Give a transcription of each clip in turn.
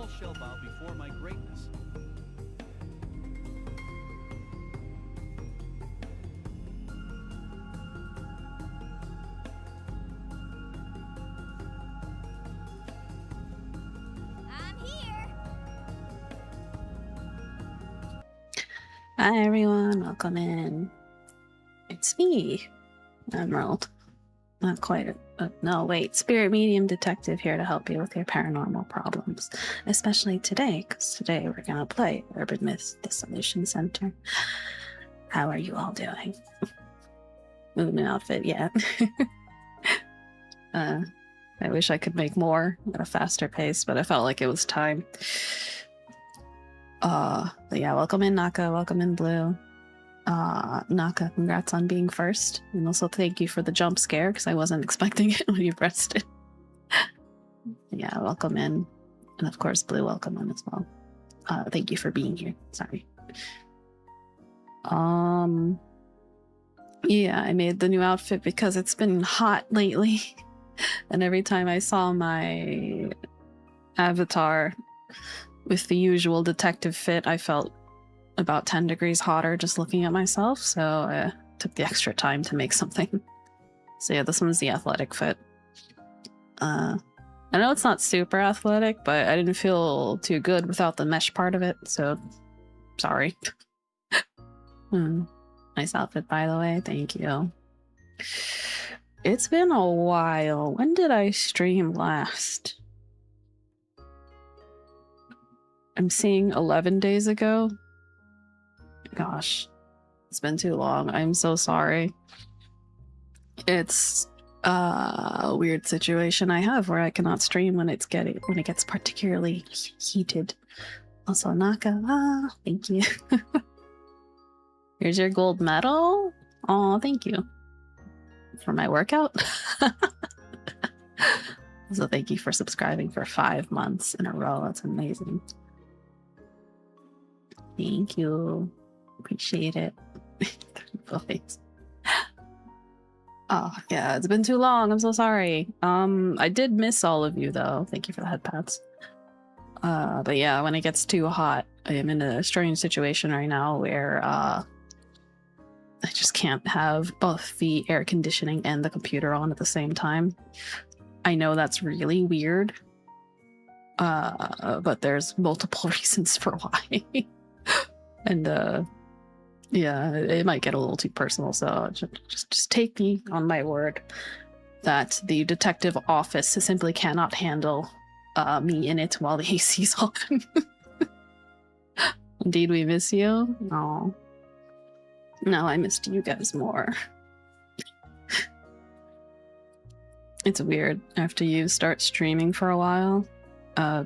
all shall bow before my greatness. Hi everyone, welcome in. It's me, Emerald. Not quite no, wait, Spirit Medium Detective here to help you with your paranormal problems. Especially today, because today we're gonna play Urban Myth Dissolution Center. How are you all doing? Ooh, new outfit, yeah. I wish I could make more at a faster pace, but I felt like it was time. But yeah, welcome in Naka, welcome in Blue. Naka, congrats on being first. And also thank you for the jump scare, because I wasn't expecting it when you pressed it. Yeah, welcome in. And of course, Blue, welcome in as well. Thank you for being here. Sorry. Yeah, I made the new outfit because it's been hot lately. And every time I saw my avatar with the usual detective fit, I felt about 10 degrees hotter just looking at myself, so I took the extra time to make something. So yeah, this one's the athletic fit. I know it's not super athletic, but I didn't feel too good without the mesh part of it, so sorry. Nice outfit, by the way, thank you. It's been a while. When did I stream last? I'm seeing 11 days ago. Gosh, it's been too long. I'm so sorry. It's a weird situation I have where I cannot stream when it gets particularly heated. Also, Naka, thank you. Here's your gold medal. Oh, thank you for my workout. So thank you for subscribing for 5 months in a row. That's amazing. Thank you. Appreciate it. Oh yeah, it's been too long. I'm so sorry. I did miss all of you though. Thank you for the head pats. But yeah, when it gets too hot, I am in a strange situation right now where I just can't have both the air conditioning and the computer on at the same time. I know that's really weird. But there's multiple reasons for why. And yeah, it might get a little too personal, so just take me on my word that the detective office simply cannot handle me in it while the AC's on. Indeed, we miss you. Oh, no, I missed you guys more. It's weird after you start streaming for a while.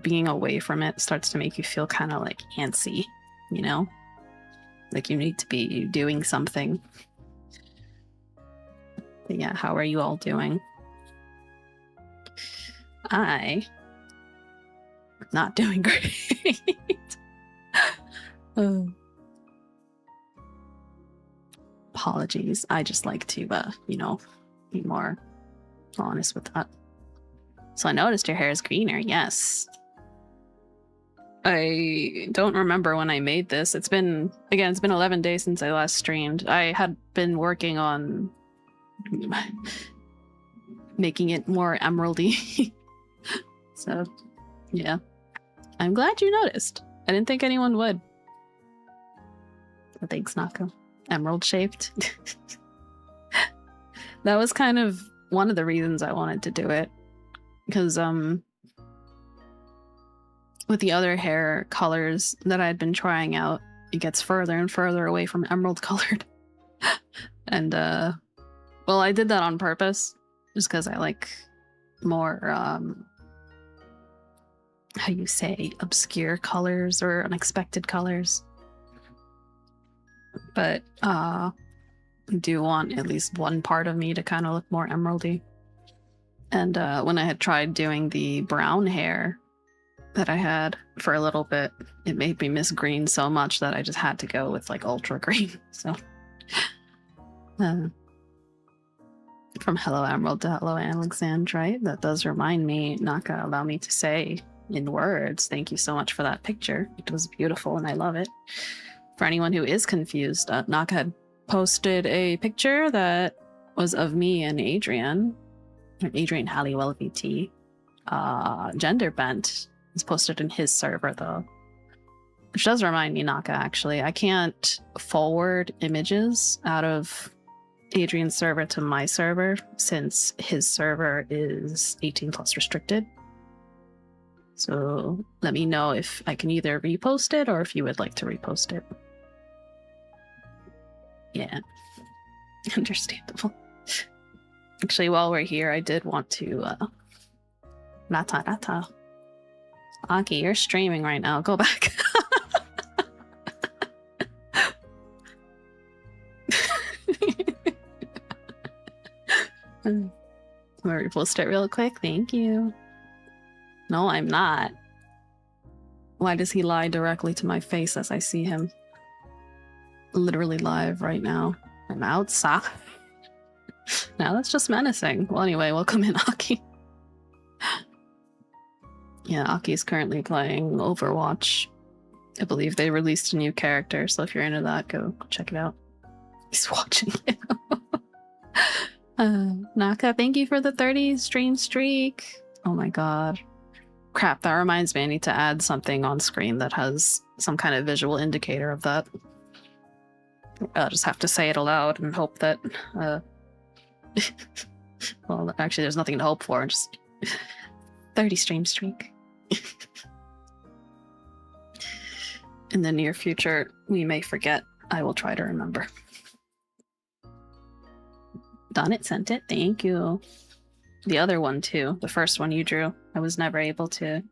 Being away from it starts to make you feel kind of like antsy, you know? Like you need to be doing something. But yeah, how are you all doing? I not doing great. Apologies. I just like to, you know, be more honest with that. So I noticed your hair is greener. Yes. I don't remember when I made this. It's been 11 days since I last streamed. I had been working on making it more emeraldy. So, yeah. I'm glad you noticed. I didn't think anyone would. But thanks, Nako. Emerald shaped. That was kind of one of the reasons I wanted to do it. Because, with the other hair colors that I'd been trying out, it gets further and further away from emerald colored. And, well, I did that on purpose, just because I like more, how you say, obscure colors or unexpected colors. But, I do want at least one part of me to kind of look more emeraldy. And, when I had tried doing the brown hair that I had for a little bit, it made me miss green so much that I just had to go with like ultra green. So from Hello Emerald to Hello Alexandrite, that does remind me, Naka, allow me to say in words. Thank you so much for that picture. It was beautiful and I love it. For anyone who is confused, Naka had posted a picture that was of me and Adrian Halliwell VT. Gender bent. It's posted in his server though. Which does remind me, Naka, actually. I can't forward images out of Adrian's server to my server since his server is 18 plus restricted. So let me know if I can either repost it or if you would like to repost it. Yeah. Understandable. Actually, while we're here, I did want to Rata. Aki, you're streaming right now. Go back. I'm gonna repost it real quick. Thank you. No, I'm not. Why does he lie directly to my face as I see him? Literally live right now. I'm outside. Now that's just menacing. Well, anyway, welcome in, Aki. Yeah, Aki is currently playing Overwatch. I believe they released a new character, so if you're into that, go check it out. He's watching it. Naka, thank you for the 30 stream streak. Oh my god. Crap, that reminds me, I need to add something on screen that has some kind of visual indicator of that. I'll just have to say it aloud and hope that, well, actually there's nothing to hope for, just 30 stream streak. In the near future, we may forget. I will try to remember. Done it, sent it, thank you. The other one too, the first one you drew, I was never able to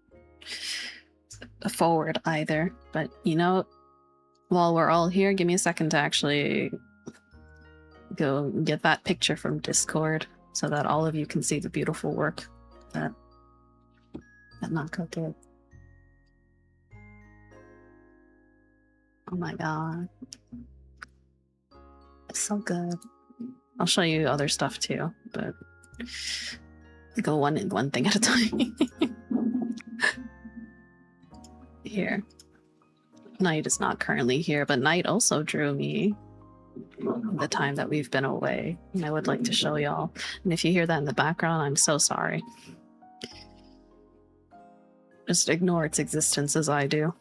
forward either, but you know, while we're all here, give me a second to actually go get that picture from Discord so that all of you can see the beautiful work that Naka did. Oh my god. It's so good. I'll show you other stuff too, but go one thing at a time. Here. Knight is not currently here, but Knight also drew me the time that we've been away, and I would like to show y'all. And if you hear that in the background, I'm so sorry. Just ignore its existence as I do.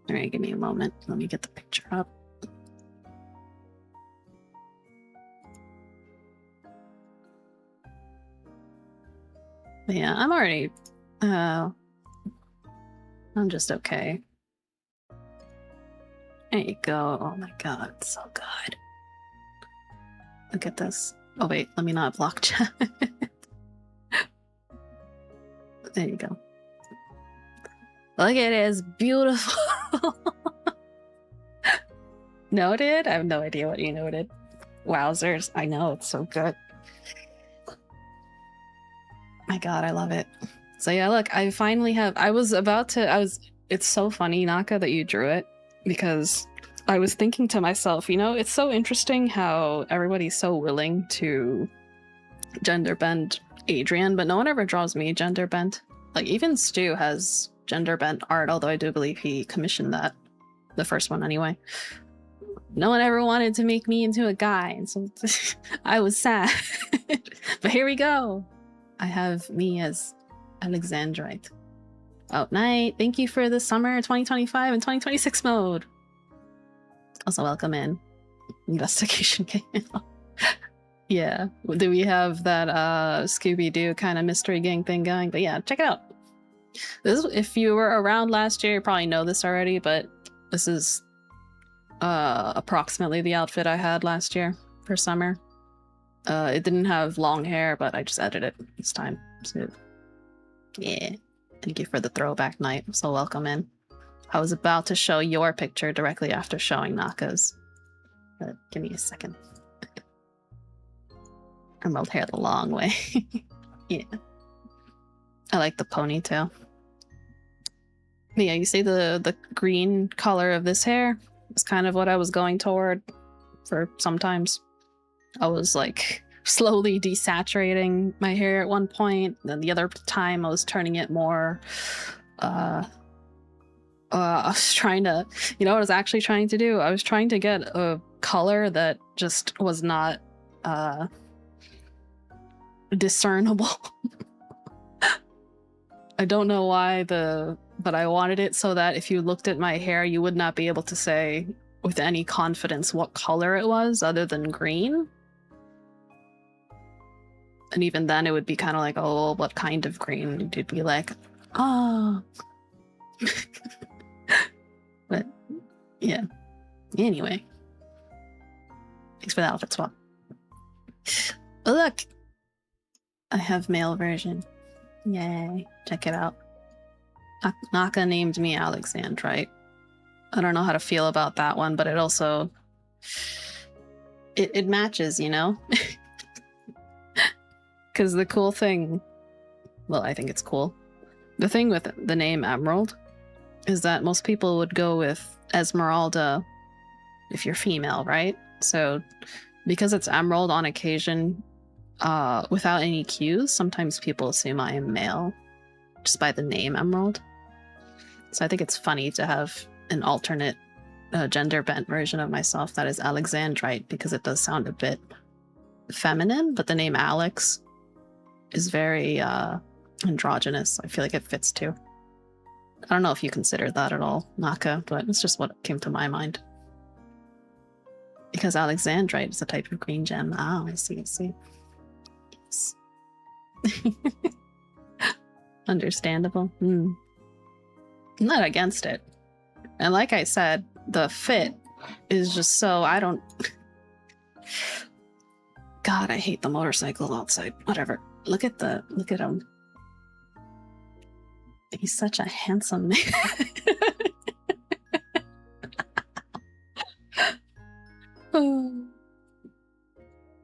Alright, give me a moment. Let me get the picture up. But yeah, I'm already... I'm just okay. There you go. Oh my god, it's so good. Look at this. Oh wait, let me not block chat. There you go. Look at it, it's beautiful. Noted? I have no idea what you noted. Wowzers, I know, it's so good. My god, I love it. So yeah, look, I finally have... It's so funny, Naka, that you drew it, because I was thinking to myself, you know, it's so interesting how everybody's so willing to gender bend Adrian, but no one ever draws me gender bent. Like, even Stu has gender bent art, although I do believe he commissioned that. The first one, anyway. No one ever wanted to make me into a guy, and so I was sad. But here we go. I have me as Alexandrite. Oh, night. Thank you for the summer 2025 and 2026 mode. Also, welcome in. Investigation game. Yeah. Do we have that Scooby-Doo kind of mystery gang thing going? But yeah, check it out. This, if you were around last year, you probably know this already, but this is approximately the outfit I had last year for summer. It didn't have long hair, but I just edited it this time. So, yeah. Thank you for the throwback night. So welcome in. I was about to show your picture directly after showing Naka's. But give me a second. I mold hair the long way. Yeah. I like the ponytail. But yeah, you see the green color of this hair? It's kind of what I was going toward for sometimes. I was like slowly desaturating my hair at one point, then the other time I was turning it more I was trying to, you know what I was actually trying to do? I was trying to get a color that just was not discernible. I don't know why, but I wanted it so that if you looked at my hair, you would not be able to say with any confidence what color it was other than green. And even then it would be kind of like, oh, what kind of green? You'd be like, oh. But yeah. Anyway. Thanks for the outfit swap. Oh, look! I have male version. Yay. Check it out. Naka named me Alexandrite. I don't know how to feel about that one, but it also... It matches, you know? Because the cool thing... Well, I think it's cool. The thing with the name Emerald is that most people would go with Esmeralda if you're female, right? So because it's Emerald on occasion, without any cues, sometimes people assume I am male just by the name Emerald. So I think it's funny to have an alternate gender bent version of myself that is Alexandrite, because it does sound a bit feminine, but the name Alex is very androgynous. I feel like it fits too. I don't know if you considered that at all, Naka, but it's just what came to my mind. Because Alexandrite is a type of green gem. Ah, I see, I see. Yes. Understandable. I'm not against it. And like I said, the fit is just so, I don't... God, I hate the motorcycle outside. Whatever. Look at him. He's such a handsome man.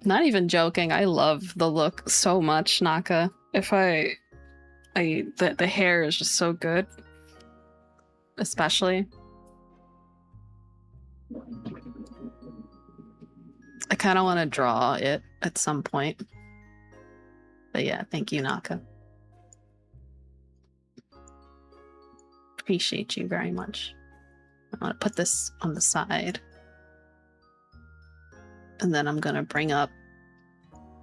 Not even joking. I love the look so much, Naka. The hair is just so good. Especially. I kind of want to draw it at some point. But yeah, thank you, Naka. Appreciate you very much. I'm gonna put this on the side. And then I'm gonna bring up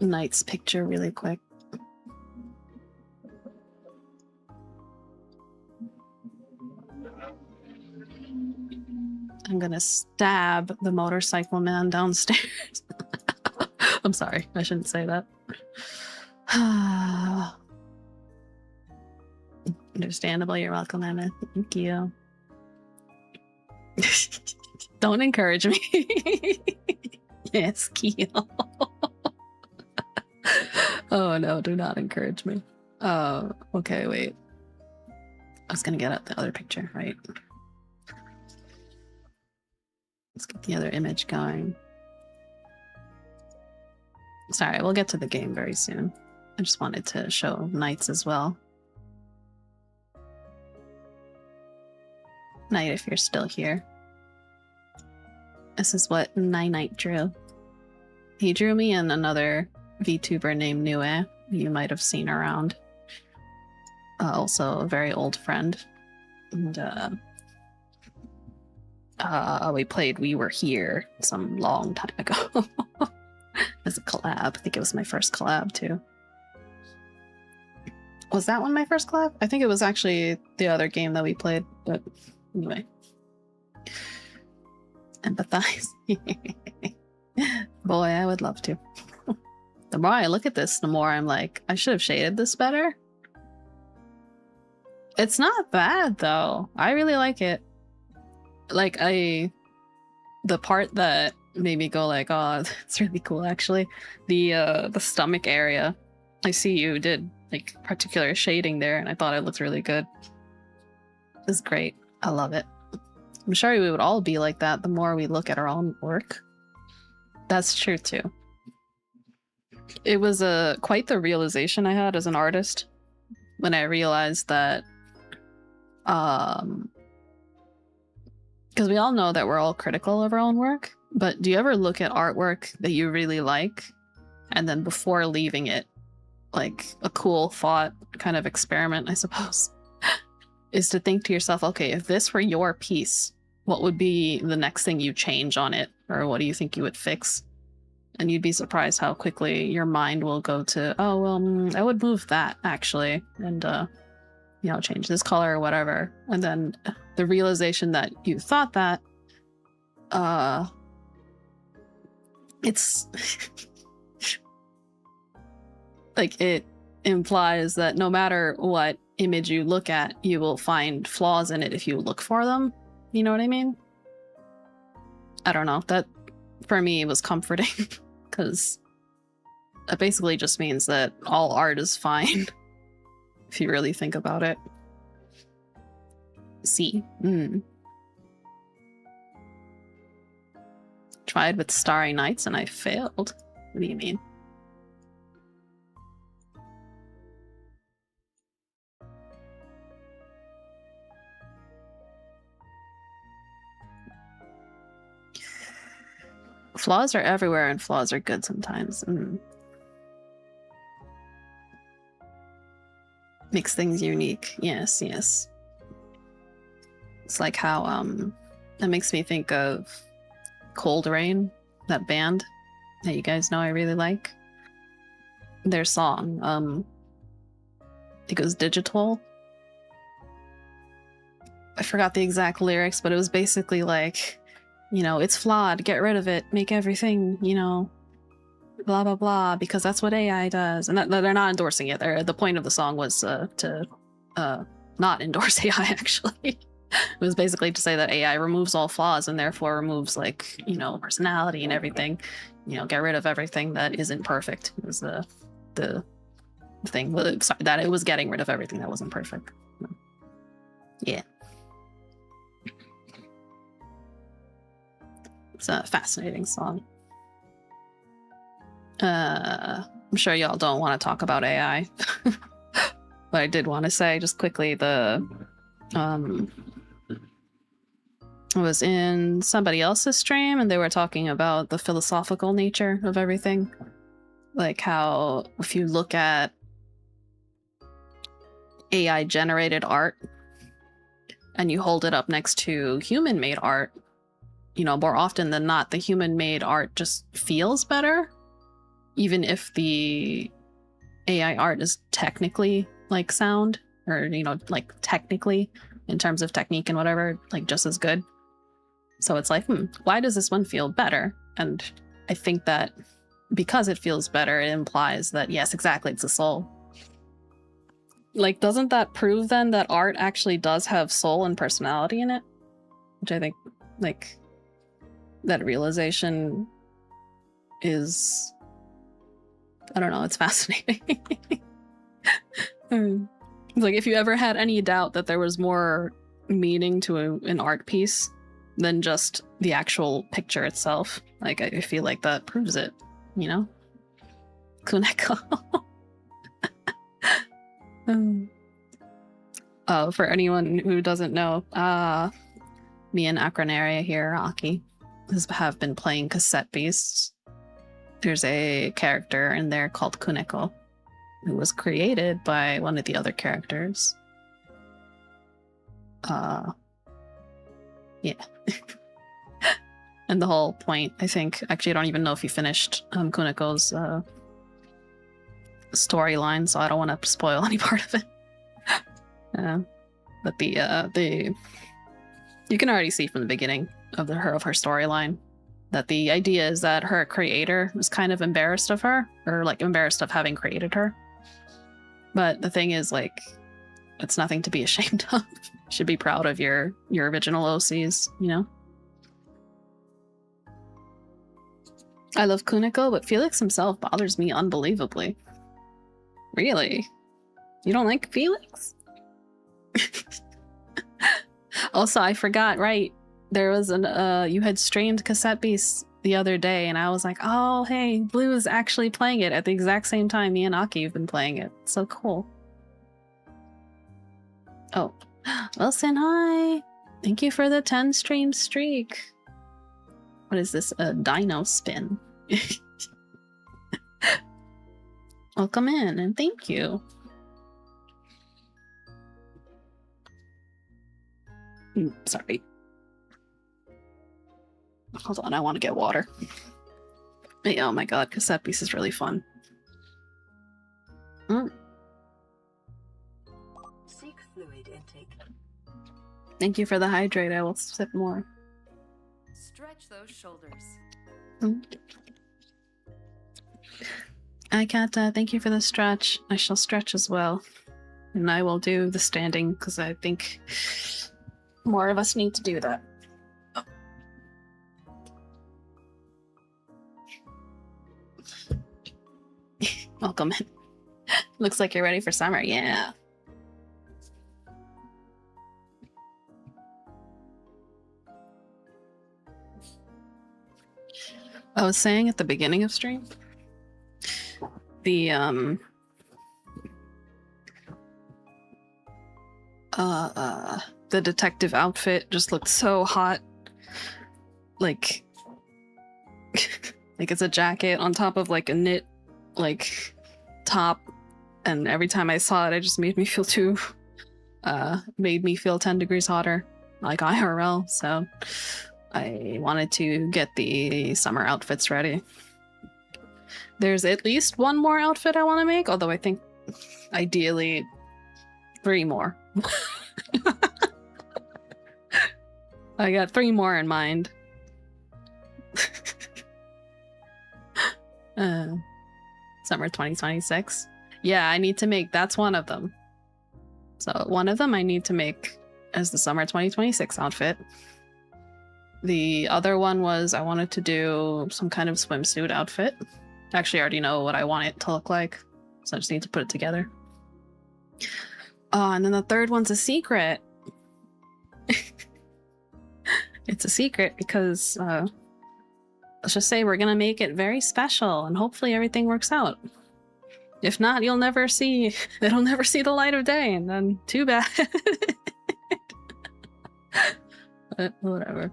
Knight's picture really quick. I'm gonna stab the motorcycle man downstairs. I'm sorry, I shouldn't say that. Understandable, you're welcome, Emma. Thank you. Don't encourage me. Yes, Keel. Oh no, do not encourage me. Oh, okay, wait. I was gonna get up the other picture, right? Let's get the other image going. Sorry, we'll get to the game very soon. I just wanted to show Knights as well. Knight, if you're still here. This is what Knight drew. He drew me and another VTuber named Nue, you might have seen around. Also a very old friend. And we played We Were Here some long time ago. As a collab. I think it was my first collab too. Was that one my first collab? I think it was actually the other game that we played, but anyway. Empathize. Boy, I would love to. The more I look at this, the more I'm like, I should have shaded this better. It's not bad though. I really like it. Like the part that made me go like, oh, it's really cool actually. The stomach area. I see you did like particular shading there and I thought it looked really good. It's great. I love it. I'm sure we would all be like that the more we look at our own work. That's true too. It was quite the realization I had as an artist when I realized that because we all know that we're all critical of our own work, But do you ever look at artwork that you really like, and then before leaving it, like a cool thought kind of experiment, I suppose, is to think to yourself, okay, if this were your piece, what would be the next thing you change on it? Or what do you think you would fix? And you'd be surprised how quickly your mind will go to, oh, well, I would move that actually, and, you know, change this color or whatever. And then the realization that you thought that, it's like, it implies that no matter what image you look at, you will find flaws in it if you look for them. You know what I mean? I don't know. That, for me, was comforting, because that basically just means that all art is fine, if you really think about it. See. Tried with Starry Nights and I failed. What do you mean? Flaws are everywhere and flaws are good sometimes. Makes things unique. Yes, yes. It's like how, that makes me think of Cold Rain, that band that you guys know I really like. Their song, I think it was Digital. I forgot the exact lyrics, but it was basically like, you know, it's flawed, get rid of it, make everything, you know, blah, blah, blah, because that's what AI does. And they're not endorsing it. The point of the song was to not endorse AI, actually. It was basically to say that AI removes all flaws and therefore removes, like, you know, personality and everything. You know, get rid of everything that isn't perfect. It was the thing. Well, sorry, that it was getting rid of everything that wasn't perfect. Yeah. It's a fascinating song. I'm sure y'all don't want to talk about AI. But I did want to say just quickly, I was in somebody else's stream and they were talking about the philosophical nature of everything. Like how if you look at AI generated art and you hold it up next to human made art, you know, more often than not, the human made art just feels better. Even if the AI art is technically like sound, or, you know, like technically in terms of technique and whatever, like just as good. So it's like, why does this one feel better? And I think that because it feels better, it implies that, yes, exactly, it's a soul. Like, doesn't that prove then that art actually does have soul and personality in it? Which I think, like, that realization is, I don't know, it's fascinating. Like, if you ever had any doubt that there was more meaning to an art piece than just the actual picture itself, like, I feel like that proves it, you know? Kuneko. Oh, for anyone who doesn't know, me and Acronaria here, Aki, have been playing Cassette Beasts. There's a character in there called Kuneko, who was created by one of the other characters. Yeah. And the whole point, I think, actually, I don't even know if you finished Kuneko's storyline, so I don't want to spoil any part of it. But the you can already see from the beginning of her storyline that the idea is that her creator was kind of embarrassed of her, or like embarrassed of having created her. But the thing is, like, it's nothing to be ashamed of. You should be proud of your original OCs, you know? I love Kuneko, but Felix himself bothers me unbelievably. Really? You don't like Felix? Also, I forgot, right? There was an, you had streamed Cassette Beasts the other day, and I was like, oh, hey, Blue is actually playing it at the exact same time me and Aki have been playing it. So cool. Oh, Wilson, hi! Thank you for the 10 stream streak. What is this? A dino spin. Welcome in and thank you. Sorry. Hold on, I want to get water. Hey, oh my god, cassette piece is really fun. Seek fluid intake. Thank you for the hydrate. I will sip more. Stretch those shoulders. I can't, thank you for the stretch. I shall stretch as well. And I will do the standing because I think more of us need to do that. Oh. Welcome in. Looks like you're ready for summer. Yeah. I was saying at the beginning of stream, the detective outfit just looked so hot. Like like it's a jacket on top of like a knit like top, and every time I saw it, it just made me feel 10 degrees hotter, like IRL. So I wanted to get the summer outfits ready. There's at least one more outfit I want to make, although I think ideally 3 more. I got 3 more in mind. Summer 2026. Yeah, I need to make, that's one of them. So one of them I need to make as the summer 2026 outfit. The other one was I wanted to do some kind of swimsuit outfit. Actually, I already know what I want it to look like, so I just need to put it together. And then the third one's a secret. It's a secret because let's just say we're gonna make it very special and hopefully everything works out. If not, it'll never see the light of day, and then too bad. But whatever.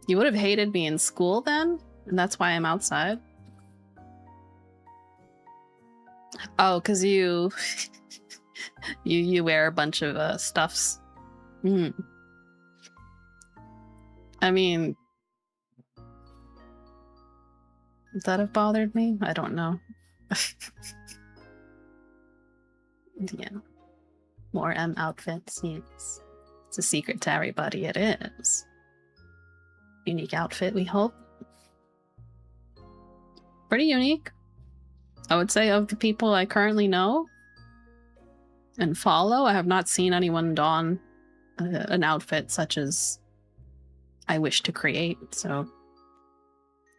You would have hated me in school then, and that's why I'm outside. Oh, because you you wear a bunch of stuffs. I mean, would that have bothered me? I don't know. Yeah. More M outfits, yes. It's a secret to everybody, it is. Unique outfit, we hope. Pretty unique. I would say of the people I currently know and follow, I have not seen anyone don an outfit such as I wish to create, so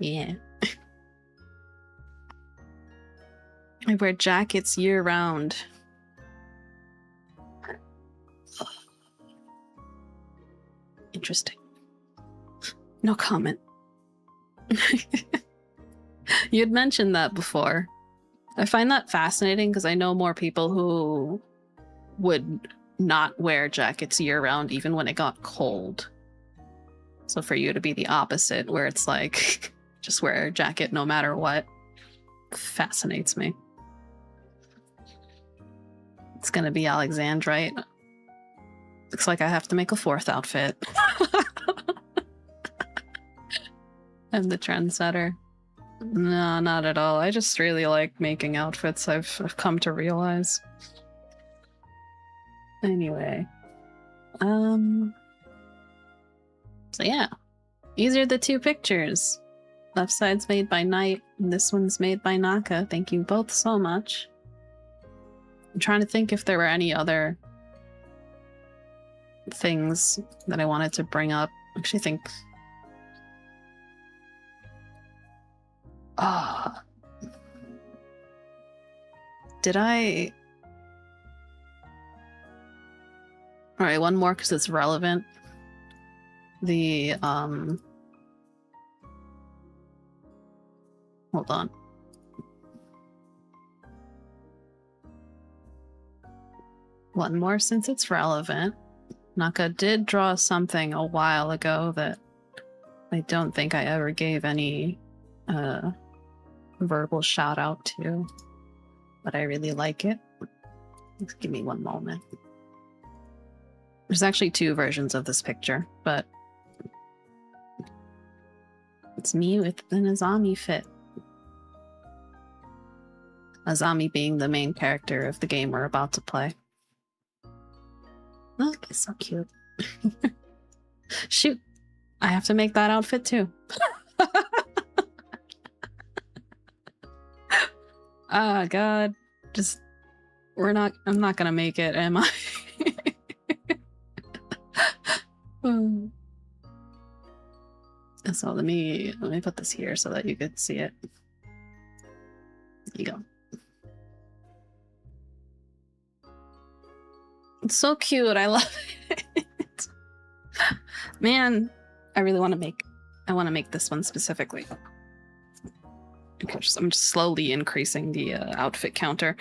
yeah. I wear jackets year-round. Interesting. No comment. You had mentioned that before. I find that fascinating because I know more people who would not wear jackets year-round even when it got cold. So for you to be the opposite, where it's like, just wear a jacket no matter what, fascinates me. It's gonna be Alexandrite. Looks like I have to make a 4th outfit. I'm the trendsetter. No, not at all. I just really like making outfits, I've come to realize. Anyway. So yeah. These are the 2 pictures. Left side's made by Knight, and this one's made by Naka. Thank you both so much. I'm trying to think if there were any other things that I wanted to bring up. I actually think... Did I... Alright, one more because it's relevant. The, hold on. One more since it's relevant. Naka did draw something a while ago that I don't think I ever gave any verbal shout out to, but I really like it. Just give me one moment. There's actually 2 versions of this picture, but it's me with an Azami fit. Azami being the main character of the game we're about to play. Look, it's so cute. Shoot, I have to make that outfit too. Ah, God. Just, I'm not gonna make it, am I? So let me put this here so that you could see it. There you go. It's so cute. I love it. Man, I really want to make this one specifically. I'm just slowly increasing the outfit counter.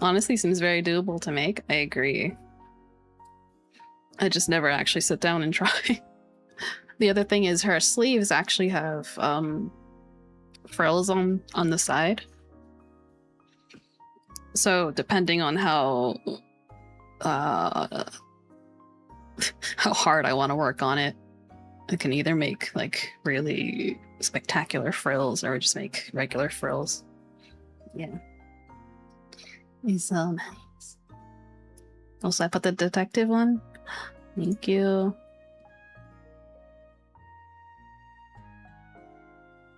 Honestly, seems very doable to make. I agree. I just never actually sit down and try. The other thing is her sleeves actually have frills on the side. So depending on how hard I want to work on it, I can either make like really spectacular frills or just make regular frills. Yeah. It's so nice. Also, I put the detective one. Thank you.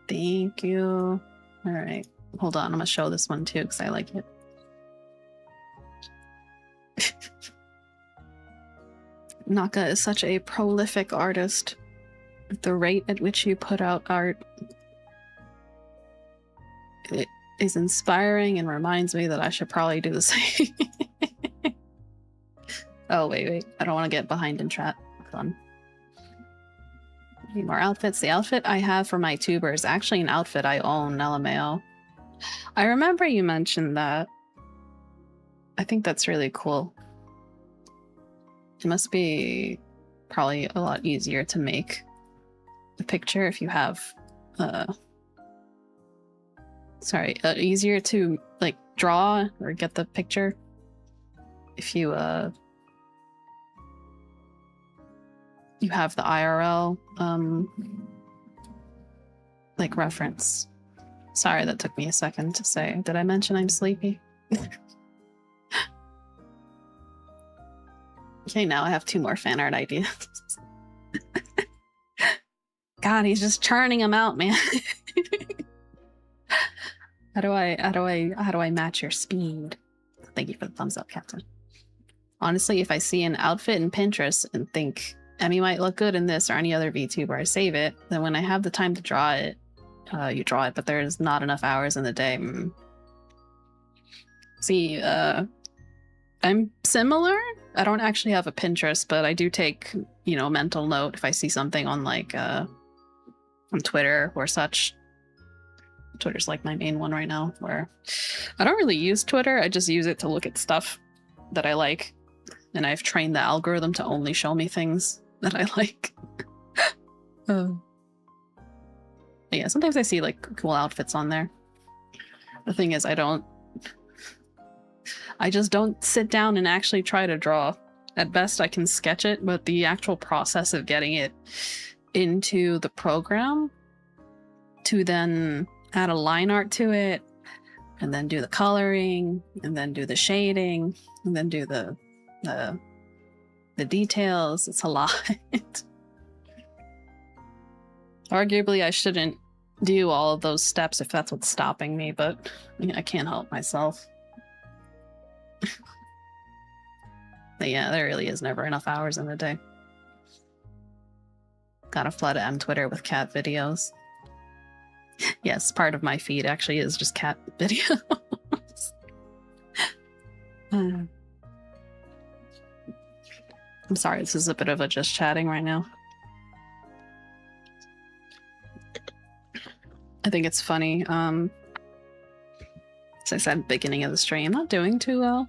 Thank you. All right. Hold on. I'm going to show this one too because I like it. Naka is such a prolific artist. The rate at which you put out art, it is inspiring and reminds me that I should probably do the same. Oh, wait. I don't want to get behind in chat. Hold on. Need more outfits. The outfit I have for my tuber is actually an outfit I own, LMAO. I remember you mentioned that. I think that's really cool. It must be probably a lot easier to make the picture if you have easier to like draw or get the picture if you you have the IRL like reference. Sorry, that took me a second to say. Did I mention I'm sleepy? Okay, now I have 2 more fan art ideas. God, he's just churning them out, man. How do I match your speed? Thank you for the thumbs up, Captain. Honestly, if I see an outfit in Pinterest and think Emmy might look good in this or any other VTuber, I save it. Then when I have the time to draw it, you draw it, but there's not enough hours in the day. See, I'm similar. I don't actually have a Pinterest, but I do take, mental note if I see something on like on Twitter or such. Twitter's like my main one right now, where I don't really use Twitter. I just use it to look at stuff that I like. And I've trained the algorithm to only show me things that I like. Yeah, sometimes I see like cool outfits on there. The thing is, I just don't sit down and actually try to draw. At best, I can sketch it, but the actual process of getting it into the program to then add a line art to it, and then do the coloring, and then do the shading, and then do the details, it's a lot. Arguably, I shouldn't do all of those steps if that's what's stopping me, but I can't help myself. But yeah, there really is never enough hours in the day. Gotta flood Twitter with cat videos. Yes, part of my feed actually is just cat videos. I'm sorry, this is a bit of a just chatting right now. I think it's funny. As I said at the beginning of the stream, not doing too well.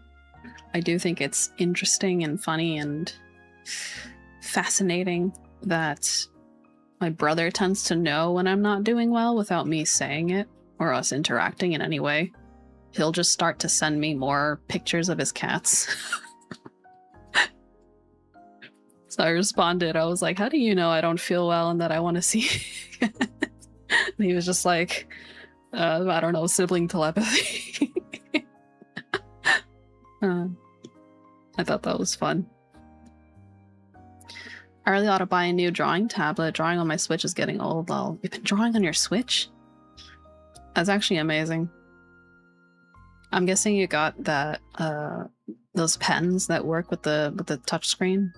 I do think it's interesting and funny and fascinating that my brother tends to know when I'm not doing well without me saying it or us interacting in any way. He'll just start to send me more pictures of his cats. So I responded, I was like, how do you know I don't feel well and that I want to see? And he was just like, I don't know, sibling telepathy. I thought that was fun. I really ought to buy a new drawing tablet. Drawing on my Switch is getting old, though. You've been drawing on your Switch? That's actually amazing. I'm guessing you got that, those pens that work with the touch screen.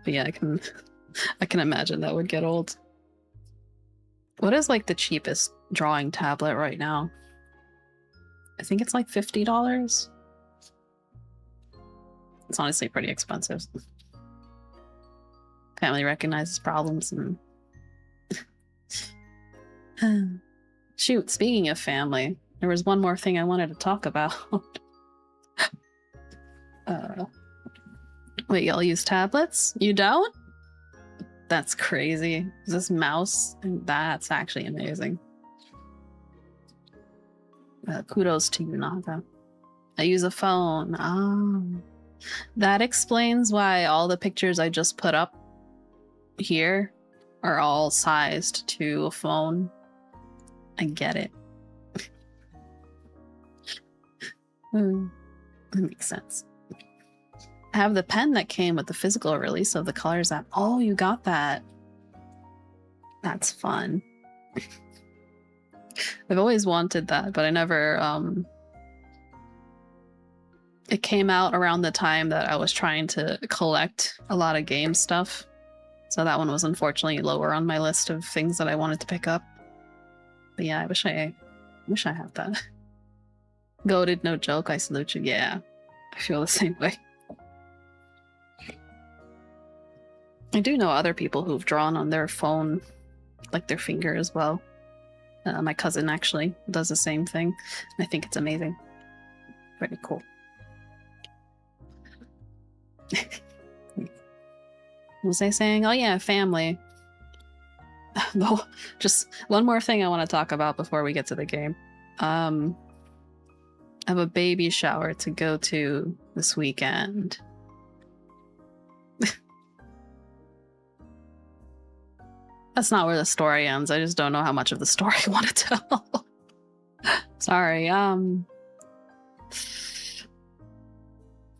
But yeah, I can imagine that would get old. What is like the cheapest drawing tablet right now? I think it's like $50. It's honestly pretty expensive. Family recognizes problems and shoot, speaking of family, there was one more thing I wanted to talk about. Wait, y'all use tablets? You don't? That's crazy. This mouse, that's actually amazing. Kudos to you, Naga. I use a phone. Oh. That explains why all the pictures I just put up here are all sized to a phone. I get it. That makes sense. I have the pen that came with the physical release of the Colors app. Oh, you got that. That's fun. I've always wanted that, but I never, it came out around the time that I was trying to collect a lot of game stuff. So that one was unfortunately lower on my list of things that I wanted to pick up. But yeah, I wish I had that. Goated, no joke, I salute you. Yeah, I feel the same way. I do know other people who've drawn on their phone, like their finger as well. My cousin actually does the same thing. I think it's amazing. Pretty cool. What was I saying? Oh yeah, family. No, just one more thing I want to talk about before we get to the game. I have a baby shower to go to this weekend. That's not where the story ends. I just don't know how much of the story I want to tell. Sorry, I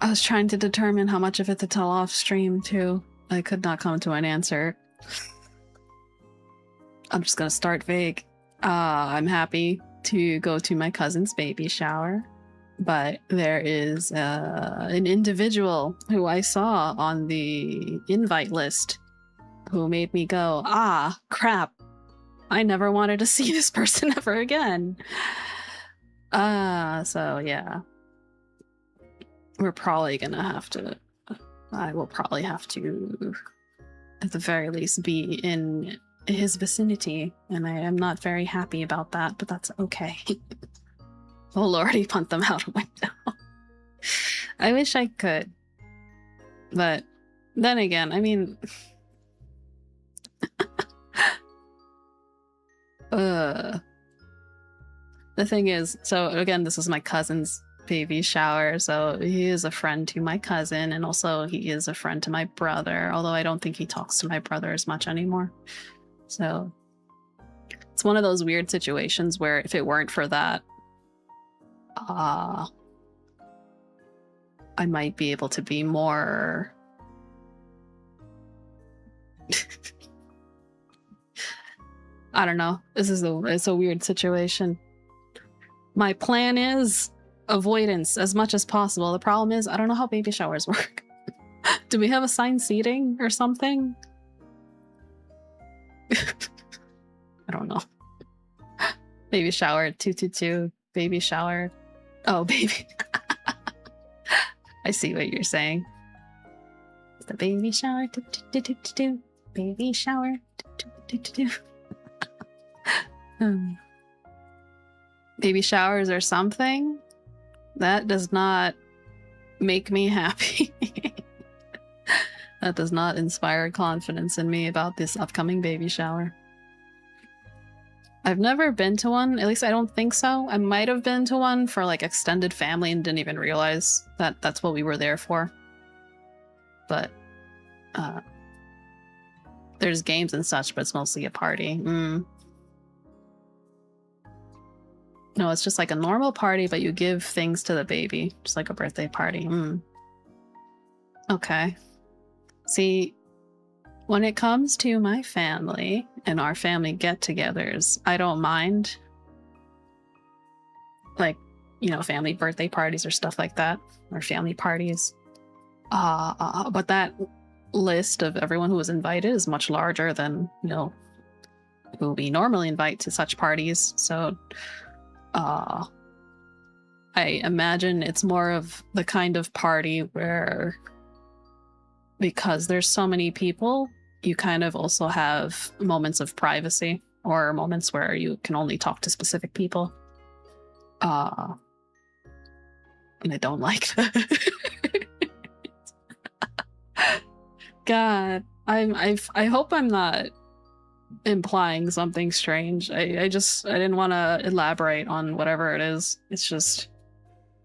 was trying to determine how much of it to tell off stream, too. I could not come to an answer. I'm just gonna start vague. I'm happy to go to my cousin's baby shower, but there is an individual who I saw on the invite list who made me go, ah, crap. I never wanted to see this person ever again. So yeah. We're probably gonna have to... I will probably have to, at the very least, be in his vicinity, and I am not very happy about that, but that's okay. We'll already punt them out a window. I wish I could. But then again, I mean... The thing is, so again, this is my cousin's baby shower, so he is a friend to my cousin, and also he is a friend to my brother, although I don't think he talks to my brother as much anymore. So it's one of those weird situations where if it weren't for that, I might be able to be more... I don't know. It's a weird situation. My plan is avoidance as much as possible. The problem is I don't know how baby showers work. Do we have assigned seating or something? I don't know. Baby shower 222. Baby shower. Oh, baby. I see what you're saying. It's the baby shower. Baby shower. Baby showers or something? That does not make me happy. That does not inspire confidence in me about this upcoming baby shower. I've never been to one, at least I don't think so. I might have been to one for like extended family and didn't even realize that that's what we were there for. But there's games and such, but it's mostly a party. No, it's just like a normal party, but you give things to the baby, just like a birthday party. Okay. See, when it comes to my family and our family get-togethers, I don't mind, like, you know, family birthday parties or stuff like that, or family parties. But that list of everyone who was invited is much larger than, you know, who we normally invite to such parties. So, I imagine it's more of the kind of party where, because there's so many people, you kind of also have moments of privacy or moments where you can only talk to specific people. And I don't like that. God, I hope I'm not implying something strange. I didn't want to elaborate on whatever it is. It's just,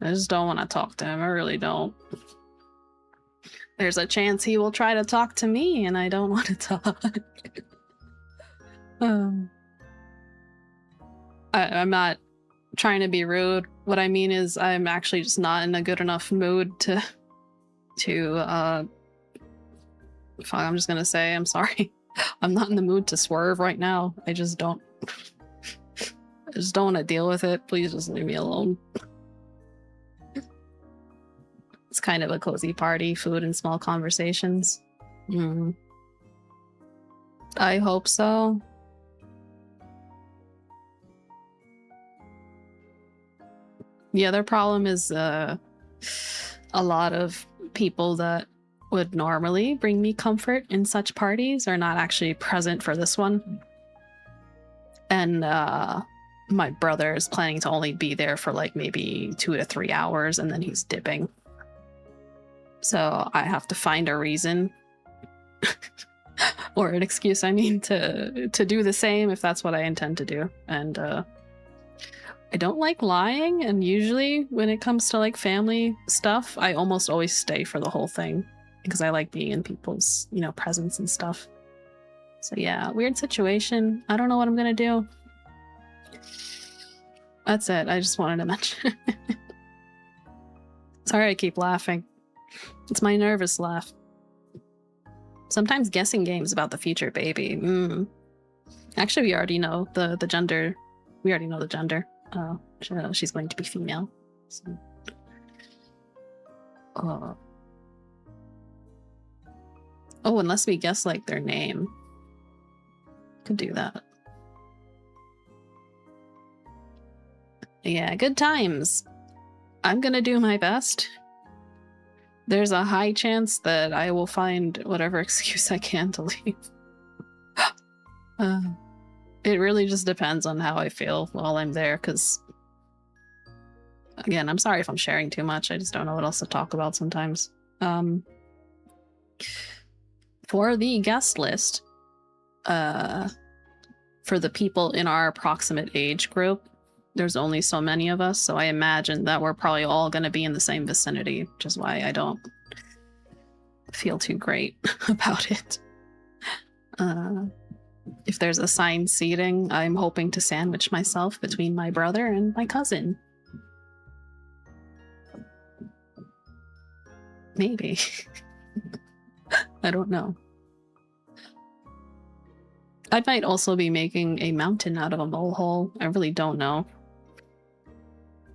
I just don't want to talk to him. I really don't. There's a chance he will try to talk to me, and I don't want to talk. I'm not trying to be rude. What I mean is I'm actually just not in a good enough mood to fuck, I'm just gonna say I'm sorry. I'm not in the mood to swerve right now. I just don't want to deal with it. Please just leave me alone. It's kind of a cozy party, food and small conversations. I hope so. The other problem is a lot of people that would normally bring me comfort in such parties are not actually present for this one. And my brother is planning to only be there for like maybe 2 to 3 hours, and then he's dipping. So I have to find a reason or an excuse, I mean, to do the same if that's what I intend to do. And I don't like lying, and usually when it comes to like family stuff, I almost always stay for the whole thing because I like being in people's, you know, presence and stuff. So yeah, weird situation. I don't know what I'm gonna do. That's it. I just wanted to mention. Sorry I keep laughing. It's my nervous laugh. Sometimes guessing games about the future baby. Actually, we already know the gender. We already know the gender. She's going to be female. So. Oh, unless we guess like their name. Could do that. Yeah, good times. I'm gonna do my best. There's a high chance that I will find whatever excuse I can to leave. It really just depends on how I feel while I'm there, because again, I'm sorry if I'm sharing too much. I just don't know what else to talk about sometimes. For the guest list, for the people in our approximate age group, there's only so many of us, so I imagine that we're probably all going to be in the same vicinity, which is why I don't feel too great about it. If there's assigned seating, I'm hoping to sandwich myself between my brother and my cousin. Maybe. I don't know. I might also be making a mountain out of a molehill. I really don't know.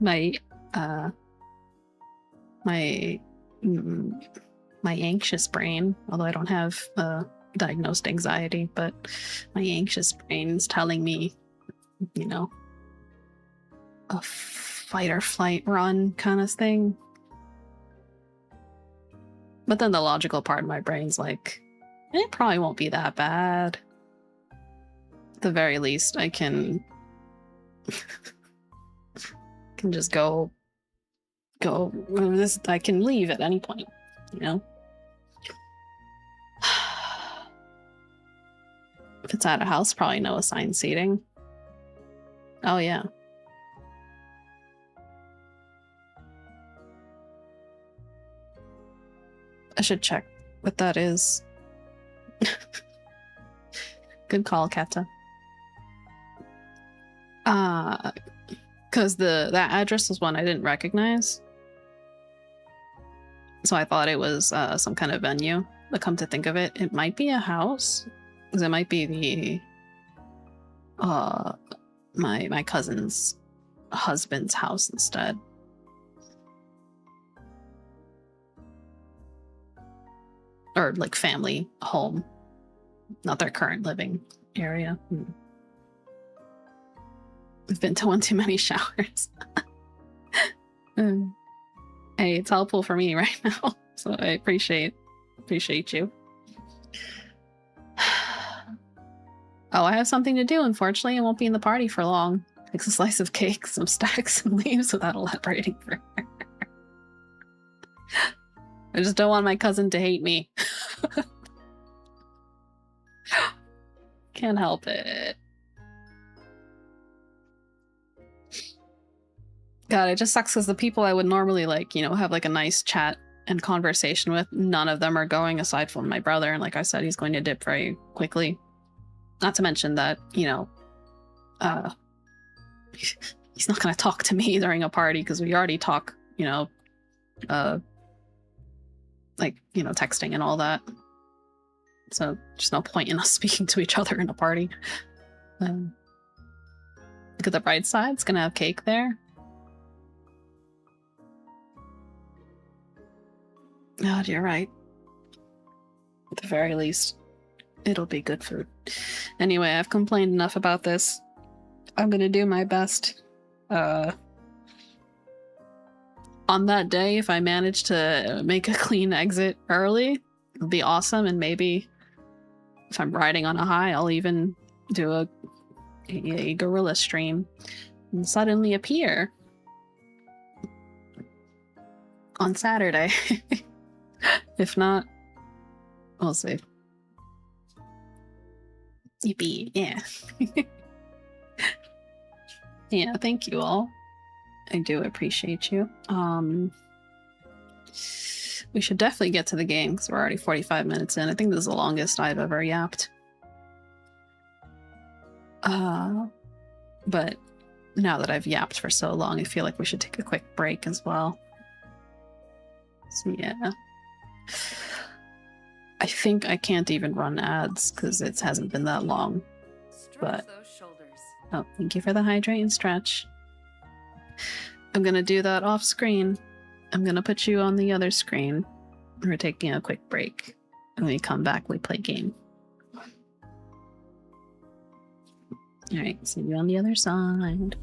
My anxious brain, although I don't have diagnosed anxiety, but my anxious brain's telling me, you know, a fight or flight run kind of thing. But then the logical part of my brain's like, it probably won't be that bad. At the very least, I can just go I can leave at any point, you know? If it's at a house, probably no assigned seating. Oh, yeah. I should check what that is. Good call, Kata. Because that address was one I didn't recognize. So I thought it was some kind of venue. But come to think of it, it might be a house. Because it might be the my cousin's husband's house instead. Or like family home. Not their current living area. We've been to one too many showers. Hey, it's helpful for me right now. So I appreciate you. Oh, I have something to do. Unfortunately, I won't be in the party for long. Takes a slice of cake, some stacks, and leaves without elaborating further. I just don't want my cousin to hate me. Can't help it. God, it just sucks because the people I would normally have like a nice chat and conversation with, none of them are going aside from my brother. And like I said, he's going to dip very quickly. Not to mention that, he's not going to talk to me during a party because we already talk, texting and all that. So there's no point in us speaking to each other in a party. Look at the bright side. It's going to have cake there. God, you're right. At the very least, it'll be good food. Anyway, I've complained enough about this. I'm gonna do my best. On that day, if I manage to make a clean exit early, it'll be awesome. And maybe if I'm riding on a high, I'll even do a gorilla stream and suddenly appear on Saturday. If not, we'll see. Yippee, yeah. Yeah, thank you all. I do appreciate you. We should definitely get to the game because we're already 45 minutes in. I think this is the longest I've ever yapped. But now that I've yapped for so long, I feel like we should take a quick break as well. So yeah. I think I can't even run ads because it hasn't been that long. But Those shoulders. oh, thank you for the hydrate and stretch. I'm gonna do that off screen. I'm gonna put you on the other screen. We're taking a quick break. When we come back, we play game. Alright, see you on the other side.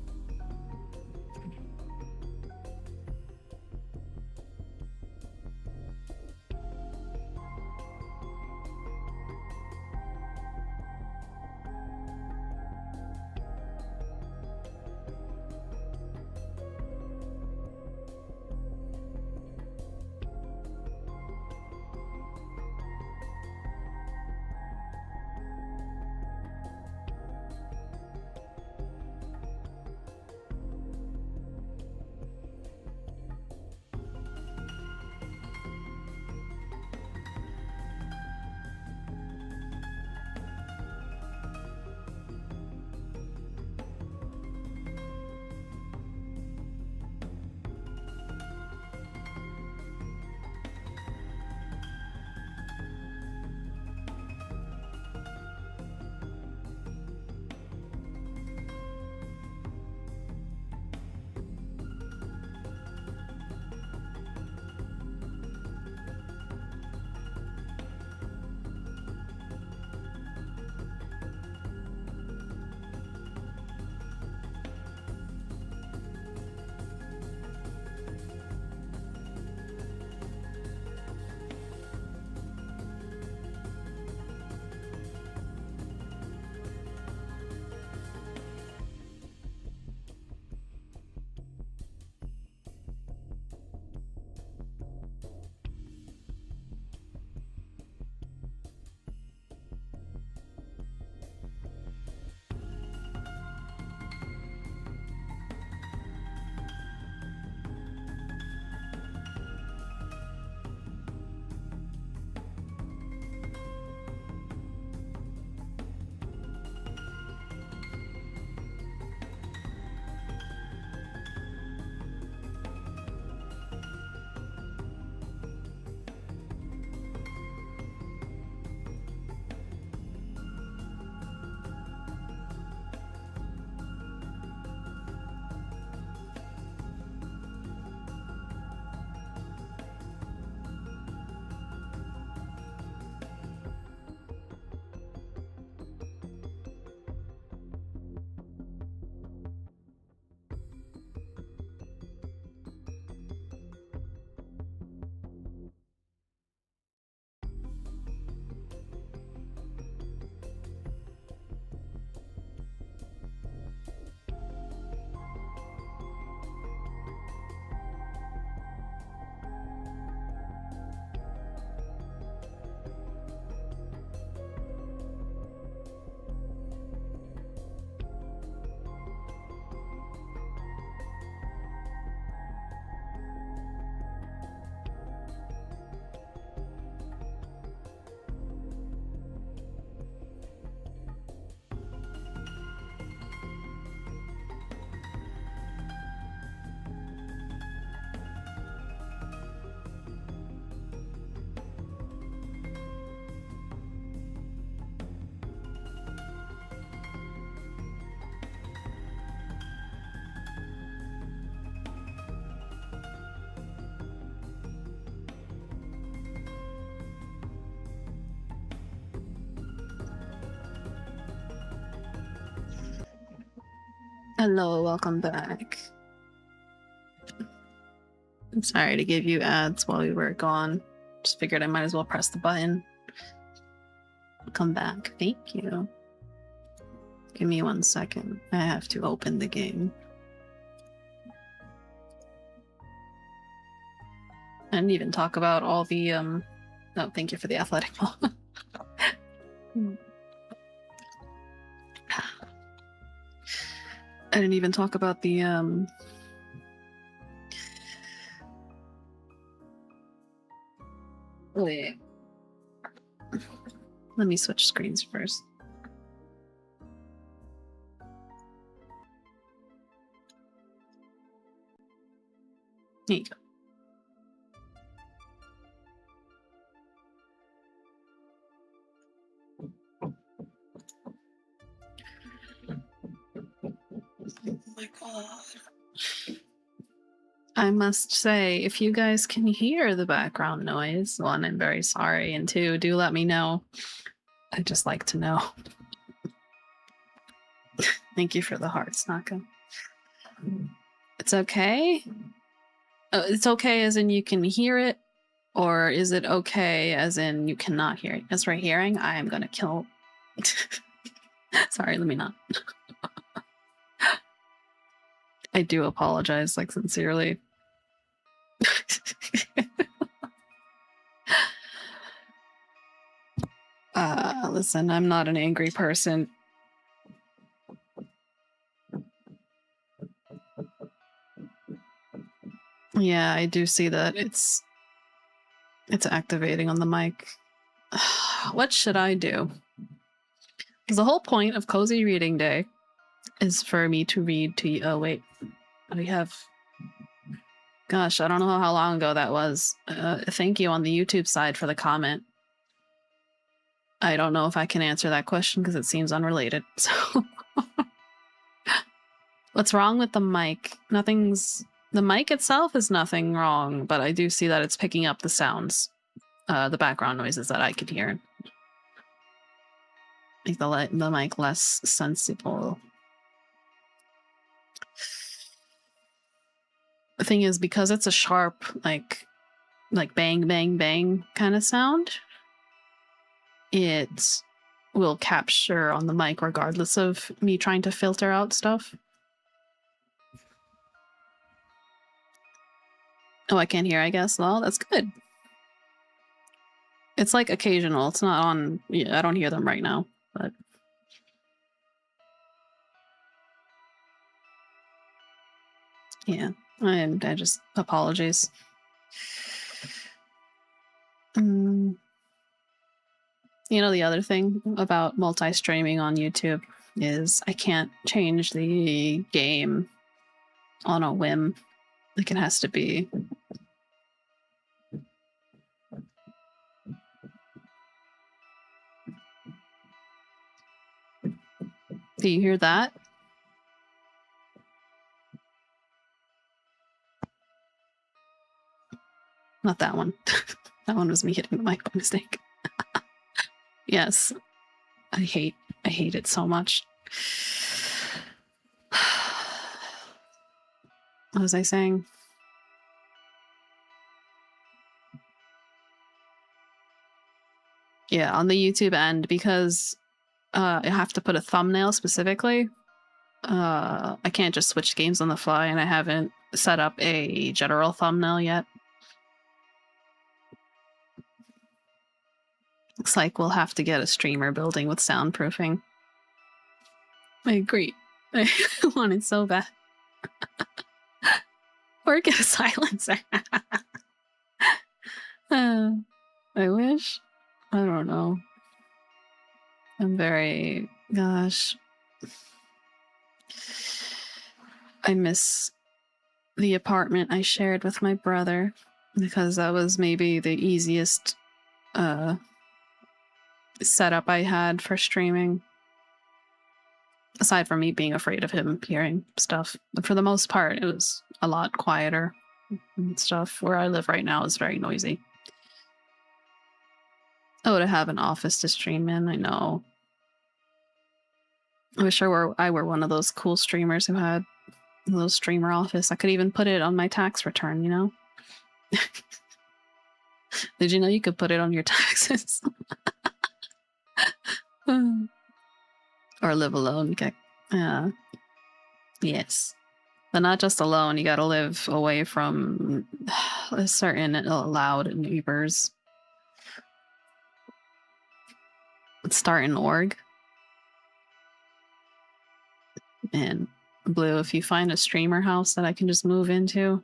Hello, welcome back. I'm sorry to give you ads while we were gone. Just figured I might as well press the button. Come back. Thank you. Give me 1 second. I have to open the game. I didn't even talk about all the oh, thank you for the athletic ball. I didn't even talk about the wait. Let me switch screens first. There you go. Oh my god. I must say, if you guys can hear the background noise, one, I'm very sorry, and two, do let me know. I'd just like to know. Thank you for the hearts, Naka. It's okay? It's okay as in you can hear it, or is it okay as in you cannot hear it? As for hearing, I am gonna kill... Sorry, let me not. I do apologize, like, sincerely. Listen, I'm not an angry person. Yeah, I do see that it's activating on the mic. What should I do? Because the whole point of Cozy Reading Day is for me to read to you. Oh, wait. We have... Gosh, I don't know how long ago that was. Thank you on the YouTube side for the comment. I don't know if I can answer that question because it seems unrelated. So, what's wrong with the mic? Nothing's... The mic itself is nothing wrong, but I do see that it's picking up the sounds, the background noises that I could hear. Make the mic less sensible. The thing is, because it's a sharp, like bang, bang, bang kind of sound, it will capture on the mic regardless of me trying to filter out stuff. Oh, I can't hear, I guess. Well, that's good. It's like occasional. It's not on... Yeah, I don't hear them right now, but... Yeah, I just... Apologies. You know, the other thing about multi-streaming on YouTube is I can't change the game on a whim. Like, it has to be... Do you hear that? Not that one. That one was me hitting the mic by mistake. Yes. I hate it so much. What was I saying? Yeah, on the YouTube end, because I have to put a thumbnail specifically. I can't just switch games on the fly, and I haven't set up a general thumbnail yet. Looks like we'll have to get a streamer building with soundproofing. I agree. I want it so bad. Or get a silencer. I wish. I don't know. I'm very... Gosh. I miss the apartment I shared with my brother, because that was maybe the easiest setup I had for streaming. Aside from me being afraid of him hearing stuff. But for the most part, it was a lot quieter and stuff. Where I live right now is very noisy. Oh, to have an office to stream in, I know. I wish I were one of those cool streamers who had a little streamer office. I could even put it on my tax return, you know? Did you know you could put it on your taxes? Or live alone. Okay. Yes. But not just alone, you gotta live away from a certain loud neighbors. Let's start an org. And Blue, if you find a streamer house that I can just move into,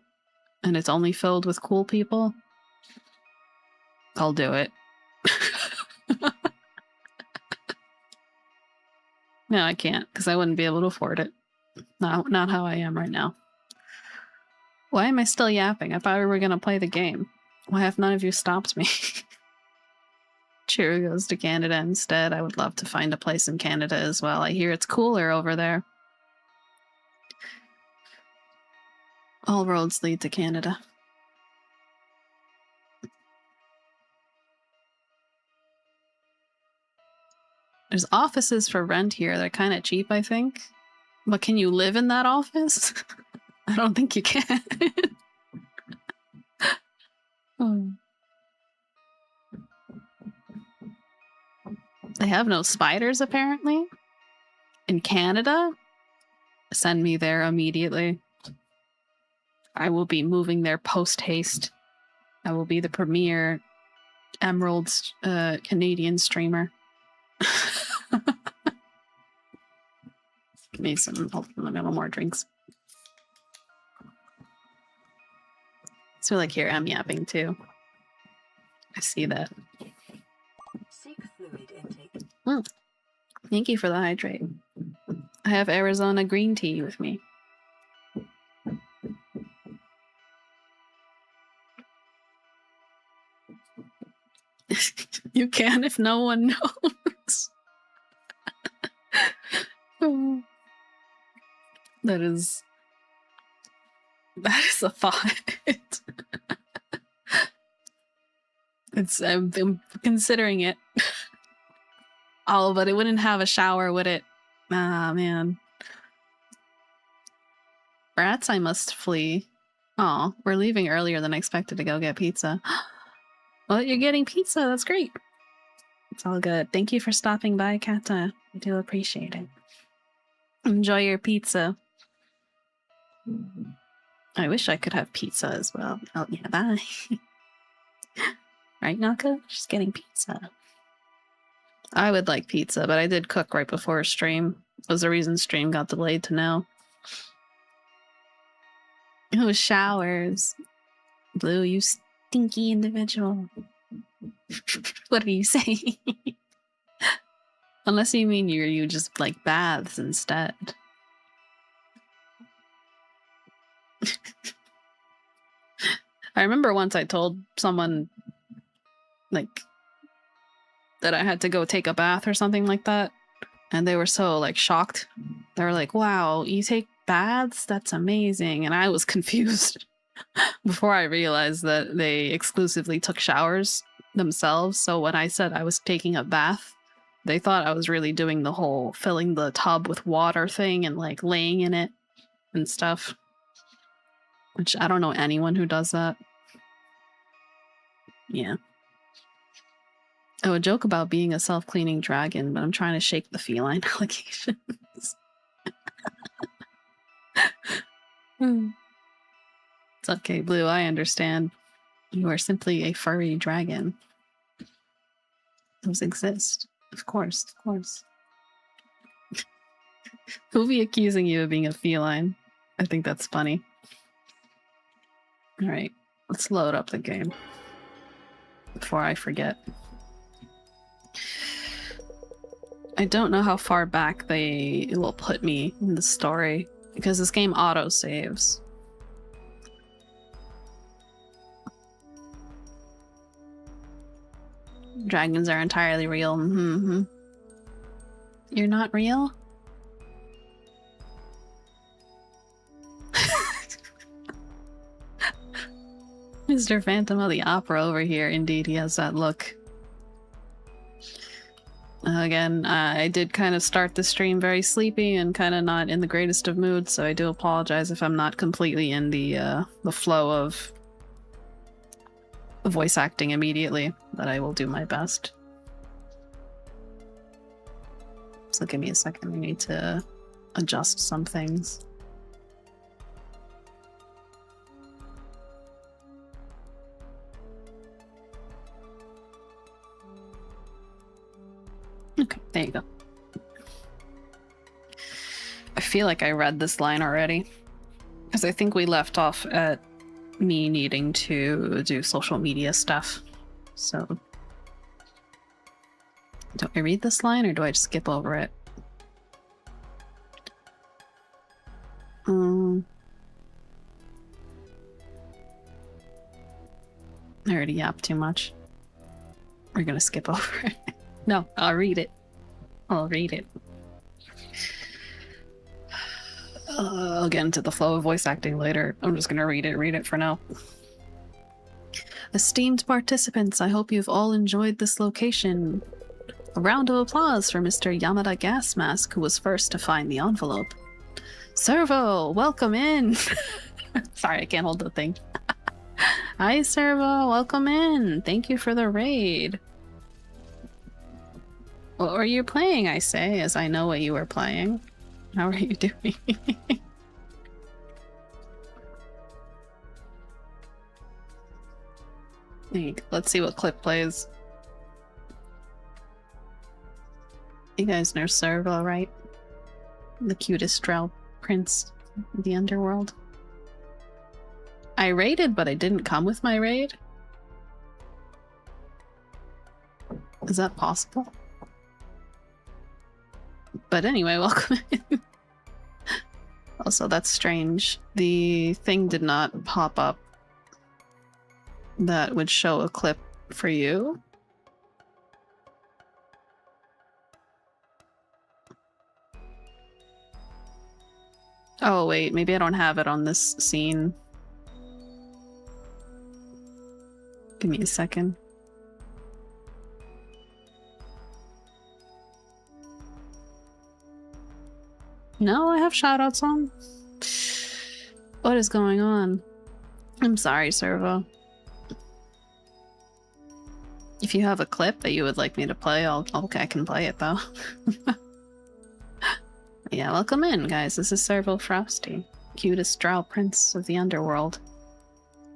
and it's only filled with cool people, I'll do it. No, I can't, because I wouldn't be able to afford it. Not how I am right now. Why am I still yapping? I thought we were going to play the game. Why have none of you stopped me? Chiru goes to Canada instead. I would love to find a place in Canada as well. I hear it's cooler over there. All roads lead to Canada. There's offices for rent here. They're kind of cheap, I think. But can you live in that office? I don't think you can. Oh. They have no spiders, apparently. In Canada? Send me there immediately. I will be moving there post-haste. I will be the premier Emerald Canadian streamer. Give me some, hold on, a little more drinks. So like here, I'm yapping too. I see that. Seek fluid intake. Thank you for the hydrate. I have Arizona green tea with me. You can if no one knows. That is a thought. I'm considering it. Oh, but it wouldn't have a shower, would it? Ah, man. Rats, I must flee. Oh, we're leaving earlier than expected to go get pizza. Well, you're getting pizza. That's great. It's all good. Thank you for stopping by, Kata. I do appreciate it. Enjoy your pizza. I wish I could have pizza as well. Oh, yeah, bye. Right, Naka? She's getting pizza. I would like pizza, but I did cook right before stream. Was the reason stream got delayed to know. Oh, showers. Blue, you stinky individual. What are you saying? Unless you mean you just like baths instead. I remember once I told someone like that I had to go take a bath or something like that, and they were so like shocked. They were like, "Wow, you take baths? That's amazing." And I was confused before I realized that they exclusively took showers themselves. So when I said I was taking a bath, they thought I was really doing the whole filling the tub with water thing and like laying in it and stuff. Which I don't know anyone who does that. Yeah. I would joke about being a self-cleaning dragon, but I'm trying to shake the feline allegations. It's okay, Blue, I understand. You are simply a furry dragon. Those exist. Of course, of course. Who'll be accusing you of being a feline? I think that's funny. Alright, let's load up the game. Before I forget. I don't know how far back it will put me in the story, because this game auto-saves. Dragons are entirely real. Mm-hmm. You're not real? Mr. Phantom of the Opera over here. Indeed, he has that look. Again, I did kind of start the stream very sleepy and kind of not in the greatest of moods, so I do apologize if I'm not completely in the flow of voice acting immediately, but I will do my best. So give me a second, I need to adjust some things. Okay, there you go. I feel like I read this line already, because I think we left off at me needing to do social media stuff. So, do I read this line or do I just skip over it? I already yapped too much. We're gonna skip over it. No, I'll read it. I'll read it. I'll get into the flow of voice acting later. I'm just gonna read it for now. Esteemed participants, I hope you've all enjoyed this location. A round of applause for Mr. Yamada Gas Mask, who was first to find the envelope. Servo, welcome in! Sorry, I can't hold the thing. Hi, Servo, welcome in! Thank you for the raid. What were you playing, I say, as I know what you were playing. How are you doing? Let's see what clip plays. You guys know Servo, right? The cutest drow prince of the underworld. I raided, but I didn't come with my raid. Is that possible? But anyway, welcome in. Also, that's strange. The thing did not pop up that would show a clip for you. Oh wait, maybe I don't have it on this scene. Give me a second. No, I have shoutouts on. What is going on? I'm sorry, Servo. If you have a clip that you would like me to play, I can play it though. Yeah, welcome in, guys. This is Servo Frosty, cutest drow prince of the underworld.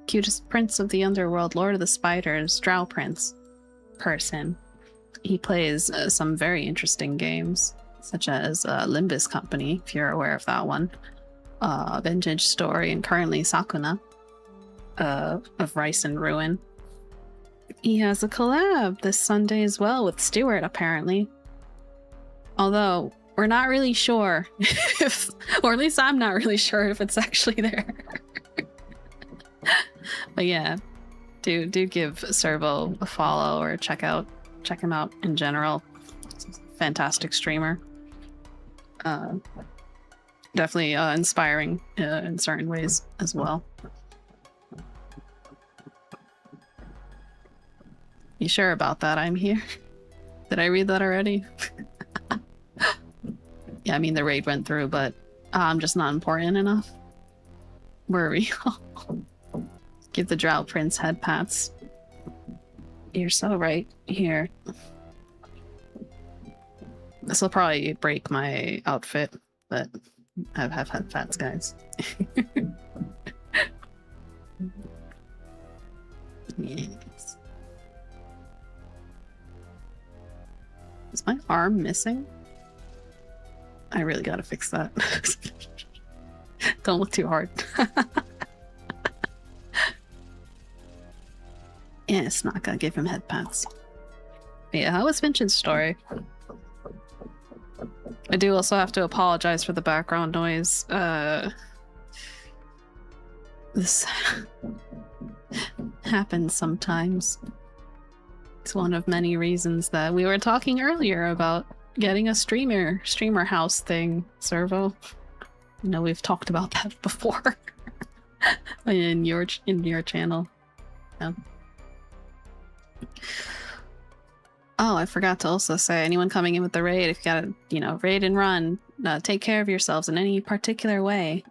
Cutest prince of the underworld, Lord of the Spiders, drow prince person. He plays some very interesting games, such as Limbus Company, if you're aware of that one, Vintage Story, and currently Sakuna of Rice and Ruin. He has a collab this Sunday as well with Stuart, apparently. Although, we're not really sure if, or at least I'm not really sure if it's actually there. But yeah, do give Servo a follow or check him out in general. Fantastic streamer. Definitely inspiring in certain ways as well. You sure about that? I'm here. Did I read that already? Yeah, I mean the raid went through, but I'm just not important enough. We're real. Give the drow prince head pats. You're so right. Here. This will probably break my outfit, but I have head pats, guys. Yes. Is my arm missing? I really gotta fix that. Don't look too hard. Yeah, it's not gonna give him head pats. Yeah, how was Vincent's story? I do also have to apologize for the background noise. This happens sometimes. It's one of many reasons that we were talking earlier about getting a streamer house thing, Servo. I know we've talked about that before in your channel. Yeah. Oh, I forgot to also say, anyone coming in with the raid, if you gotta, you know, raid and run, take care of yourselves in any particular way.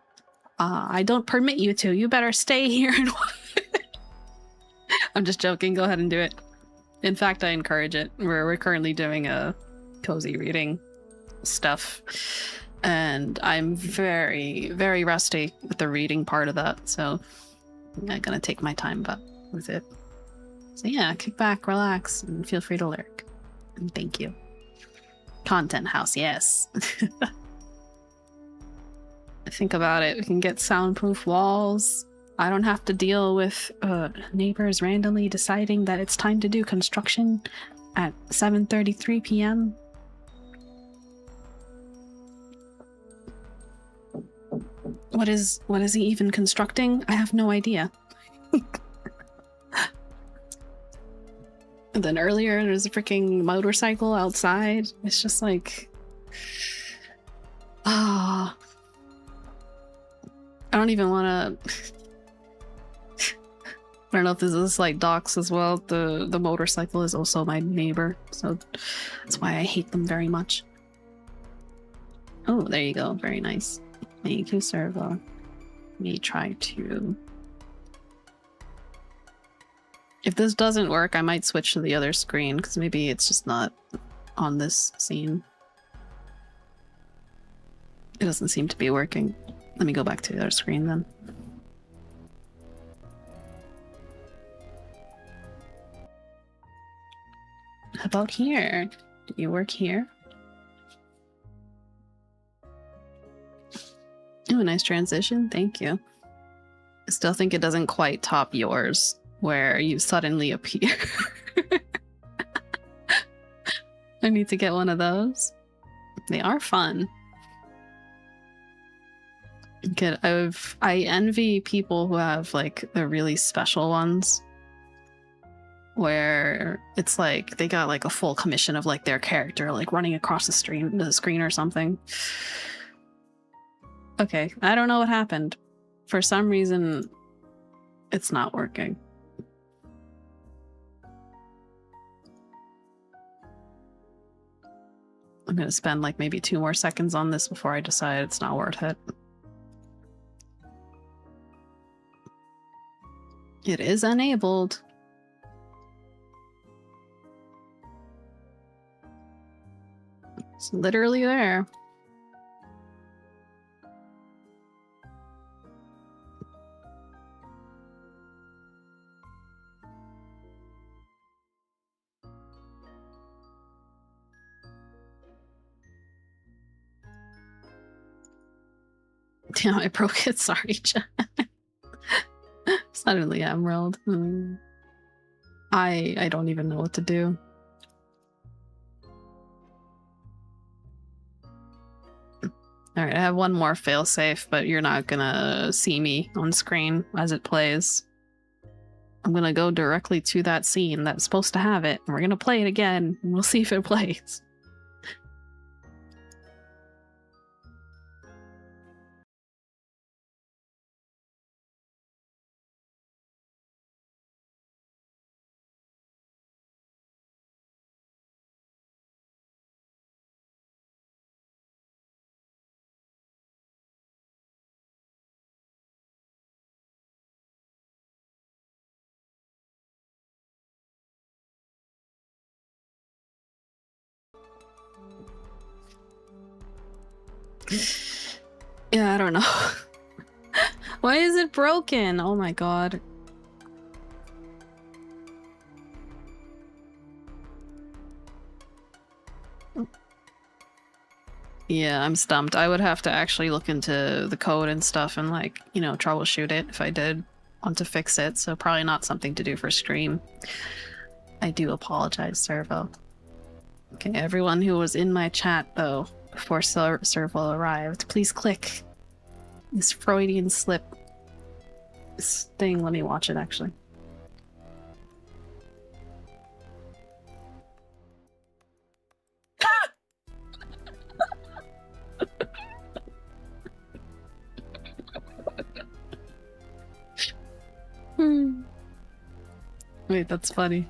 I don't permit you to. You better stay here and I'm just joking. Go ahead and do it. In fact, I encourage it. We're currently doing a cozy reading stuff, and I'm very, very rusty with the reading part of that, so I'm gonna take my time with it. So yeah, kick back, relax, and feel free to lurk. And thank you. Content house, yes. Think about it. We can get soundproof walls. I don't have to deal with neighbors randomly deciding that it's time to do construction at 7:33 p.m. What is he even constructing? I have no idea. And then earlier there's a freaking motorcycle outside. It's just like, I don't even want to. I don't know if this is like docs as well. The motorcycle is also my neighbor, so that's why I hate them very much. Oh, there you go. Very nice. Thank you, Servo. Let me try to. If this doesn't work, I might switch to the other screen because maybe it's just not on this scene. It doesn't seem to be working. Let me go back to the other screen then. How about here? Do you work here? Ooh, nice transition. Thank you. I still think it doesn't quite top yours, where you suddenly appear. I need to get one of those. They are fun. I envy people who have like the really special ones, where it's like they got like a full commission of like their character like running across the screen or something. Okay, I don't know what happened. For some reason, it's not working. I'm gonna spend like maybe 2 more seconds on this before I decide it's not worth it. It is enabled. It's literally there. Damn, I broke it. Sorry, chat. Suddenly Emerald. I don't even know what to do. Alright, I have one more failsafe, but you're not gonna see me on screen as it plays. I'm gonna go directly to that scene that's supposed to have it, and we're gonna play it again, and we'll see if it plays. Yeah, I don't know. Why is it broken? Oh my god. Yeah, I'm stumped. I would have to actually look into the code and stuff and like, you know, troubleshoot it if I did want to fix it, so probably not something to do for stream. I do apologize, Servo. Okay, everyone who was in my chat though, before Servo arrived, please click this Freudian slip. This thing, let me watch it actually. Wait, that's funny.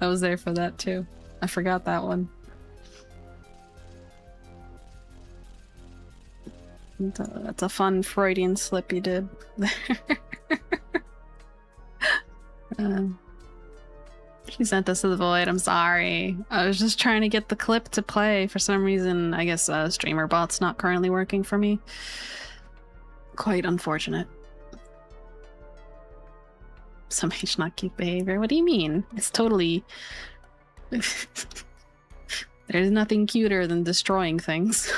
I was there for that too. I forgot that one. That's a fun Freudian slip you did there. She sent us to the void. I'm sorry. I was just trying to get the clip to play. For some reason, I guess streamer bot's not currently working for me. Quite unfortunate. Some H-not-geek behavior. What do you mean? It's totally... There's nothing cuter than destroying things.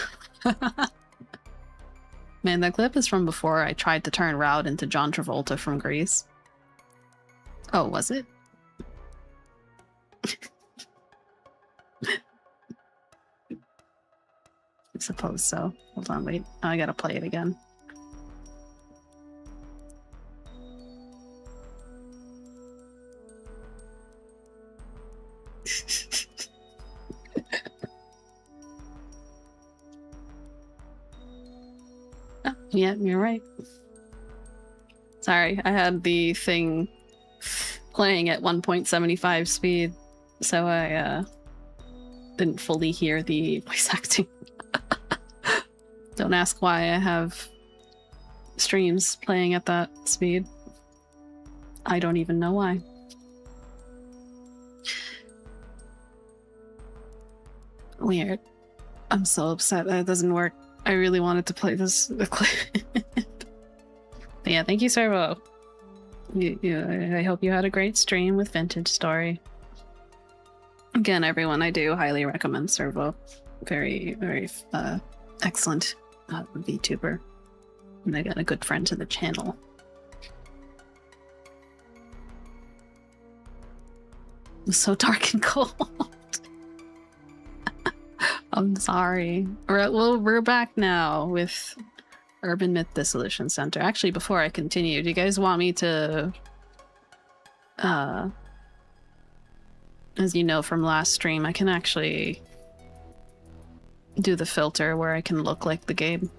Man, that clip is from before I tried to turn Raud into John Travolta from Grease. Oh, was it? I suppose so. Hold on, wait. Oh, I gotta play it again. Oh, yeah, you're right. Sorry, I had the thing playing at 1.75 speed, so I didn't fully hear the voice acting. Don't ask why I have streams playing at that speed. I don't even know why. Weird. I'm so upset that it doesn't work. I really wanted to play this clip. Yeah, thank you, Servo. I hope you had a great stream with Vintage Story. Again, everyone, I do highly recommend Servo. Very, very excellent VTuber. And I got a good friend to the channel. It was so dark and cold. I'm sorry. We're back now with Urban Myth Dissolution Center. Actually, before I continue, do you guys want me to... as you know from last stream, I can actually do the filter where I can look like the game.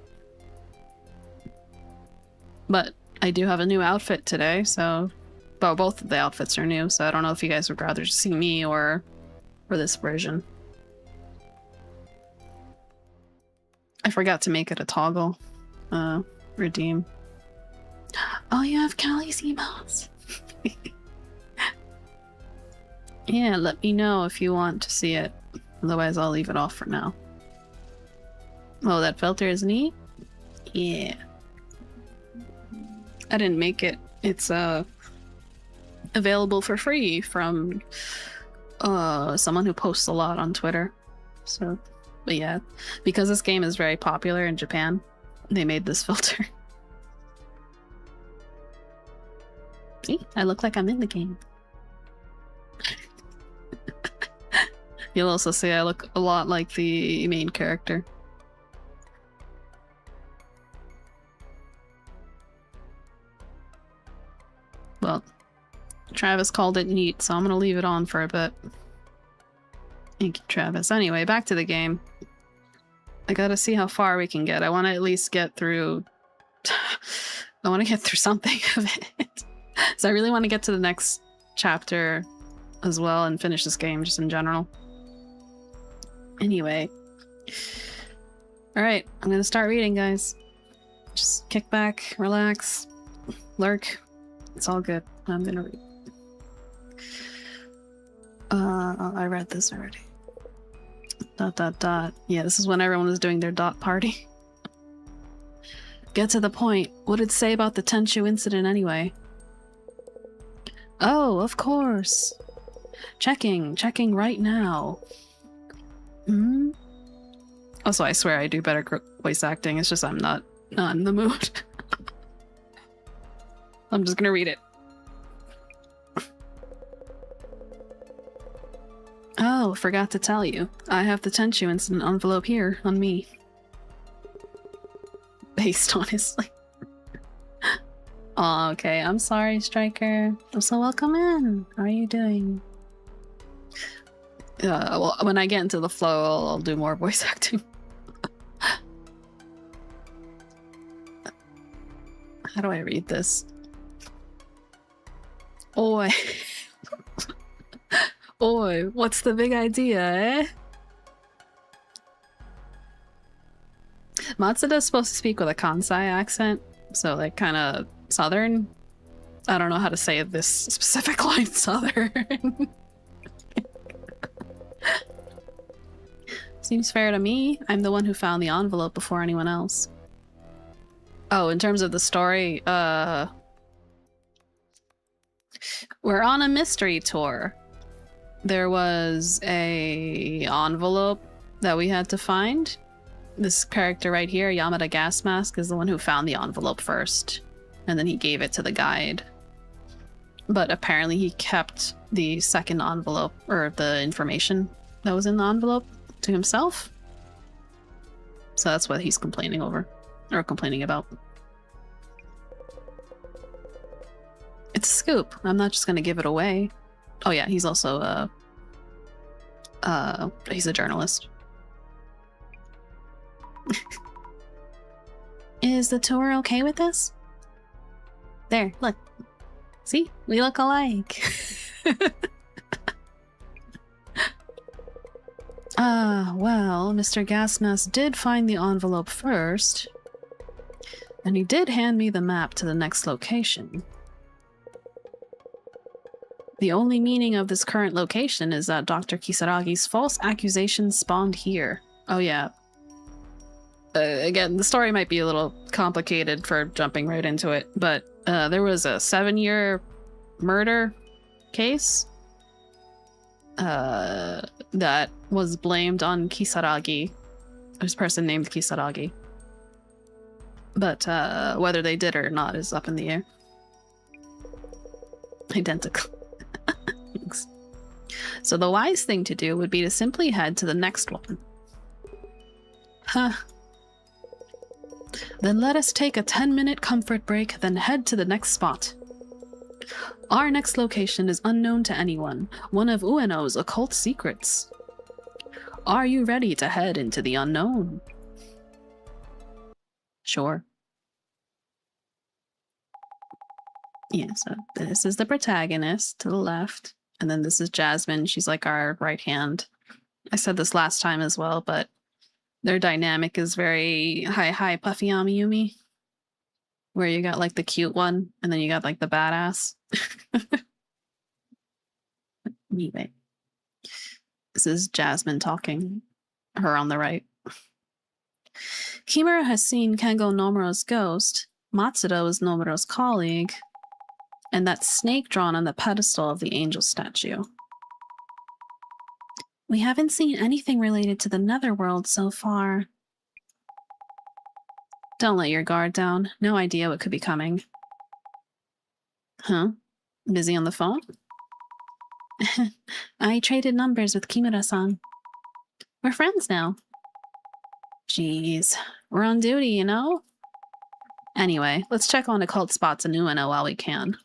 But I do have a new outfit today, so... Well, both of the outfits are new, so I don't know if you guys would rather see me or this version. I forgot to make it a toggle. Redeem. Oh, you have Callie's emotes. Yeah, let me know if you want to see it. Otherwise, I'll leave it off for now. Oh, that filter is neat? Yeah. I didn't make it. It's available for free from someone who posts a lot on Twitter. So, but yeah, because this game is very popular in Japan, they made this filter. See? I look like I'm in the game. You'll also see I look a lot like the main character. Well, Travis called it neat, so I'm gonna leave it on for a bit. Thank you, Travis. Anyway, back to the game. I gotta see how far we can get. I want to at least get through... I want to get through something of it. So I really want to get to the next chapter as well and finish this game just in general. Anyway. Alright, I'm gonna start reading, guys. Just kick back, relax, lurk. It's all good. I'm gonna read. I read this already. ... Yeah, this is when everyone was doing their dot party. Get to the point. What did it say about the Tenchu incident anyway? Oh, of course. Checking right now. Hmm? Also, I swear I do better voice acting. It's just I'm not in the mood. I'm just gonna read it. Oh, forgot to tell you. I have the Tenchu incident envelope here on me. Based, honestly. Oh, okay. I'm sorry, Striker. I'm so welcome in. How are you doing? Well, when I get into the flow, I'll do more voice acting. How do I read this? Oi. Oi, what's the big idea, eh? Matsuda's supposed to speak with a Kansai accent, so like kind of southern. I don't know how to say this specific line southern. Seems fair to me. I'm the one who found the envelope before anyone else. Oh, in terms of the story, we're on a mystery tour. There was a envelope that we had to find. This character right here, Yamada Gas Mask, is the one who found the envelope first, and then he gave it to the guide. But apparently he kept the second envelope, or the information that was in the envelope, to himself. So that's what he's complaining over, or complaining about. It's a scoop. I'm not just gonna give it away. Oh yeah, he's also he's a journalist. Is the tour okay with this? There, look. See? We look alike. Well, Mr. Gasmask did find the envelope first. And he did hand me the map to the next location. The only meaning of this current location is that Dr. Kisaragi's false accusations spawned here. Oh yeah. Again, the story might be a little complicated for jumping right into it, but there was a 7-year murder case that was blamed on Kisaragi. There's a person named Kisaragi. But whether they did or not is up in the air. Identical. Thanks. So the wise thing to do would be to simply head to the next one. Huh. Then let us take a 10-minute comfort break, then head to the next spot. Our next location is unknown to anyone, one of Ueno's occult secrets. Are you ready to head into the unknown? Sure. Yeah, so this is the protagonist to the left, and then this is Jasmine. She's like our right hand. I said this last time as well, but their dynamic is very hi puffy Yumi, where you got like the cute one and then you got like the badass. Anyway, this is Jasmine talking, her on the right. Kimura has seen Kengo Nomuro's ghost. Matsuda is Nomuro's colleague, and that snake drawn on the pedestal of the angel statue. We haven't seen anything related to the Netherworld so far. Don't let your guard down. No idea what could be coming. Huh? Busy on the phone? I traded numbers with Kimura-san. We're friends now. Jeez. We're on duty, you know? Anyway, let's check on occult spots in Ueno while we can.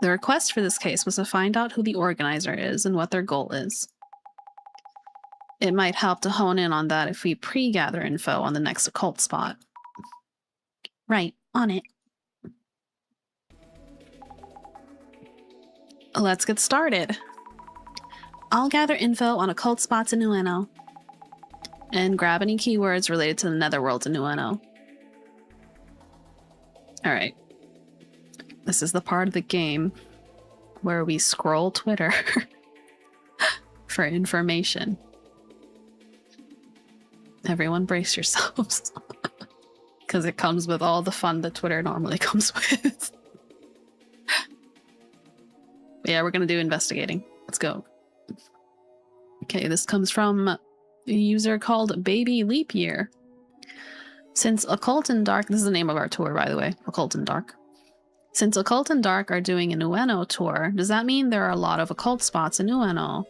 The request for this case was to find out who the organizer is and what their goal is. It might help to hone in on that if we pre-gather info on the next occult spot. Right, on it. Let's get started. I'll gather info on occult spots in Ueno, and grab any keywords related to the Netherworld in Ueno. Alright. This is the part of the game where we scroll Twitter for information. Everyone brace yourselves. Because it comes with all the fun that Twitter normally comes with. But yeah, we're going to do investigating. Let's go. Okay, this comes from a user called Baby Leap Year. Since Occult and Dark... This is the name of our tour, by the way. Occult and Dark. Since Occult and Dark are doing an Ueno tour, does that mean there are a lot of occult spots in Ueno?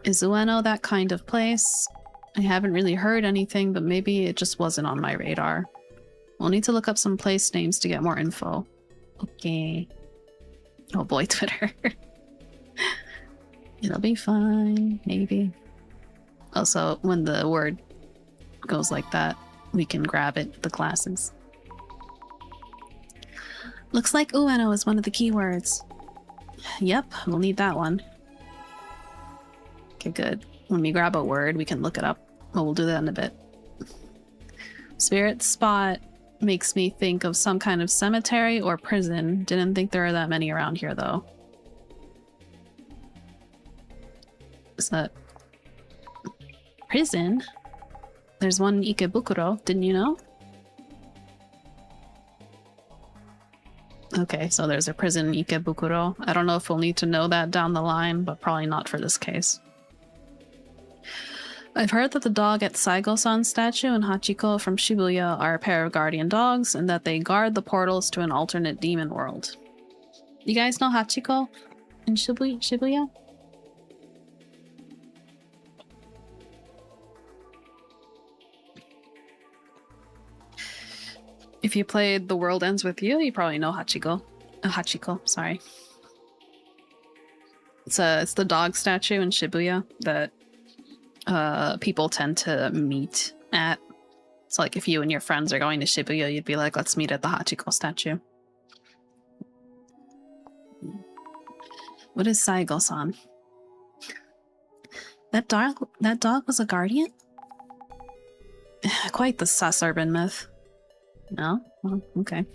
Is Ueno that kind of place? I haven't really heard anything, but maybe it just wasn't on my radar. We'll need to look up some place names to get more info. Okay. Oh boy, Twitter. It'll be fine, maybe. Also, when the word goes like that, we can grab it, the classes. Looks like Ueno is one of the keywords. Yep, we'll need that one. Okay, good. When we grab a word, we can look it up. Well, we'll do that in a bit. Spirit spot makes me think of some kind of cemetery or prison. Didn't think there are that many around here, though. Is that... prison? There's one in Ikebukuro, didn't you know? Okay, so there's a prison in Ikebukuro. I don't know if we'll need to know that down the line, but probably not for this case. I've heard that the dog at Saigo-san statue and Hachiko from Shibuya are a pair of guardian dogs, and that they guard the portals to an alternate demon world. You guys know Hachiko in Shibuya? If you played The World Ends With You, you probably know Hachiko. Hachiko, sorry. It's the dog statue in Shibuya that people tend to meet at. It's like if you and your friends are going to Shibuya, you'd be like, let's meet at the Hachiko statue. What is Saigo-san? That dog was a guardian? Quite the sus urban myth. No? Well, okay.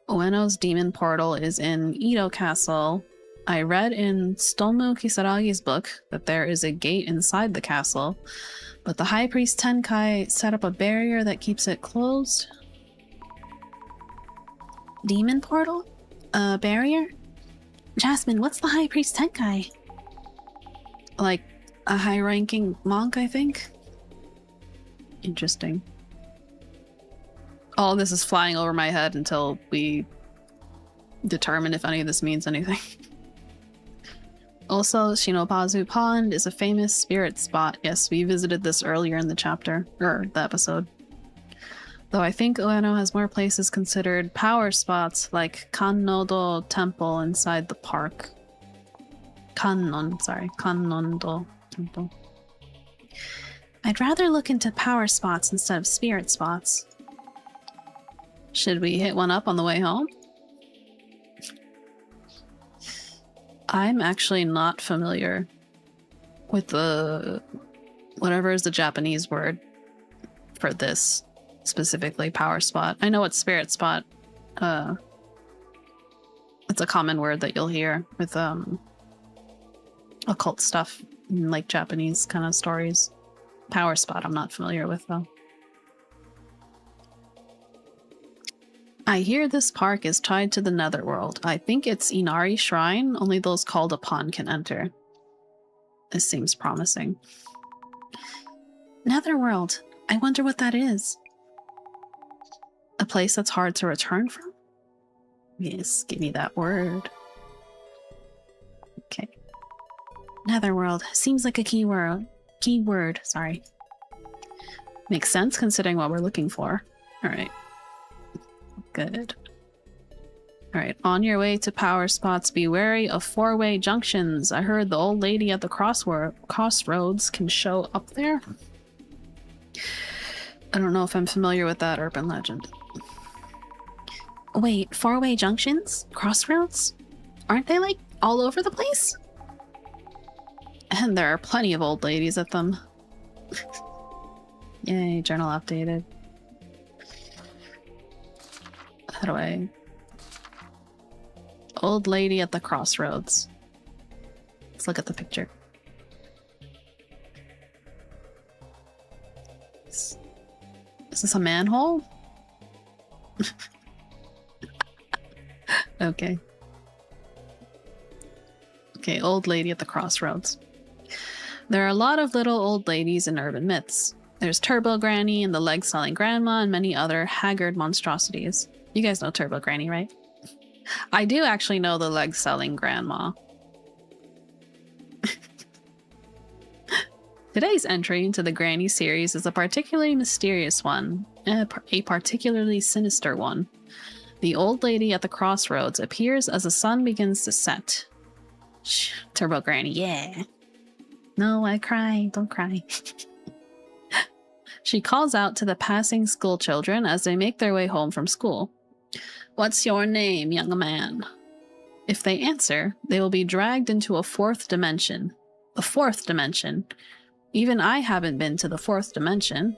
Ueno's demon portal is in Edo Castle. I read in Stomu Kisaragi's book that there is a gate inside the castle, but the High Priest Tenkai set up a barrier that keeps it closed. Demon portal? A barrier? Jasmine, what's the High Priest Tenkai? Like a high-ranking monk, I think? Interesting. All this is flying over my head until we determine if any of this means anything. Also, Shinobazu Pond is a famous spirit spot. Yes, we visited this earlier in the chapter, or the episode. Though I think Ueno has more places considered power spots, like Kannodo Temple inside the park. Kannodo Temple. I'd rather look into power spots instead of spirit spots. Should we hit one up on the way home? I'm actually not familiar with the... whatever is the Japanese word for this, specifically power spot. I know it's spirit spot. It's a common word that you'll hear with occult stuff in like Japanese kind of stories. Power spot I'm not familiar with though. I hear this park is tied to the Netherworld. I think it's Inari Shrine, only those called upon can enter. This seems promising. Netherworld. I wonder what that is. A place that's hard to return from? Yes, give me that word. Okay. Netherworld. Seems like a keyword, sorry. Makes sense considering what we're looking for. Alright. Good. Alright, on your way to power spots, be wary of four-way junctions. I heard the old lady at the crossroads can show up there. I don't know if I'm familiar with that urban legend. Wait, four-way junctions? Crossroads? Aren't they like all over the place? And there are plenty of old ladies at them. Yay, journal updated. How do I... Old lady at the crossroads. Let's look at the picture. Is this a manhole? Okay. Okay, old lady at the crossroads. There are a lot of little old ladies in urban myths. There's Turbo Granny and the leg-selling grandma and many other haggard monstrosities. You guys know Turbo Granny, right? I do actually know the leg-selling grandma. Today's entry into the Granny series is a particularly mysterious one, a particularly sinister one. The old lady at the crossroads appears as the sun begins to set. Shh, Turbo Granny, yeah. No, I cry, don't cry. She calls out to the passing school children as they make their way home from school. What's your name, young man? If they answer, they will be dragged into a fourth dimension. The fourth dimension. Even I haven't been to the fourth dimension.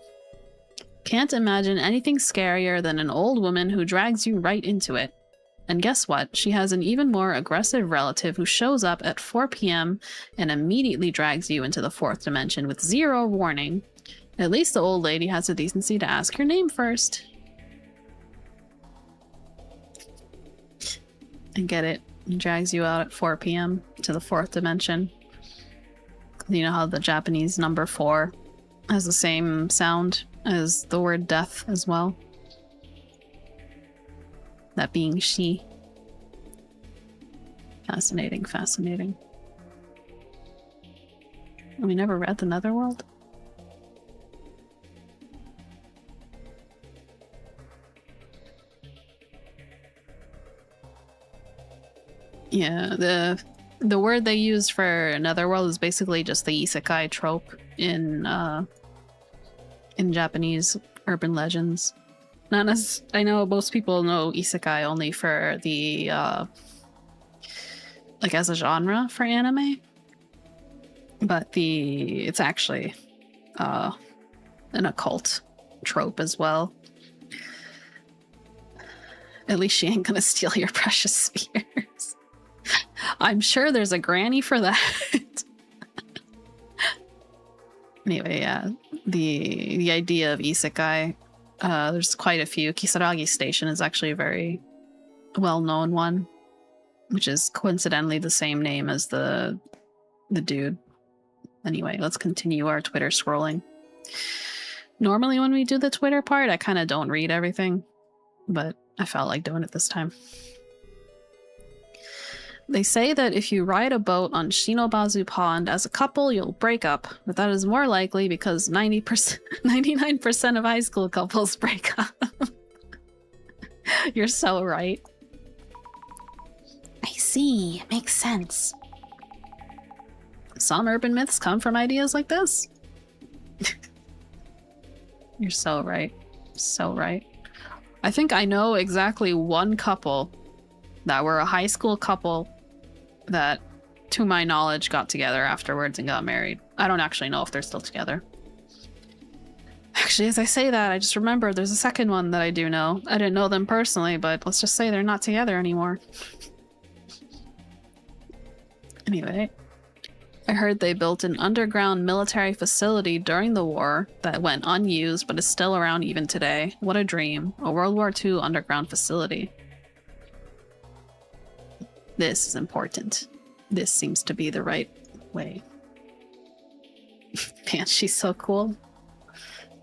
Can't imagine anything scarier than an old woman who drags you right into it. And guess what? She has an even more aggressive relative who shows up at 4 p.m. and immediately drags you into the fourth dimension with zero warning. At least the old lady has the decency to ask your name first. I get it. It drags you out at 4 p.m. to the fourth dimension. You know how the Japanese number 4 has the same sound as the word death as well? That being she. Fascinating, fascinating. We never read the Netherworld? Yeah, the word they use for Netherworld is basically just the isekai trope in Japanese urban legends. Not as I know most people know isekai only for the like as a genre for anime, but it's actually an occult trope as well. At least she ain't gonna steal your precious spheres. I'm sure there's a granny for that. Anyway, yeah, the idea of isekai, there's quite a few. Kisaragi Station is actually a very well-known one, which is coincidentally the same name as the dude. Anyway, let's continue our Twitter scrolling. Normally when we do the Twitter part, I kind of don't read everything, but I felt like doing it this time. They say that if you ride a boat on Shinobazu Pond as a couple, you'll break up, but that is more likely because 99% of high school couples break up. You're so right. I see. Makes sense. Some urban myths come from ideas like this. You're so right. So right. I think I know exactly one couple that were a high school couple that, to my knowledge, got together afterwards and got married. I don't actually know if they're still together. Actually, as I say that, I just remembered there's a second one that I do know. I didn't know them personally, but let's just say they're not together anymore. Anyway, I heard they built an underground military facility during the war that went unused but is still around even today. What a dream. A World War II underground facility. This is important. This seems to be the right way. Man, she's so cool.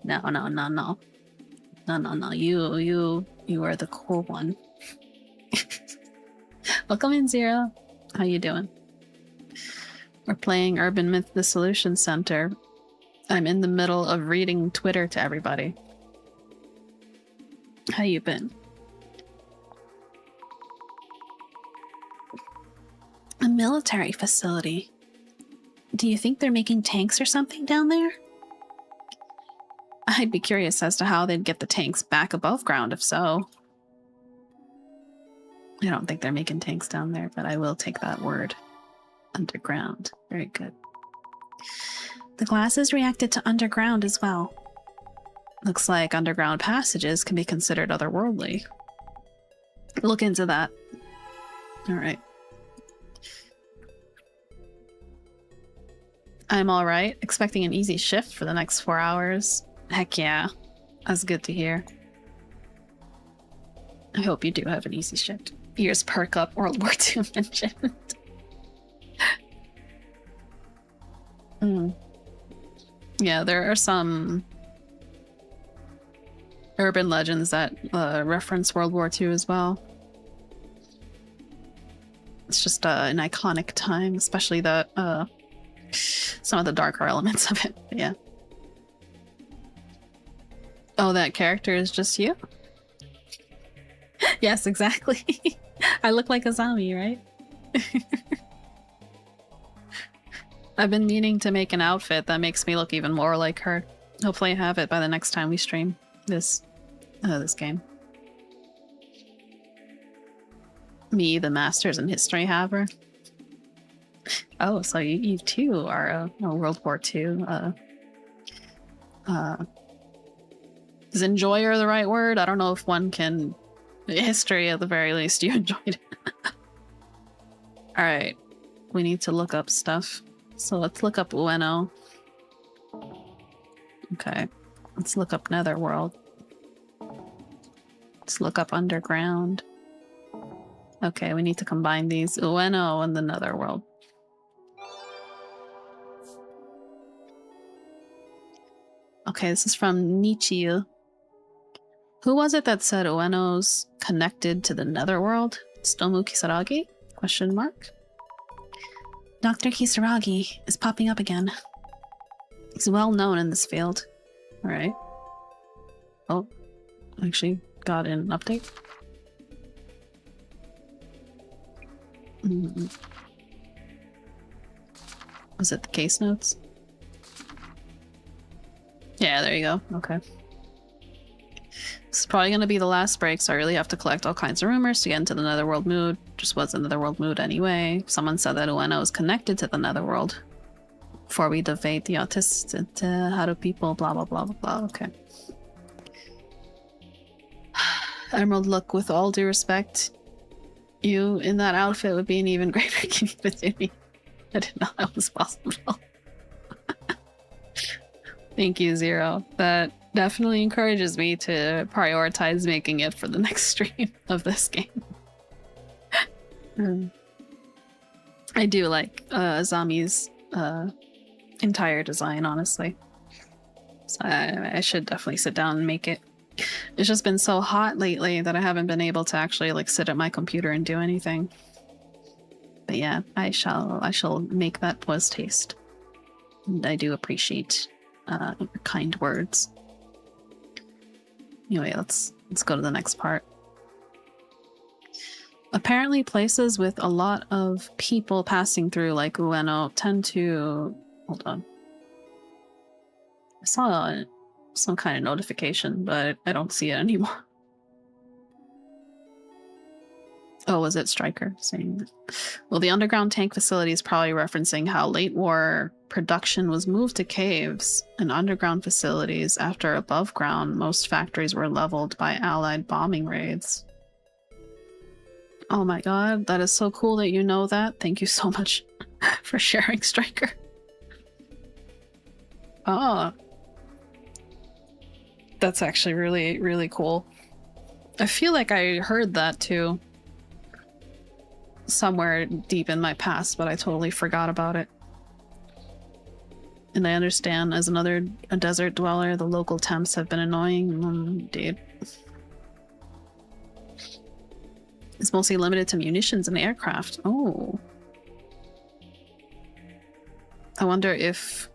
No. You are the cool one. Welcome in, Zero. How you doing? We're playing Urban Myth Dissolution Center. I'm in the middle of reading Twitter to everybody. How you been? A military facility. Do you think they're making tanks or something down there? I'd be curious as to how they'd get the tanks back above ground if so. I don't think they're making tanks down there, but I will take that word. Underground. Very good. The glasses reacted to underground as well. Looks like underground passages can be considered otherworldly. Look into that. Alright. I'm alright. Expecting an easy shift for the next 4 hours. Heck yeah. That's good to hear. I hope you do have an easy shift. Ears perk up, World War II mentioned. Yeah, there are some urban legends that reference World War II as well. It's just an iconic time, especially the some of the darker elements of it. Yeah. Oh, that character is just you? Yes, exactly. I look like a zombie, right? I've been meaning to make an outfit that makes me look even more like her. Hopefully I have it by the next time we stream this game. Me, the Masters in History haver. Oh, so you too are a World War II. Is enjoyer the right word? I don't know if one can. History, at the very least, you enjoyed it. Alright. We need to look up stuff. So let's look up Ueno. Okay. Let's look up Netherworld. Let's look up Underground. Okay, we need to combine these. Ueno and the Netherworld. Okay, this is from Nichiyu. Who was it that said Ueno's connected to the Netherworld? Stomu Kisaragi? Question mark. Dr. Kisaragi is popping up again. He's well known in this field. Alright. Oh, actually got an update. Was it the case notes? Yeah, there you go. Okay. This is probably going to be the last break, so I really have to collect all kinds of rumors to get into the Netherworld mood. Just was in the Netherworld mood anyway. Someone said that Ueno is connected to the Netherworld. Before we debate the autists into how do people blah blah blah blah blah. Okay. Emerald, look, with all due respect, you in that outfit would be an even greater King Batumi. I didn't know that was possible. Thank you, Zero. That definitely encourages me to prioritize making it for the next stream of this game. I do like Azami's entire design, honestly. So I should definitely sit down and make it. It's just been so hot lately that I haven't been able to actually like sit at my computer and do anything. But yeah, I shall make that post haste. And I do appreciate kind words. Anyway, let's go to the next part. Apparently places with a lot of people passing through, like Ueno, tend to... Hold on. I saw some kind of notification, but I don't see it anymore. Oh, was it Stryker saying that? Well, the underground tank facility is probably referencing how late war production was moved to caves and underground facilities after above ground most factories were leveled by Allied bombing raids. Oh my god, that is so cool that you know that. Thank you so much for sharing, Stryker. Oh. That's actually really, really cool. I feel like I heard that too. Somewhere deep in my past, but I totally forgot about it. And I understand, as a desert dweller, the local temps have been annoying. Indeed. It's mostly limited to munitions and aircraft. Oh. I wonder if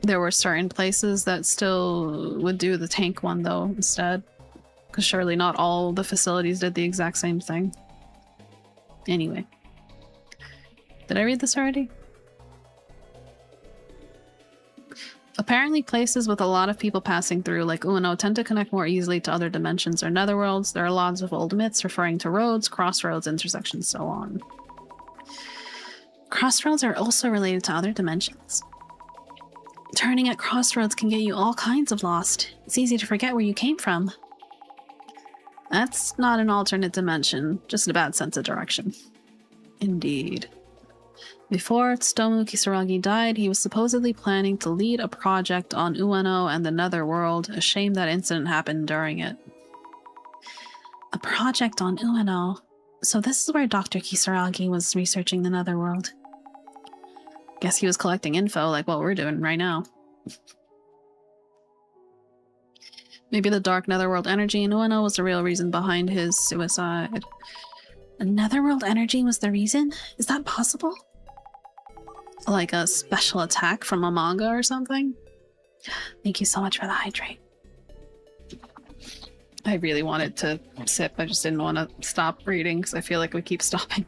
there were certain places that still would do the tank one, though, instead. Because surely not all the facilities did the exact same thing. Anyway. Did I read this already? Apparently places with a lot of people passing through, like Ueno, tend to connect more easily to other dimensions or netherworlds. There are lots of old myths referring to roads, crossroads, intersections, so on. Crossroads are also related to other dimensions. Turning at crossroads can get you all kinds of lost. It's easy to forget where you came from. That's not an alternate dimension, just a bad sense of direction. Indeed. Before Tsutomu Kisaragi died, he was supposedly planning to lead a project on Ueno and the Netherworld. A shame that incident happened during it. A project on Ueno? So this is where Dr. Kisaragi was researching the Netherworld. Guess he was collecting info like what we're doing right now. Maybe the dark netherworld energy in Ueno was the real reason behind his suicide. The netherworld energy was the reason? Is that possible? Like a special attack from a manga or something? Thank you so much for the hydrate. I really wanted to sip, I just didn't want to stop reading because I feel like we keep stopping.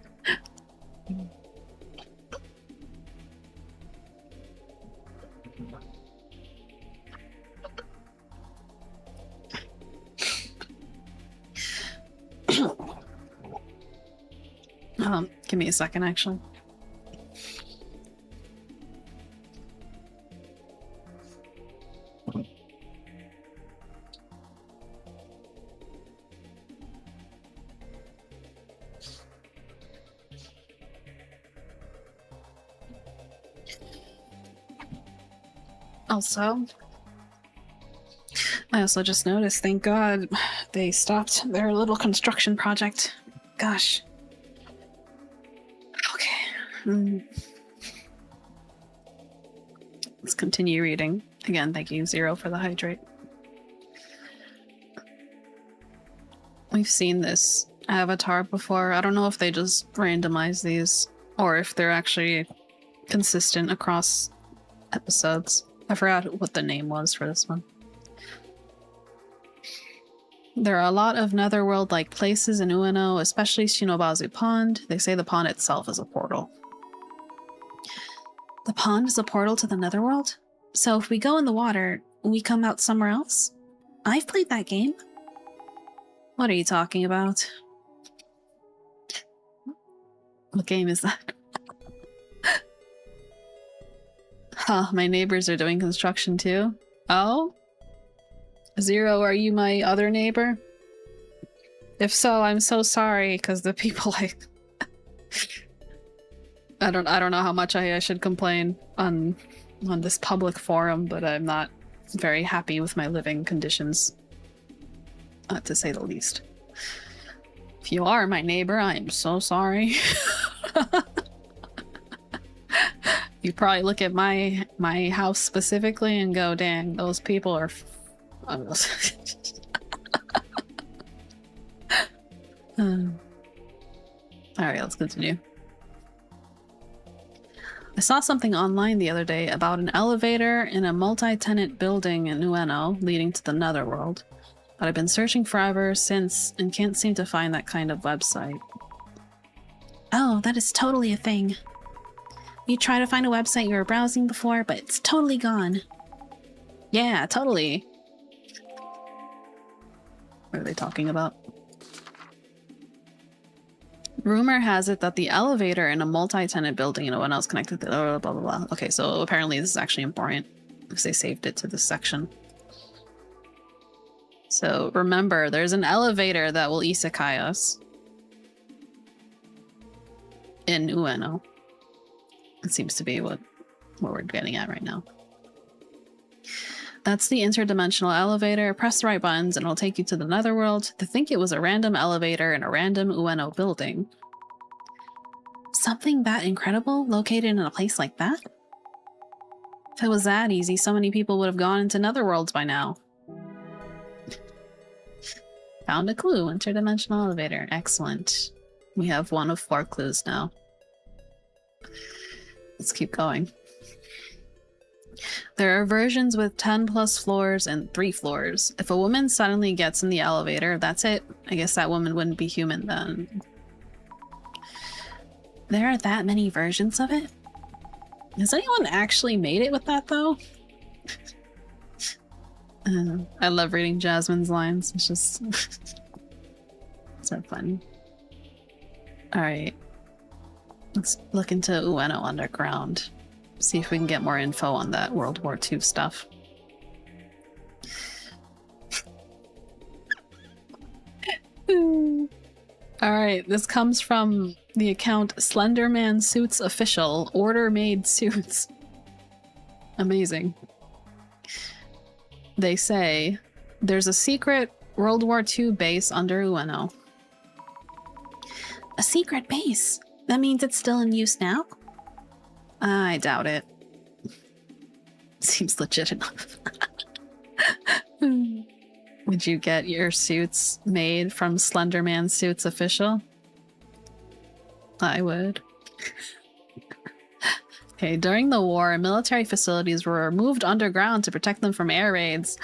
Give me a second, actually. I also just noticed, thank God, they stopped their little construction project. Gosh. Okay. Let's continue reading. Again, thank you, Zero, for the hydrate. We've seen this avatar before. I don't know if they just randomize these or if they're actually consistent across episodes. I forgot what the name was for this one. There are a lot of netherworld-like places in Ueno, especially Shinobazu Pond. They say the pond itself is a portal. The pond is a portal to the netherworld? So if we go in the water, we come out somewhere else? I've played that game. What are you talking about? What game is that? Huh, my neighbors are doing construction too. Oh? Zero, are you my other neighbor? If so, I'm so sorry, because the people I don't know how much I should complain on this public forum, but I'm not very happy with my living conditions, to say the least. If you are my neighbor, I am so sorry. You probably look at my house specifically and go, dang, those people are Alright, let's continue. I saw something online the other day about an elevator in a multi-tenant building in Ueno leading to the netherworld, but I've been searching forever since and can't seem to find that kind of website. Oh, that is totally a thing. You try to find a website you were browsing before, but it's totally gone. Yeah, totally. What are they talking about? Rumor has it that the elevator in a multi-tenant building in Ueno is connected to blah, blah, blah, blah. Okay, so apparently this is actually important because they saved it to this section. So remember, there's an elevator that will isekai us in Ueno. It seems to be what we're getting at right now. That's the interdimensional elevator. Press the right buttons and it'll take you to the netherworld. To think it was a random elevator in a random Ueno building. Something that incredible located in a place like that? If it was that easy, so many people would have gone into netherworlds by now. Found a clue. Interdimensional elevator. Excellent. We have 1 of 4 clues now. Let's keep going. There are versions with 10 plus floors and 3 floors. If a woman suddenly gets in the elevator, that's it. I guess that woman wouldn't be human then. There are that many versions of it? Has anyone actually made it with that though? I love reading Jasmine's lines. It's just so fun. Alright. Let's look into Ueno Underground. See if we can get more info on that World War II stuff. Alright, this comes from the account Slenderman Suits Official. Order made suits. Amazing. They say, there's a secret World War II base under Ueno. A secret base? That means it's still in use now? I doubt it. Seems legit enough. Would you get your suits made from Slenderman Suits Official? I would. Okay, during the war, military facilities were moved underground to protect them from air raids.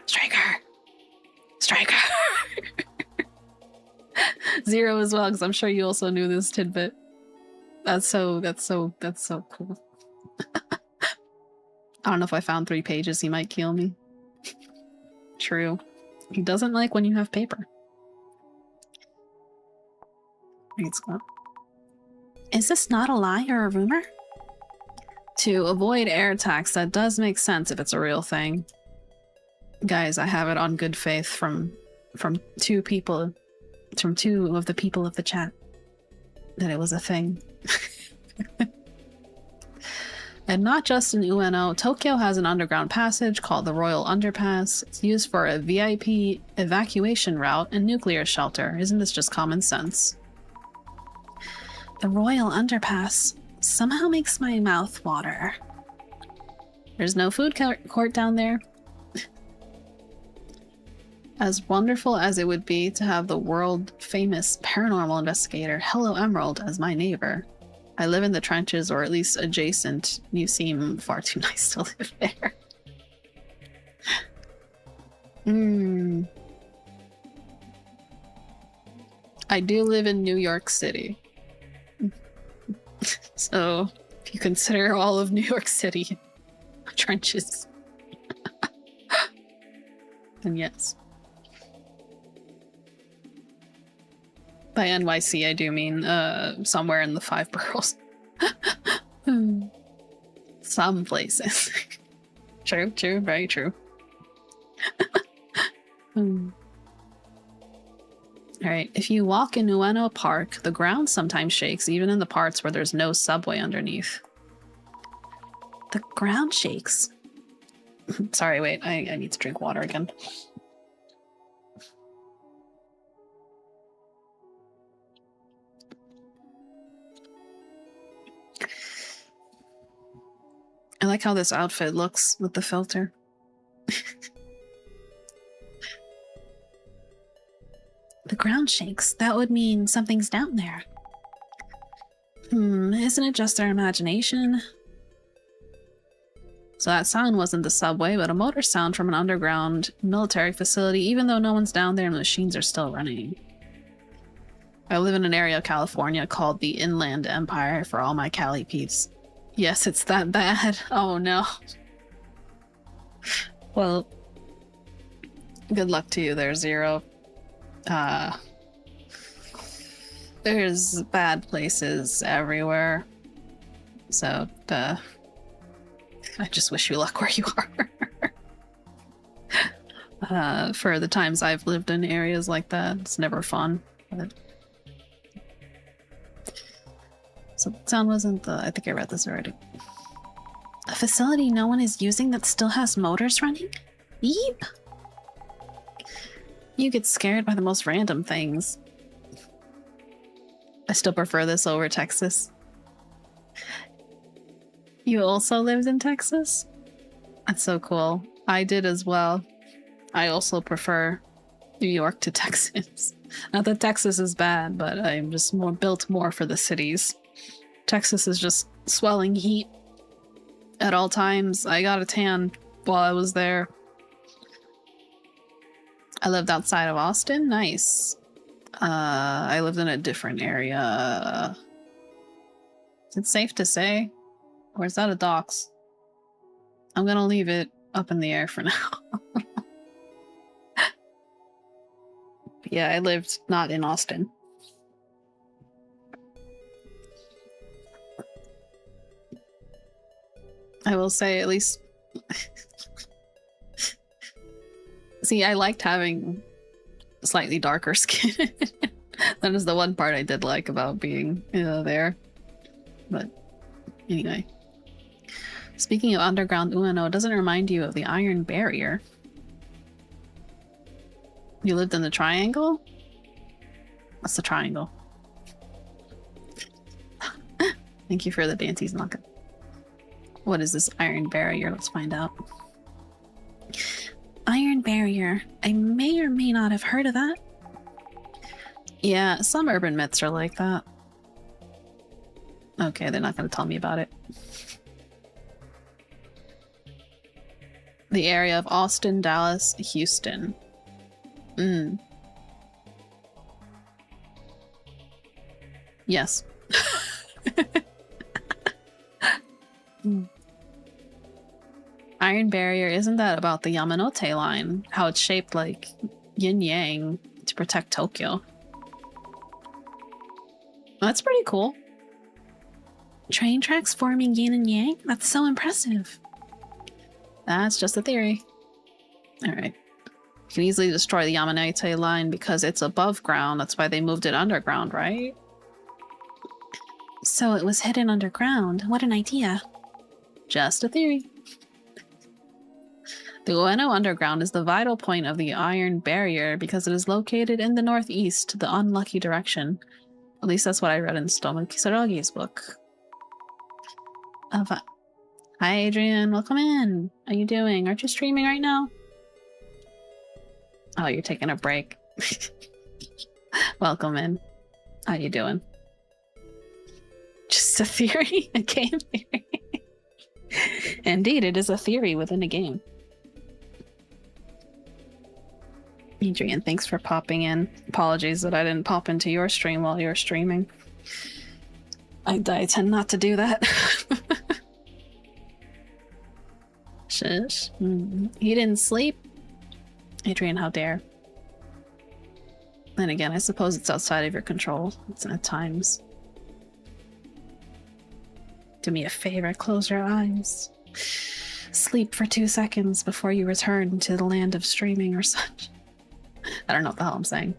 Striker! Striker! Zero as well, because I'm sure you also knew this tidbit. That's so cool. I don't know if I found 3 pages, he might kill me. True. He doesn't like when you have paper. Thanks, Scott. Is this not a lie or a rumor? To avoid air attacks, that does make sense if it's a real thing. Guys, I have it on good faith from two of the people of the chat that it was a thing. And not just in Ueno, Tokyo has an underground passage called the Royal Underpass. It's used for a VIP evacuation route and nuclear shelter. Isn't this just common sense? The Royal Underpass somehow makes my mouth water. There's no food court down there. As wonderful as it would be to have the world-famous paranormal investigator Hello Emerald as my neighbor, I live in the trenches, or at least adjacent. You seem far too nice to live there. I do live in New York City. So, if you consider all of New York City trenches, then yes. By NYC, I do mean somewhere in the 5 boroughs. Some places. True, very true. Alright, if you walk in Ueno Park, the ground sometimes shakes, even in the parts where there's no subway underneath. The ground shakes. Sorry, wait, I need to drink water again. I like how this outfit looks with the filter. The ground shakes. That would mean something's down there. Isn't it just our imagination? So that sound wasn't the subway, but a motor sound from an underground military facility, even though no one's down there and the machines are still running. I live in an area of California called the Inland Empire for all my Cali peeps. Yes, it's that bad. Oh no. Well, good luck to you there, Zero. There's bad places everywhere. So, I just wish you luck where you are. For the times I've lived in areas like that, it's never fun. But... So the sound wasn't the... I think I read this already. A facility no one is using that still has motors running? Beep! You get scared by the most random things. I still prefer this over Texas. You also lived in Texas? That's so cool. I did as well. I also prefer New York to Texas. Not that Texas is bad, but I'm just built more for the cities. Texas is just swelling heat at all times. I got a tan while I was there. I lived outside of Austin. Nice. I lived in a different area. Is it safe to say? Or is that a docks? I'm gonna leave it up in the air for now. Yeah, I lived not in Austin. I will say, at least... See, I liked having slightly darker skin. That is the one part I did like about being, there. But, anyway. Speaking of underground Ueno, doesn't it remind you of the Iron Barrier? You lived in the Triangle? What's the Triangle? Thank you for the Dancy's Nugget. What is this Iron Barrier? Let's find out. Iron Barrier. I may or may not have heard of that. Yeah, some urban myths are like that. Okay, they're not going to tell me about it. The area of Austin, Dallas, Houston. Yes. Iron Barrier, isn't that about the Yamanote line? How it's shaped like yin-yang to protect Tokyo. That's pretty cool. Train tracks forming yin and yang? That's so impressive. That's just a theory. Alright. You can easily destroy the Yamanote line because it's above ground. That's why they moved it underground, right? So it was hidden underground. What an idea. Just a theory. The Ueno Underground is the vital point of the Iron Barrier because it is located in the northeast, the unlucky direction. At least that's what I read in Stomo Kisaragi's book. Hi Adrian, welcome in. How you doing? Aren't you streaming right now? Oh, you're taking a break. Welcome in. How you doing? Just a theory? A game theory? Indeed, it is a theory within a game. Adrian, thanks for popping in. Apologies that I didn't pop into your stream while you were streaming. I tend not to do that. Shush. He didn't sleep? Adrian, how dare. Then again, I suppose it's outside of your control. It's at times. Do me a favor, close your eyes. Sleep for 2 seconds before you return to the land of streaming or such. I don't know what the hell I'm saying.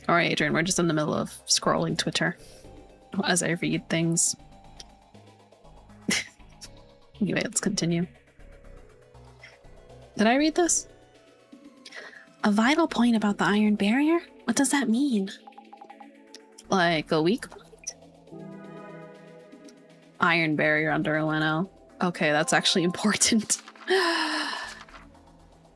Alright, Adrian, we're just in the middle of scrolling Twitter as I read things. Anyway, let's continue. Did I read this? A vital point about the Iron Barrier? What does that mean? Like a weak point? Iron Barrier under Ueno. Okay, that's actually important.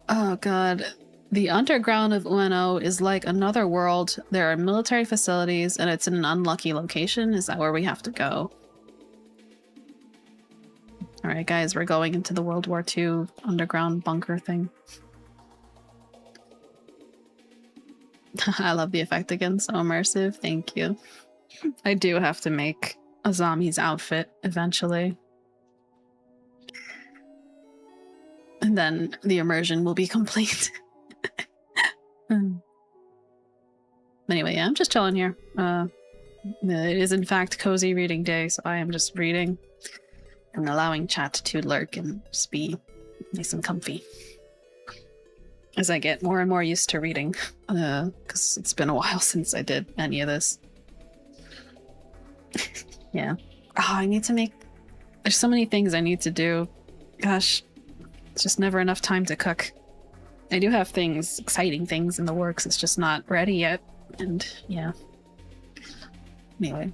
Oh god. The underground of Ueno is like another world. There are military facilities and it's in an unlucky location. Is that where we have to go? Alright guys, we're going into the World War II underground bunker thing. I love the effect again, so immersive. Thank you. I do have to make Azami's outfit eventually. And then the immersion will be complete. Anyway, yeah, I'm just chilling here. It is in fact cozy reading day, so I am just reading and allowing chat to lurk and just be nice and comfy. As I get more and more used to reading, because it's been a while since I did any of this. Yeah. Oh, I need to make... There's so many things I need to do. Gosh. It's just never enough time to cook. I do have things, exciting things in the works, it's just not ready yet. And yeah. Anyway.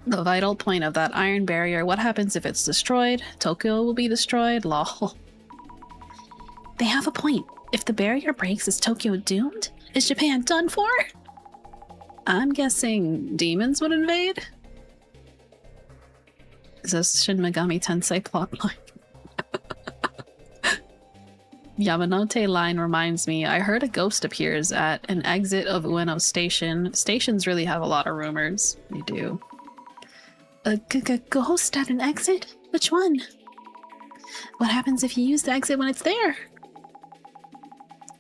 The vital point of that Iron Barrier, what happens if it's destroyed? Tokyo will be destroyed? Lol. They have a point. If the barrier breaks, is Tokyo doomed? Is Japan done for? I'm guessing demons would invade? Is this Shin Megami Tensei plotline? Yamanote line reminds me, I heard a ghost appears at an exit of Ueno Station. Stations really have a lot of rumors. They do. A ghost at an exit? Which one? What happens if you use the exit when it's there?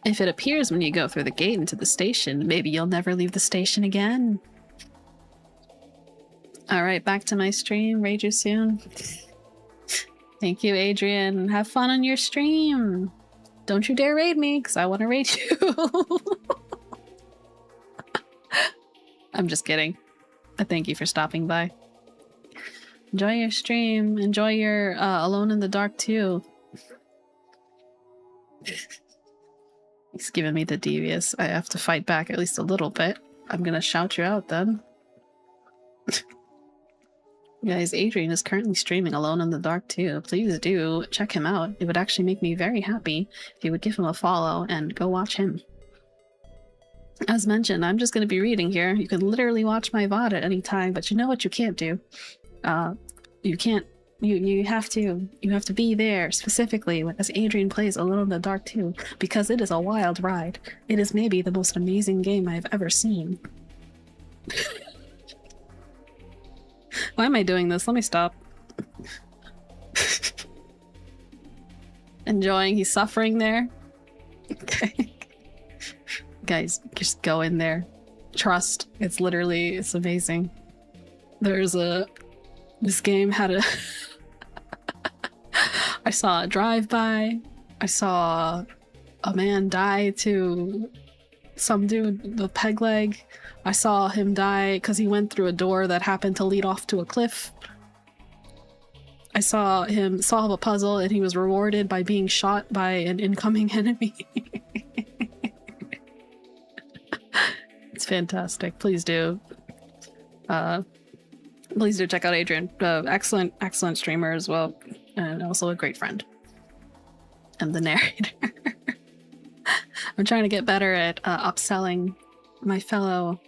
If it appears when you go through the gate into the station, maybe you'll never leave the station again. Alright, back to my stream. Raid you soon. Thank you, Adrian. Have fun on your stream. Don't you dare raid me, because I want to raid you. I'm just kidding. Thank you for stopping by. Enjoy your stream. Enjoy your Alone in the Dark too. He's giving me the devious. I have to fight back at least a little bit. I'm gonna shout you out then. Guys, Adrian is currently streaming Alone in the Dark too. Please do check him out. It would actually make me very happy if you would give him a follow and go watch him. As mentioned, I'm just going to be reading here. You can literally watch my VOD at any time, but you know what you can't do? You can't... You have to be there specifically as Adrian plays Alone in the Dark 2 because it is a wild ride. It is maybe the most amazing game I've ever seen. Why am I doing this? Let me stop. Enjoying, he's suffering there. Okay. Guys, just go in there. Trust. It's amazing. This game had a I saw a drive-by. I saw a man die to some dude with peg leg. I saw him die because he went through a door that happened to lead off to a cliff. I saw him solve a puzzle and he was rewarded by being shot by an incoming enemy. It's fantastic. Please do. Please do check out Adrian. Excellent streamer as well. And also a great friend. And the narrator. I'm trying to get better at upselling my fellow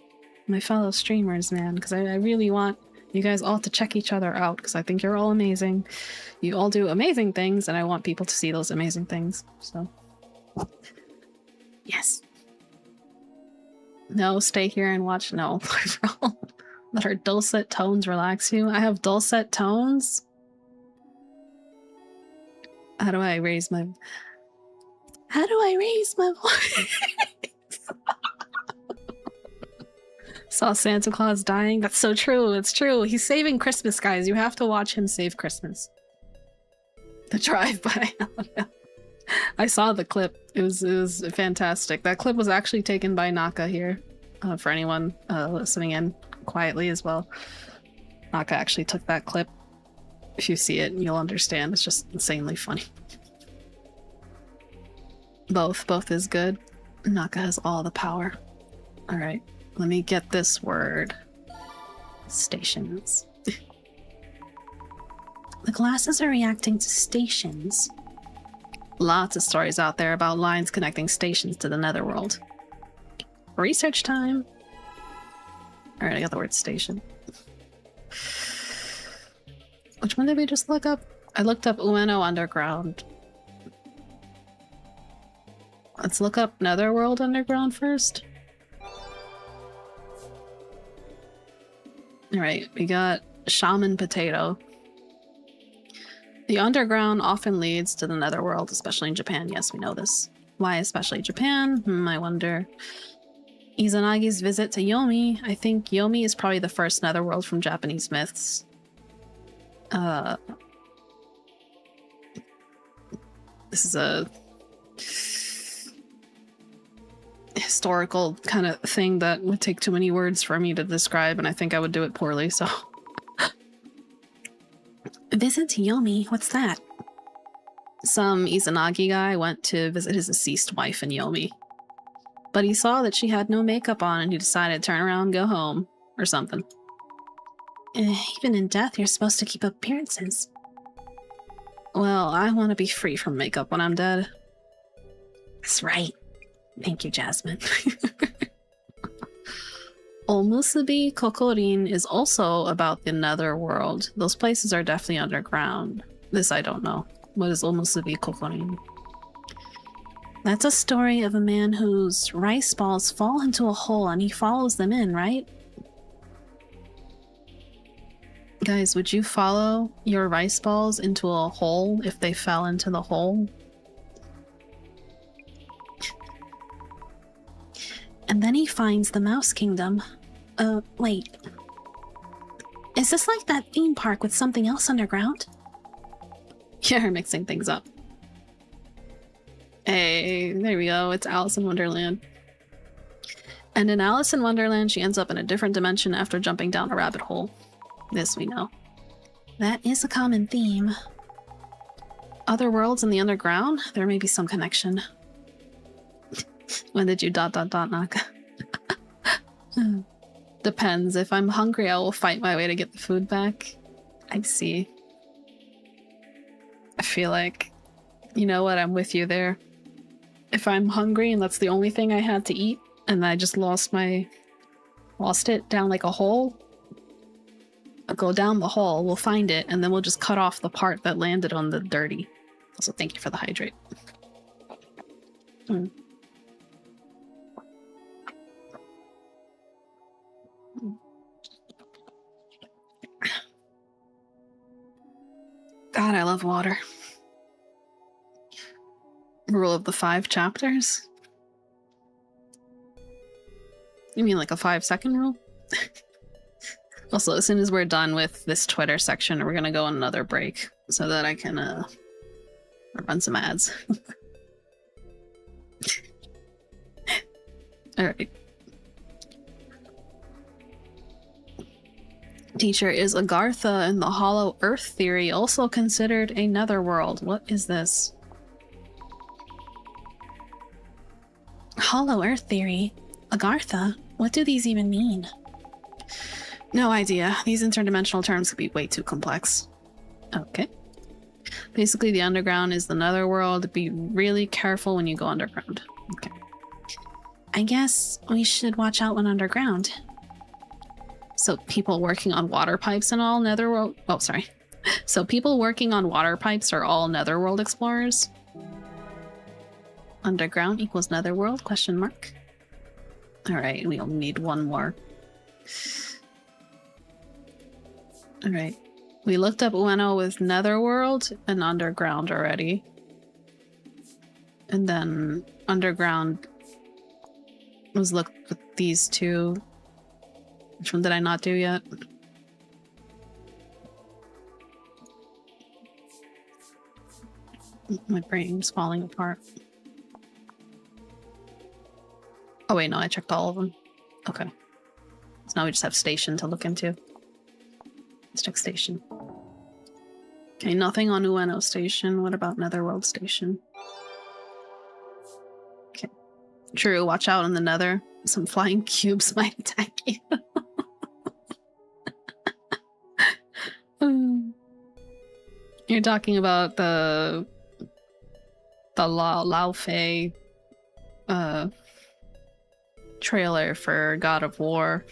streamers, man, because I really want you guys all to check each other out, because I think you're all amazing. You all do amazing things, and I want people to see those amazing things. So, yes. No, stay here and watch. No, let our dulcet tones relax you. I have dulcet tones. How do I raise my voice? Saw Santa Claus dying. That's so true. It's true. He's saving Christmas, guys. You have to watch him save Christmas. The drive-by. I saw the clip. It was fantastic. That clip was actually taken by Naka here. For anyone listening in quietly as well. Naka actually took that clip. If you see it, you'll understand. It's just insanely funny. Both is good. Naka has all the power. Alright, let me get this word. Stations. The glasses are reacting to stations. Lots of stories out there about lines connecting stations to the netherworld. Research time! Alright, I got the word station. Which one did we just look up? I looked up Ueno Underground. Let's look up Netherworld Underground first. Alright, we got Shaman Potato. The underground often leads to the netherworld, especially in Japan. Yes, we know this. Why especially Japan? I wonder. Izanagi's visit to Yomi. I think Yomi is probably the first netherworld from Japanese myths. This is a historical kind of thing that would take too many words for me to describe, and I think I would do it poorly, so. Visit to Yomi? What's that? Some Izanagi guy went to visit his deceased wife in Yomi. But he saw that she had no makeup on and he decided to turn around and go home. Or something. Even in death, you're supposed to keep up appearances. Well, I want to be free from makeup when I'm dead. That's right. Thank you, Jasmine. Omusubi Kokorin is also about the netherworld. Those places are definitely underground. This I don't know. What is Omusubi Kokorin? That's a story of a man whose rice balls fall into a hole and he follows them in, right? Guys, would you follow your rice balls into a hole if they fell into the hole? And then he finds the Mouse Kingdom. Wait. Is this like that theme park with something else underground? You're mixing things up. Hey, there we go. It's Alice in Wonderland. And in Alice in Wonderland, she ends up in a different dimension after jumping down a rabbit hole. This we know. That is a common theme. Other worlds in the underground? There may be some connection. When did you ... Naka? Depends. If I'm hungry, I will fight my way to get the food back. I see. I feel like, you know what, I'm with you there. If I'm hungry and that's the only thing I had to eat, and I just lost it down like a hole, I'll go down the hole, we'll find it, and then we'll just cut off the part that landed on the dirty. Also, thank you for the hydrate. God, I love water. Rule of the 5 chapters? You mean like a 5-second rule? Also, as soon as we're done with this Twitter section, we're gonna go on another break so that I can run some ads. Alright. Teacher, is Agartha and the Hollow Earth theory also considered a netherworld? What is this? Hollow Earth theory? Agartha? What do these even mean? No idea. These interdimensional terms could be way too complex. Okay. Basically, the underground is the netherworld. Be really careful when you go underground. Okay. I guess we should watch out when underground. So people working on water pipes and all netherworld... Oh, sorry. So people working on water pipes are all netherworld explorers? Underground equals netherworld? Question mark. Alright, we'll need one more. Alright. We looked up Ueno with netherworld and underground already. And then underground was looked with these two. Which one did I not do yet? My brain's falling apart. Oh wait, no, I checked all of them. Okay. So now we just have station to look into. Let's check station. Okay, nothing on Ueno station. What about Netherworld station? Okay. True, watch out in the nether. Some flying cubes might attack you. You're talking about the Lao Fei trailer for God of War.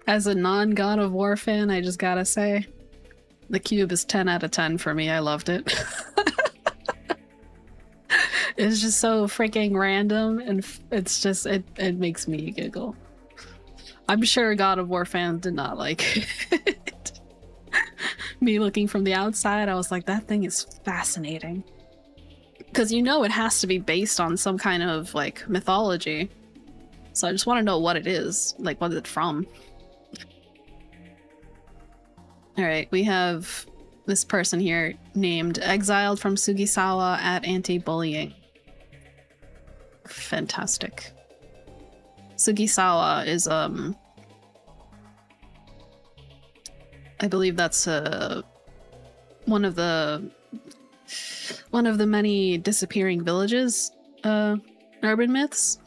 As a non-God of War fan, I just gotta say, the cube is 10 out of 10 for me. I loved it. It's just so freaking random, and it's just, it makes me giggle. I'm sure God of War fans did not like it. Me looking from the outside, I was like, that thing is fascinating. Because you know it has to be based on some kind of, like, mythology. So I just want to know what it is. Like, what is it from? Alright, we have this person here named Exiled from Sugisawa at Anti-Bullying. Fantastic. Sugisawa is, I believe that's, one of the many disappearing villages, urban myths.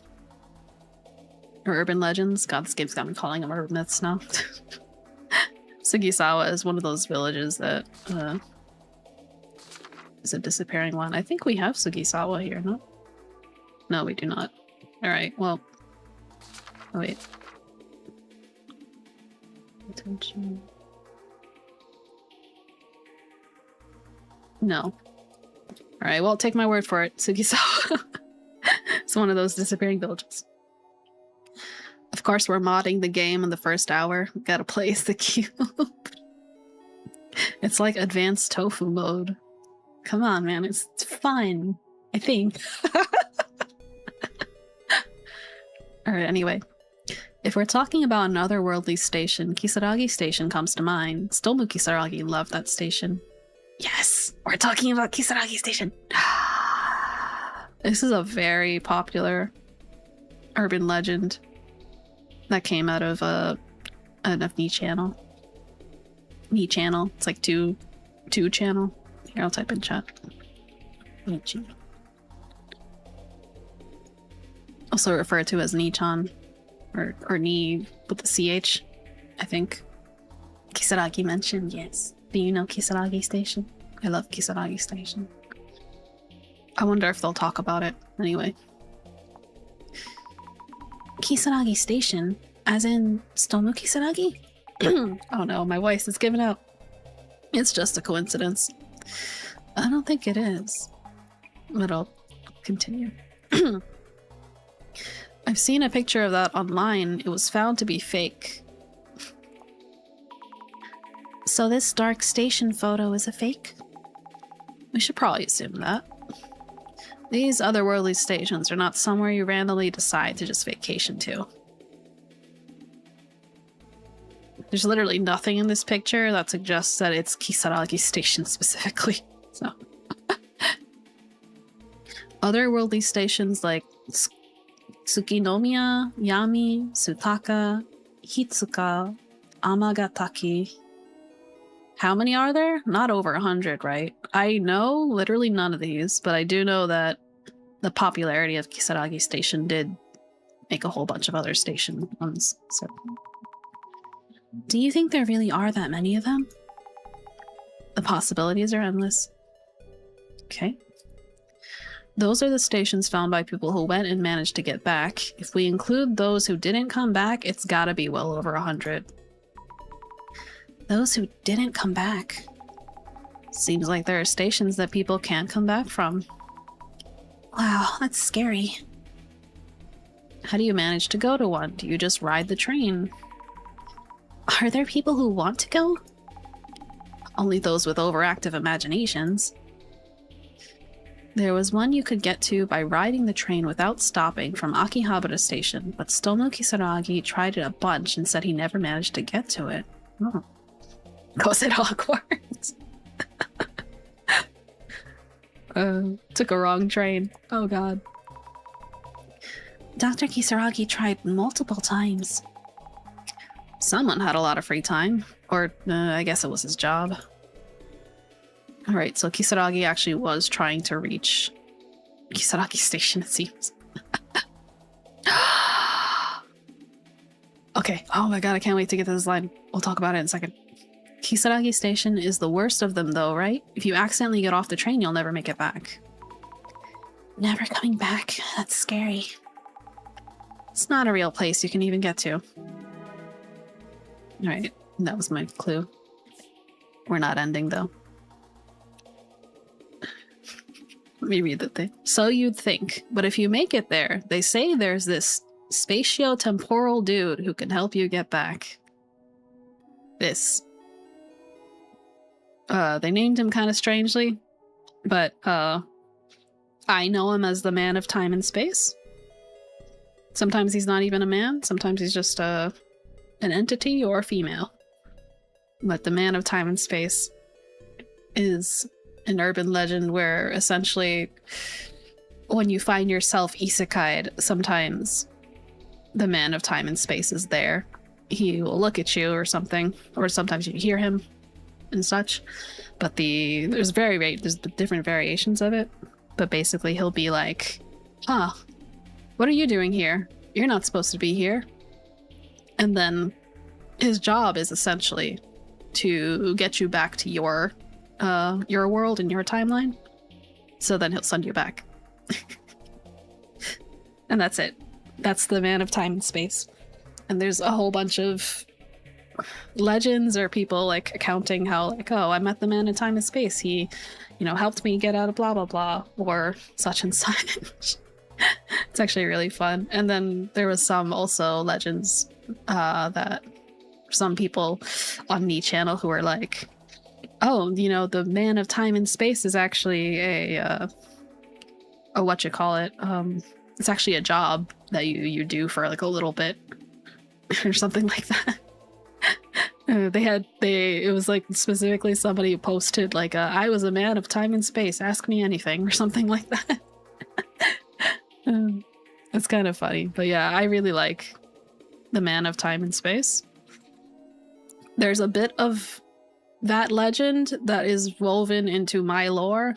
Or urban legends. God, this game's got me calling them urban myths now. Sugisawa is one of those villages that, is a disappearing one. I think we have Sugisawa here, no? No, we do not. Alright, well... Oh, wait. Attention... No. Alright, well, take my word for it. Sugisawa. It's one of those disappearing villages. Of course, we're modding the game in the first hour. We gotta place the cube. It's like advanced tofu mode. Come on, man. It's fun. I think. Alright, anyway. If we're talking about another worldly station, Kisaragi Station comes to mind. Stomu Kisaragi loved that station. Yes! We're talking about Kisaragi Station! This is a very popular urban legend that came out of an Knee channel. Knee channel. It's like two channel. Here, I'll type in chat. Nichi. Also referred to as Nichan. Or Ni with the CH, I think. Kisaragi mentioned, yes. Do you know Kisaragi Station? I love Kisaragi Station. I wonder if they'll talk about it. Anyway. Kisaragi Station? As in Stomu Kisaragi? Oh no, my voice is giving out. It's just a coincidence. I don't think it is. But I'll continue. I've seen a picture of that online. It was found to be fake. So this dark station photo is a fake? We should probably assume that. These otherworldly stations are not somewhere you randomly decide to just vacation to. There's literally nothing in this picture that suggests that it's Kisaragi Station specifically. So, otherworldly stations like Tsukinomiya, Yami, Sutaka, Hitsuka, Amagataki. How many are there? Not over 100, right? I know literally none of these, but I do know that the popularity of Kisaragi Station did make a whole bunch of other station ones. So, do you think there really are that many of them? The possibilities are endless. Okay. Those are the stations found by people who went and managed to get back. If we include those who didn't come back, it's gotta be well over 100. Those who didn't come back. Seems like there are stations that people can't come back from. Wow, that's scary. How do you manage to go to one? Do you just ride the train? Are there people who want to go? Only those with overactive imaginations. There was one you could get to by riding the train without stopping from Akihabara Station, but Stono Kisaragi tried it a bunch and said he never managed to get to it. Oh. Goes at Hogwarts. Took a wrong train. Oh god. Dr. Kisaragi tried multiple times. Someone had a lot of free time. Or, I guess it was his job. Alright, so Kisaragi actually was trying to reach Kisaragi Station, it seems. Okay, oh my god, I can't wait to get to this line. We'll talk about it in a second. Kisaragi Station is the worst of them though, right? If you accidentally get off the train, you'll never make it back. Never coming back. That's scary. It's not a real place you can even get to. Alright, that was my clue. We're not ending though. Let me read the thing. So you'd think, but if you make it there, they say there's this spatio-temporal dude who can help you get back. This. They named him kind of strangely, but I know him as the man of time and space. Sometimes he's not even a man, sometimes he's just an entity or a female. But the man of time and space is an urban legend where essentially when you find yourself isekai'd, sometimes the man of time and space is there. He will look at you or something, or sometimes you hear him and such. But there's different variations of it. But basically he'll be like, huh, what are you doing here? You're not supposed to be here. And then his job is essentially to get you back to your world and your timeline. So then he'll send you back. And that's it. That's the man of time and space. And there's a whole bunch of legends or people like accounting how like, oh, I met the man of time and space. He, helped me get out of blah, blah, blah, or such and such. It's actually really fun. And then there was some also legends that some people on the channel who were like, oh, the man of time and space is actually a it's actually a job that you do for like a little bit or something like that. It was like specifically somebody posted like, I was a man of time and space, ask me anything or something like that. It's kind of funny, but yeah, I really like the man of time and space. There's a bit of that legend that is woven into my lore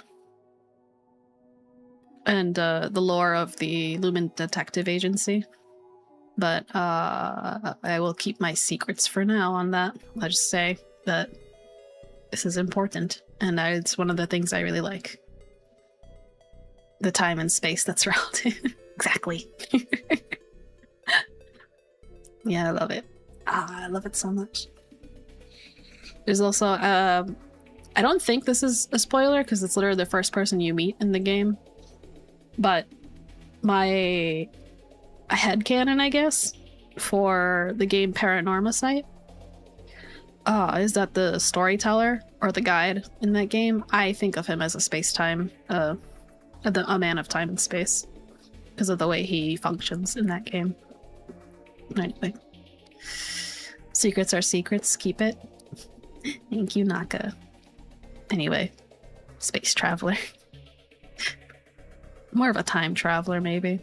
and the lore of the Lumen Detective Agency. But I will keep my secrets for now on that. I'll just say that this is important, and it's one of the things I really like. The time and space that's surrounded. Exactly. Yeah, I love it. I love it so much. There's also, I don't think this is a spoiler because it's literally the first person you meet in the game. But my headcanon, I guess, for the game Paranorma Site is that the storyteller or the guide in that game, I think of him as a space-time, a man of time and space because of the way he functions in that game. Anyway. Secrets are secrets. Keep it. Thank you, Naka. Anyway, space traveler. More of a time traveler, maybe.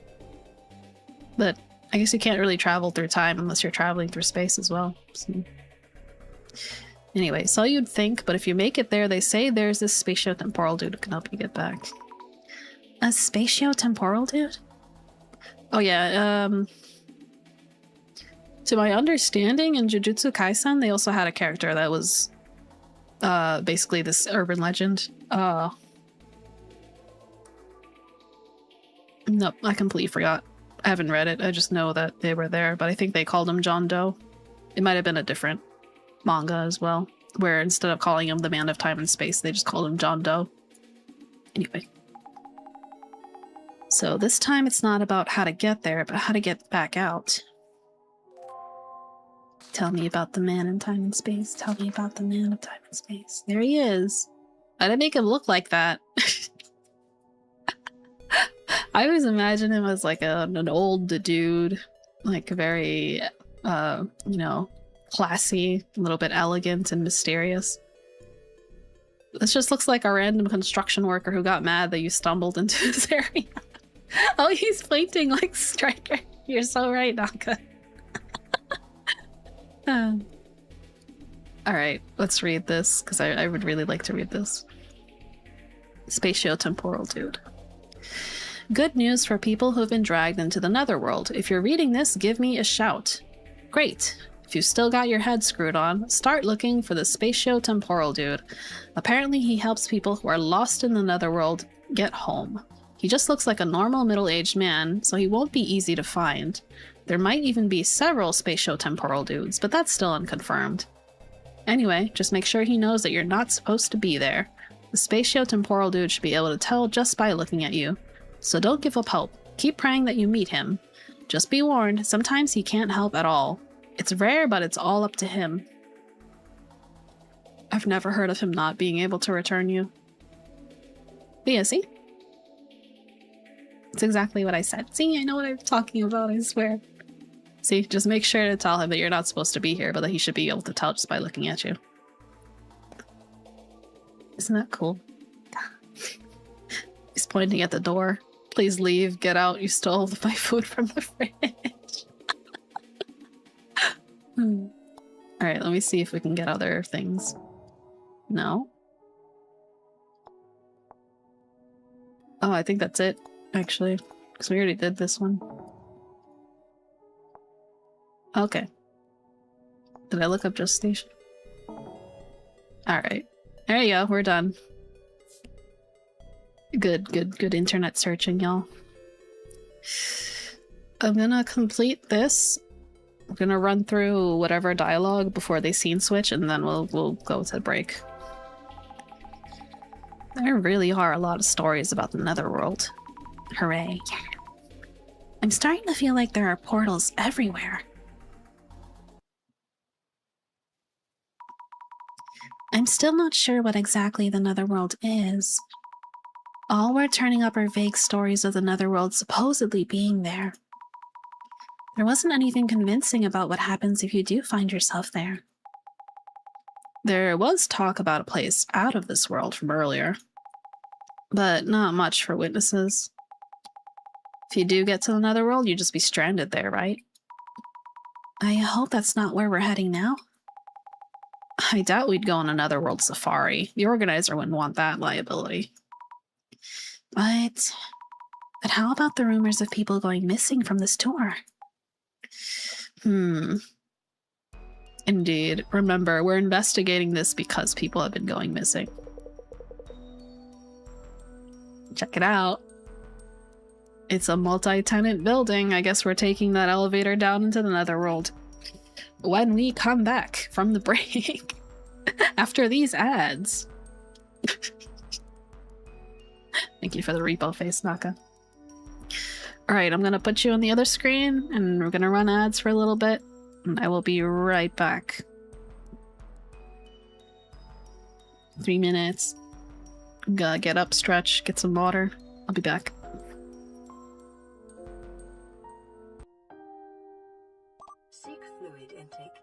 But I guess you can't really travel through time unless you're traveling through space as well. So. Anyway, so you'd think, but if you make it there, they say there's this spatio-temporal dude who can help you get back. A spatio-temporal dude? Oh yeah, to my understanding, in Jujutsu Kaisen, they also had a character that was basically this urban legend. Nope, I completely forgot. I haven't read it, I just know that they were there, but I think they called him John Doe. It might have been a different manga as well, where instead of calling him the Man of Time and Space, they just called him John Doe. Anyway. So this time it's not about how to get there, but how to get back out. Tell me about the man in time and space. Tell me about the man of time and space. There he is. I didn't make him look like that. I always imagine him as like an old dude, like very, you know, classy, a little bit elegant and mysterious. This just looks like a random construction worker who got mad that you stumbled into this area. Oh, he's fainting like Striker. You're so right, Naka. Alright, let's read this, because I would really like to read this. Spatio-temporal dude. Good news for people who've been dragged into the netherworld. If you're reading this, give me a shout. Great. If you've still got your head screwed on, start looking for the spatio-temporal dude. Apparently he helps people who are lost in the netherworld get home. He just looks like a normal middle-aged man, so he won't be easy to find. There might even be several spatio-temporal dudes, but that's still unconfirmed. Anyway, just make sure he knows that you're not supposed to be there. The spatio-temporal dude should be able to tell just by looking at you. So don't give up hope. Keep praying that you meet him. Just be warned, sometimes he can't help at all. It's rare, but it's all up to him. I've never heard of him not being able to return you. But yeah, see? It's exactly what I said. See, I know what I'm talking about, I swear. See, just make sure to tell him that you're not supposed to be here, but that he should be able to tell just by looking at you. Isn't that cool? He's pointing at the door. Please leave, get out, you stole my food from the fridge. Alright, let me see if we can get other things. No? Oh, I think that's it, actually. Because we already did this one. Okay. Did I look up Just Station? Alright. There you go, we're done. Good internet searching, y'all. I'm gonna complete this. I'm gonna run through whatever dialogue before they scene switch, and then we'll go to break. There really are a lot of stories about the netherworld. Hooray. Yeah. I'm starting to feel like there are portals everywhere. I'm still not sure what exactly the netherworld is. All we're turning up are vague stories of the netherworld supposedly being there. There wasn't anything convincing about what happens if you do find yourself there. There was talk about a place out of this world from earlier, but not much for witnesses. If you do get to the netherworld, you'd just be stranded there, right? I hope that's not where we're heading now. I doubt we'd go on a netherworld safari. The organizer wouldn't want that liability. But how about the rumors of people going missing from this tour? Indeed. Remember, we're investigating this because people have been going missing. Check it out. It's a multi-tenant building. I guess we're taking that elevator down into the netherworld. When we come back from the break. After these ads. Thank you for the repo face, Naka. Alright, I'm gonna put you on the other screen, and we're gonna run ads for a little bit, and I will be right back. 3 minutes. Gotta get up, stretch, get some water. I'll be back. Seek fluid intake.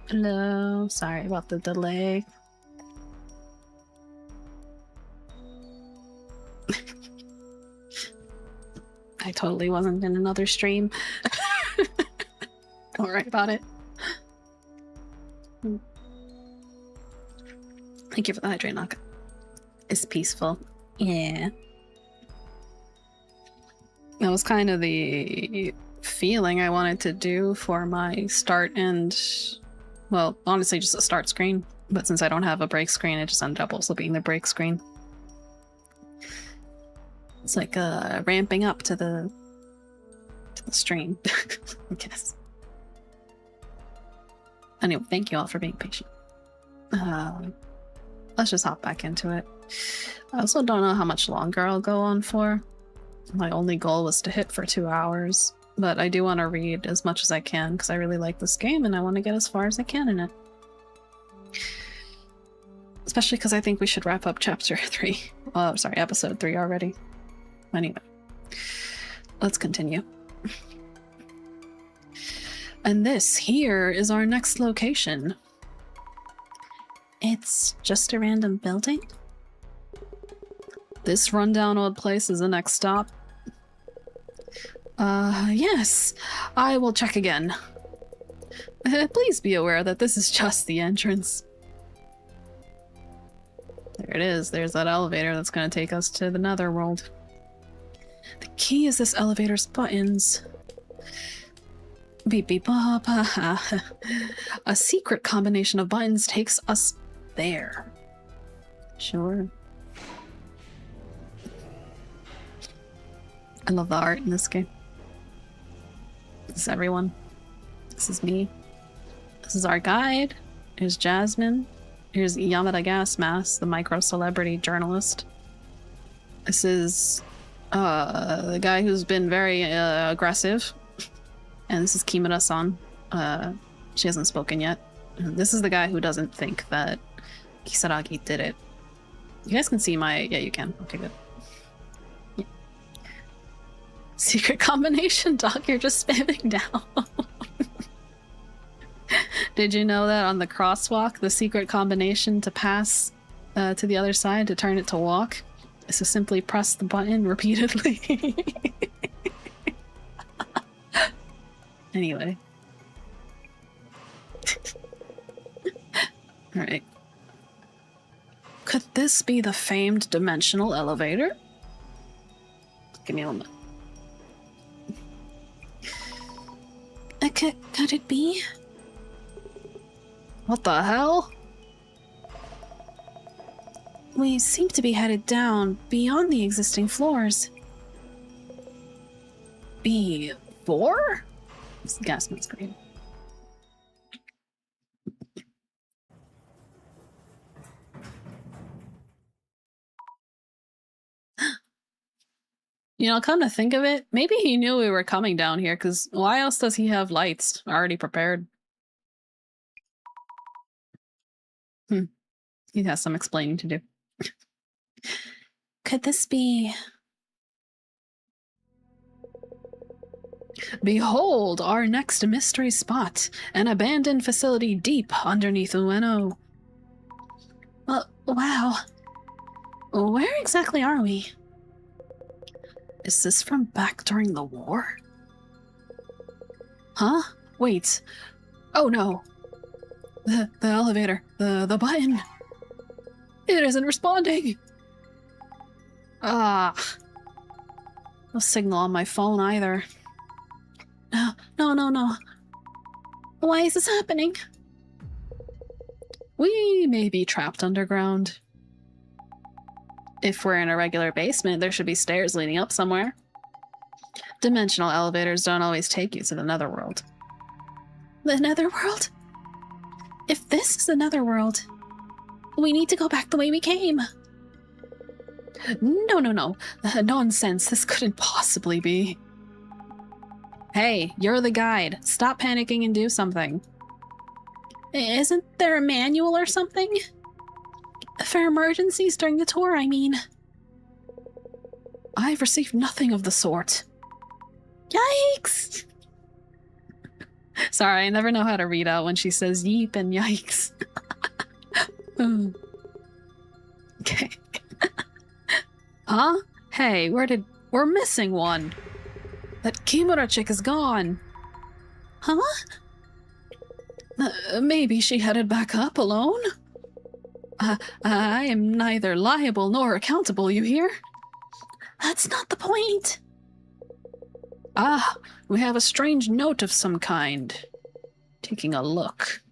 Hello, sorry about the delay. I totally wasn't in another stream. Don't worry about it. Thank you for the hydrate knock. It's peaceful. Yeah. That was kind of the feeling I wanted to do for my start and, well, honestly just a start screen. But since I don't have a break screen, it just ended up also being the break screen. It's like ramping up to the stream, I guess. Anyway, thank you all for being patient. Let's just hop back into it. I also don't know how much longer I'll go on for. My only goal was to hit for 2 hours, but I do want to read as much as I can because I really like this game and I want to get as far as I can in it. Especially because I think we should wrap up chapter 3. Oh, sorry, episode 3 already. Anyway, let's continue. And this here is our next location. It's just a random building? This rundown old place is the next stop. Yes, I will check again. Please be aware that this is just the entrance. There it is, there's that elevator that's gonna take us to the netherworld. The key is this elevator's buttons. Beep beep bop. A secret combination of buttons takes us there. Sure. I love the art in this game. This is everyone. This is me. This is our guide. Here's Jasmine. Here's Yamada Gasmask, the micro-celebrity journalist. This is the guy who's been very aggressive. And this is Kimura-san. She hasn't spoken yet. And this is the guy who doesn't think that Kisaragi did it. You guys can see my... Yeah, you can. Okay, good. Yeah. Secret combination, Doc. You're just spamming down. Did you know that on the crosswalk, the secret combination to pass to the other side, to turn it to walk, is to simply press the button repeatedly? Anyway. Alright. Could this be the famed dimensional elevator? Give me a moment. Could it be? What the hell? We seem to be headed down beyond the existing floors. B4? It's the gas mask screen. You know, come to think of it, maybe he knew we were coming down here, because why else does he have lights already prepared? He has some explaining to do. Could this be... Behold, our next mystery spot, an abandoned facility deep underneath Ueno. Wow. Where exactly are we? Is this from back during the war? Huh? Wait. Oh no. The elevator. The button. It isn't responding. No signal on my phone either. No. Why is this happening? We may be trapped underground. If we're in a regular basement, there should be stairs leading up somewhere. Dimensional elevators don't always take you to the netherworld. The netherworld? If this is the netherworld, we need to go back the way we came. No. Nonsense, this couldn't possibly be. Hey, you're the guide. Stop panicking and do something. Isn't there a manual or something? For emergencies during the tour, I mean. I've received nothing of the sort. Yikes! Sorry, I never know how to read out when she says yeep and yikes. Okay. Huh? Hey, we're missing one. That Kimura chick is gone. Huh? Maybe she headed back up alone? I am neither liable nor accountable, you hear? That's not the point. Ah, we have a strange note of some kind. Taking a look.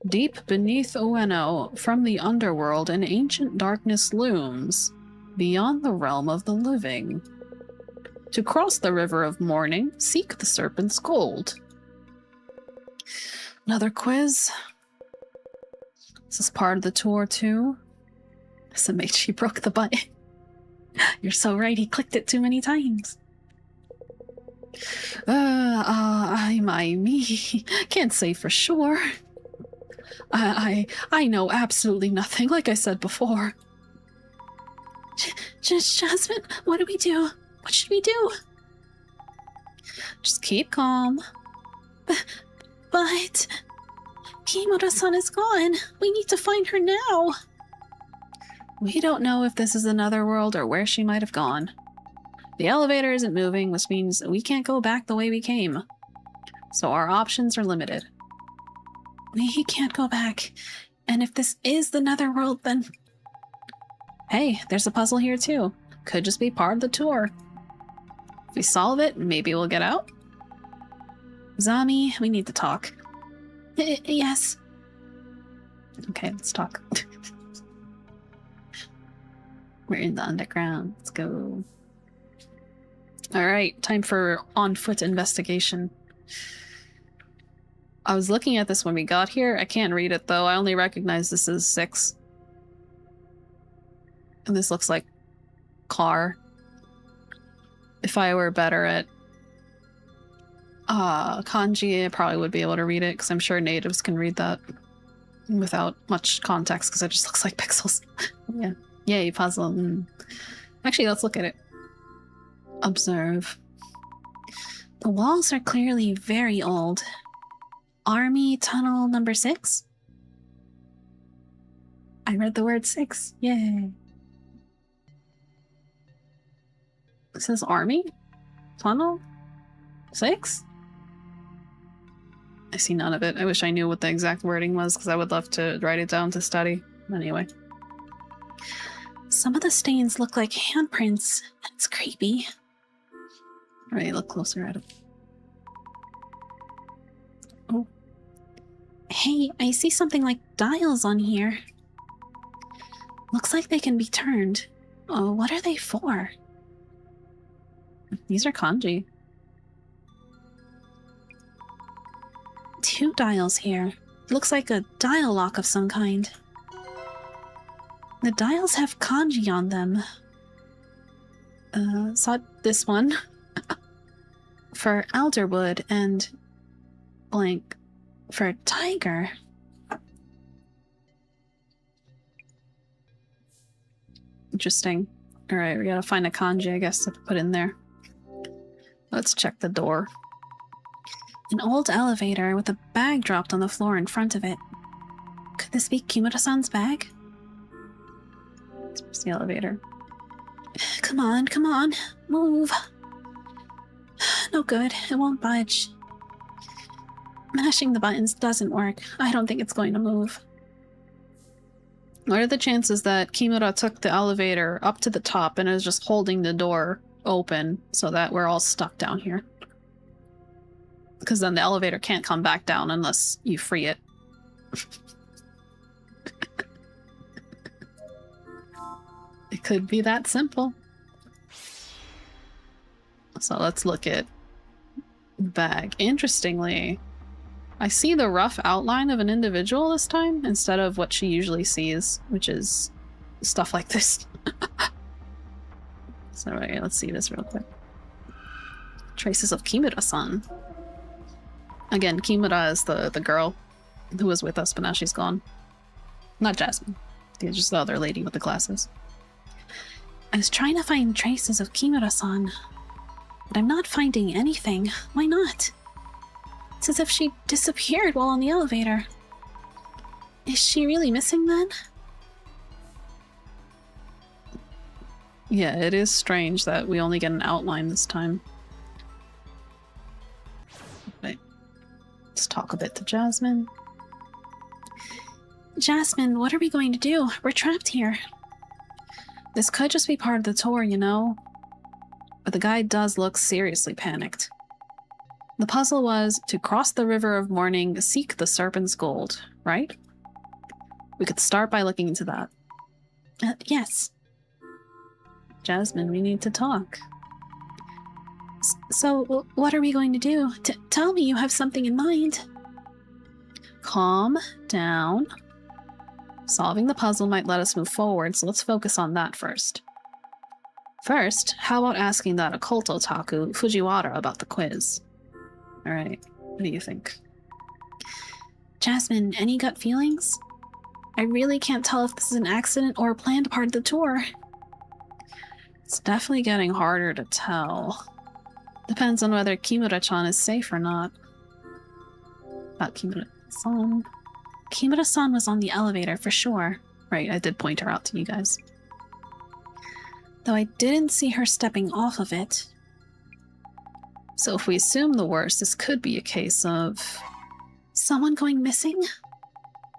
Deep beneath Ueno, from the underworld, an ancient darkness looms, beyond the realm of the living. To cross the river of mourning, seek the serpent's gold. Another quiz. Is this part of the tour too? Samachi broke the button. You're so right, he clicked it too many times. Me. Can't say for sure. I know absolutely nothing, like I said before. Jasmine, what do we do? What should we do? Just keep calm. But Kimura-san is gone. We need to find her now. We don't know if this is another world or where she might have gone. The elevator isn't moving, which means we can't go back the way we came. So our options are limited. We can't go back. And if this is the netherworld, then... Hey, there's a puzzle here too. Could just be part of the tour. If we solve it, maybe we'll get out? Zami, we need to talk. Yes. Okay, let's talk. We're in the underground. Let's go. Alright, time for on-foot investigation. I was looking at this when we got here. I can't read it though. I only recognize this as 6. And this looks like car. If I were better at kanji, I probably would be able to read it, because I'm sure natives can read that without much context, because it just looks like pixels. Yeah. Yay, puzzle. Actually, let's look at it. Observe. The walls are clearly very old. Army tunnel number 6? I read the word 6. Yay. It says army? Tunnel? 6? I see none of it. I wish I knew what the exact wording was, because I would love to write it down to study. Anyway. Some of the stains look like handprints. That's creepy. Alright, look closer at it. Oh. Hey, I see something like dials on here. Looks like they can be turned. Oh, what are they for? These are kanji. 2 dials here. Looks like a dial lock of some kind. The dials have kanji on them. Saw this one. For Alderwood and blank for tiger. Interesting. Alright, we gotta find a kanji, I guess, to put in there. Let's check the door. An old elevator with a bag dropped on the floor in front of it. Could this be Kimura-san's bag? It's the elevator. Come on, come on. Move. No good. It won't budge. Mashing the buttons doesn't work. I don't think it's going to move. What are the chances that Kimura took the elevator up to the top and is just holding the door open so that we're all stuck down here? Because then the elevator can't come back down unless you free it. It could be that simple. So let's look at the bag. Interestingly, I see the rough outline of an individual this time instead of what she usually sees, which is stuff like this. So okay, let's see this real quick. Traces of Kimura-san. Again, Kimura is the girl who was with us, but now she's gone. Not Jasmine. It's just the other lady with the glasses. I was trying to find traces of Kimura-san, but I'm not finding anything. Why not? It's as if she disappeared while on the elevator. Is she really missing then? Yeah, it is strange that we only get an outline this time. Wait. Let's talk a bit to Jasmine. Jasmine, what are we going to do? We're trapped here. This could just be part of the tour, you know? But the guy does look seriously panicked. The puzzle was to cross the river of mourning, seek the serpent's gold, right? We could start by looking into that. Yes. Jasmine, we need to talk. So, what are we going to do? Tell me you have something in mind. Calm down. Solving the puzzle might let us move forward, so let's focus on that first. First, how about asking that occult otaku, Fujiwara, about the quiz? Alright, what do you think? Jasmine, any gut feelings? I really can't tell if this is an accident or a planned part of the tour. It's definitely getting harder to tell. Depends on whether Kimura-chan is safe or not. About Kimura-san. Kimura-san was on the elevator for sure. Right, I did point her out to you guys. Though I didn't see her stepping off of it. So if we assume the worst, this could be a case of... someone going missing?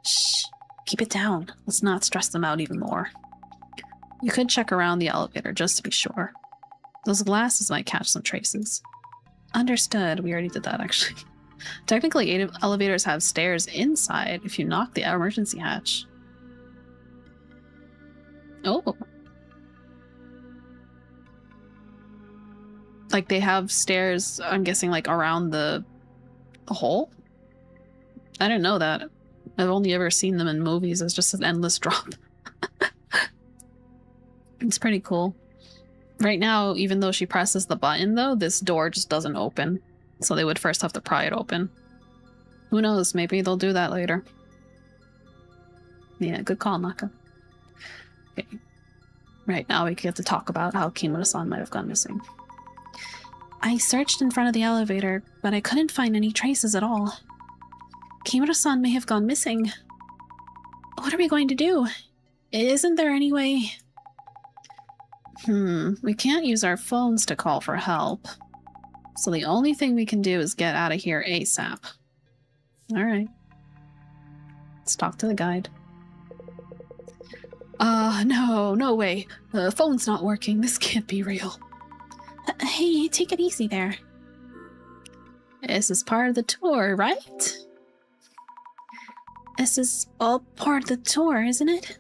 Shh, keep it down. Let's not stress them out even more. You could check around the elevator just to be sure. Those glasses might catch some traces. Understood. We already did that, actually. Technically, elevators have stairs inside if you knock the emergency hatch. Oh. Like they have stairs, I'm guessing, like around the hole? I didn't know that. I've only ever seen them in movies as just an endless drop. It's pretty cool. Right now, even though she presses the button, though, this door just doesn't open. So they would first have to pry it open. Who knows? Maybe they'll do that later. Yeah, good call, Naka. Okay. Right, now we get to talk about how Kimura-san might have gone missing. I searched in front of the elevator, but I couldn't find any traces at all. Kimura-san may have gone missing. What are we going to do? Isn't there any way... we can't use our phones to call for help. So the only thing we can do is get out of here ASAP. Alright. Let's talk to the guide. No way. The phone's not working. This can't be real. Hey, take it easy there. This is part of the tour, right? This is all part of the tour, isn't it?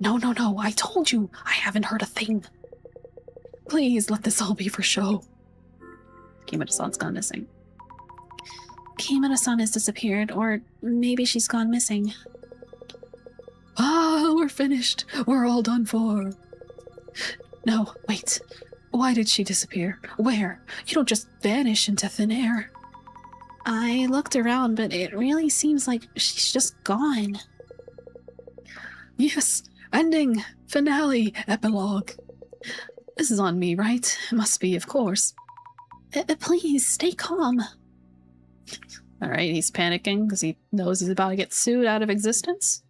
No, I told you, I haven't heard a thing. Please let this all be for show. Kimura-san's gone missing. Kimura-san has disappeared, or maybe she's gone missing. Ah, we're finished. We're all done for. No, wait. Why did she disappear? Where? You don't just vanish into thin air. I looked around, but it really seems like she's just gone. Yes, ending, finale, epilogue. This is on me, right? Must be, of course. Please, stay calm. Alright, he's panicking because he knows he's about to get sued out of existence.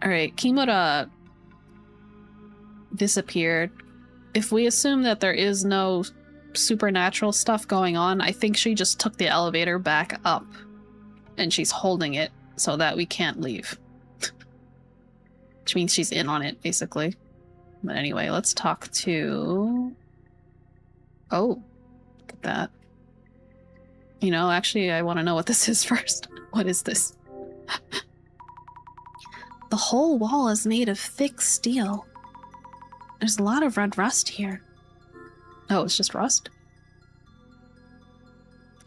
Alright, Kimura disappeared. If we assume that there is no supernatural stuff going on, I think she just took the elevator back up and she's holding it so that we can't leave. Which means she's in on it, basically. But anyway, let's talk to... Oh, look at that. You know, actually, I want to know what this is first. What is this? The whole wall is made of thick steel. There's a lot of red rust here. Oh, it's just rust?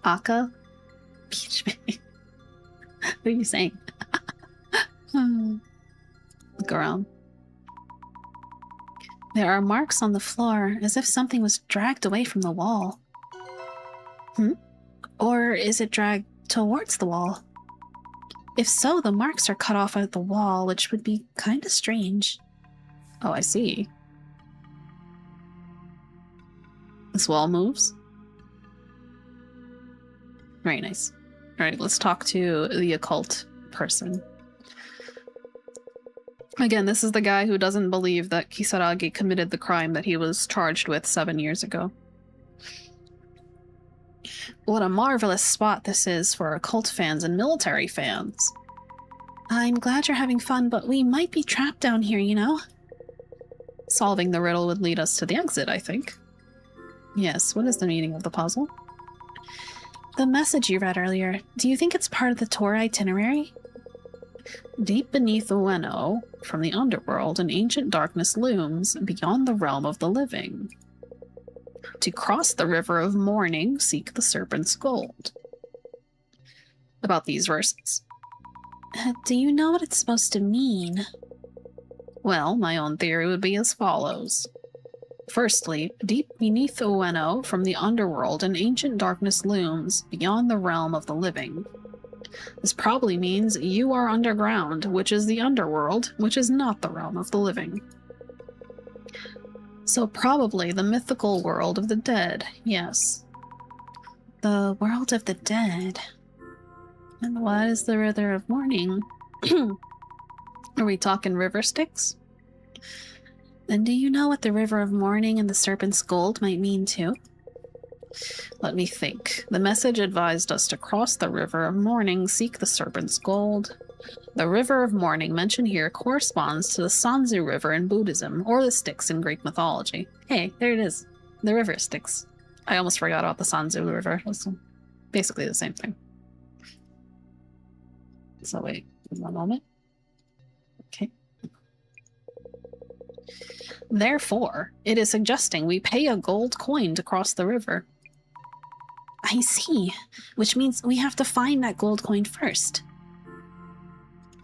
Aka? Peach baby. What are you saying? Look around. There are marks on the floor, as if something was dragged away from the wall. Or is it dragged towards the wall? If so, the marks are cut off at the wall, which would be kinda strange. Oh, I see. This wall moves. Very nice. Alright, let's talk to the occult person. Again, this is the guy who doesn't believe that Kisaragi committed the crime that he was charged with 7 years ago. What a marvelous spot this is for occult fans and military fans. I'm glad you're having fun, but we might be trapped down here, you know? Solving the riddle would lead us to the exit, I think. Yes, what is the meaning of the puzzle? The message you read earlier, do you think it's part of the tour itinerary? Deep beneath Ueno, from the underworld, an ancient darkness looms beyond the realm of the living. To cross the river of mourning, seek the serpent's gold. About these verses. Do you know what it's supposed to mean? Well, my own theory would be as follows. Firstly, deep beneath Ueno, from the underworld, an ancient darkness looms beyond the realm of the living. This probably means you are underground, which is the underworld, which is not the realm of the living. So probably the mythical world of the dead, yes. The world of the dead. And what is the river of mourning? Are we talking river sticks? Then do you know what the river of mourning and the serpent's gold might mean too? Let me think. The message advised us to cross the river of mourning, seek the serpent's gold. The river of mourning mentioned here corresponds to the Sanzu River in Buddhism, or the Styx in Greek mythology. Hey, there it is. The river Styx. I almost forgot about the Sanzu River. It's basically the same thing. So wait, one moment. Okay. Therefore, it is suggesting we pay a gold coin to cross the river. I see, which means we have to find that gold coin first.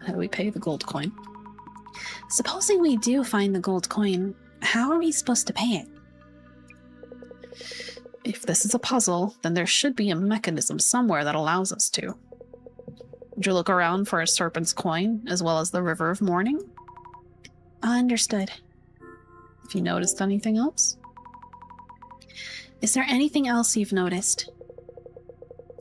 How do we pay the gold coin? Supposing we do find the gold coin, how are we supposed to pay it? If this is a puzzle, then there should be a mechanism somewhere that allows us to. Would you look around for a serpent's coin, as well as the river of mourning? Understood. Have you noticed anything else? Is there anything else you've noticed?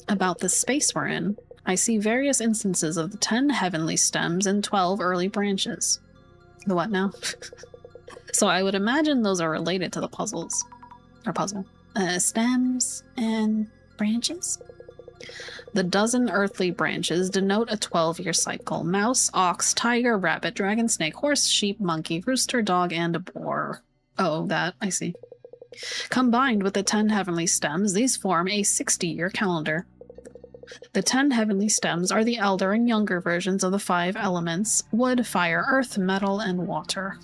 About the space we're in, I see various instances of the 10 heavenly stems and 12 early branches. The what now? So I would imagine those are related to the puzzles. Or puzzle. Stems and branches? The dozen earthly branches denote a 12-year cycle. Mouse, ox, tiger, rabbit, dragon, snake, horse, sheep, monkey, rooster, dog, and a boar. Oh, that, I see. Combined with the 10 heavenly stems, these form a 60-year calendar. The 10 heavenly stems are the elder and younger versions of the 5 elements: wood, fire, earth, metal, and water.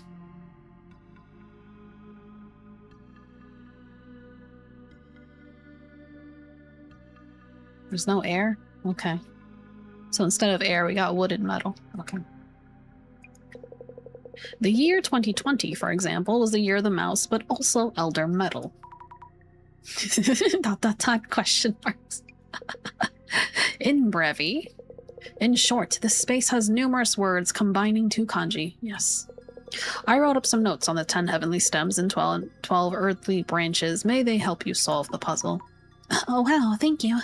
There's no air? Okay. So instead of air, we got wood and metal. Okay. The year 2020, for example, was the year of the mouse, but also elder metal. ... question marks. In brevi. In short, this space has numerous words combining 2 kanji. Yes. I wrote up some notes on the 10 heavenly stems and 12 earthly branches. May they help you solve the puzzle. Oh wow, thank you.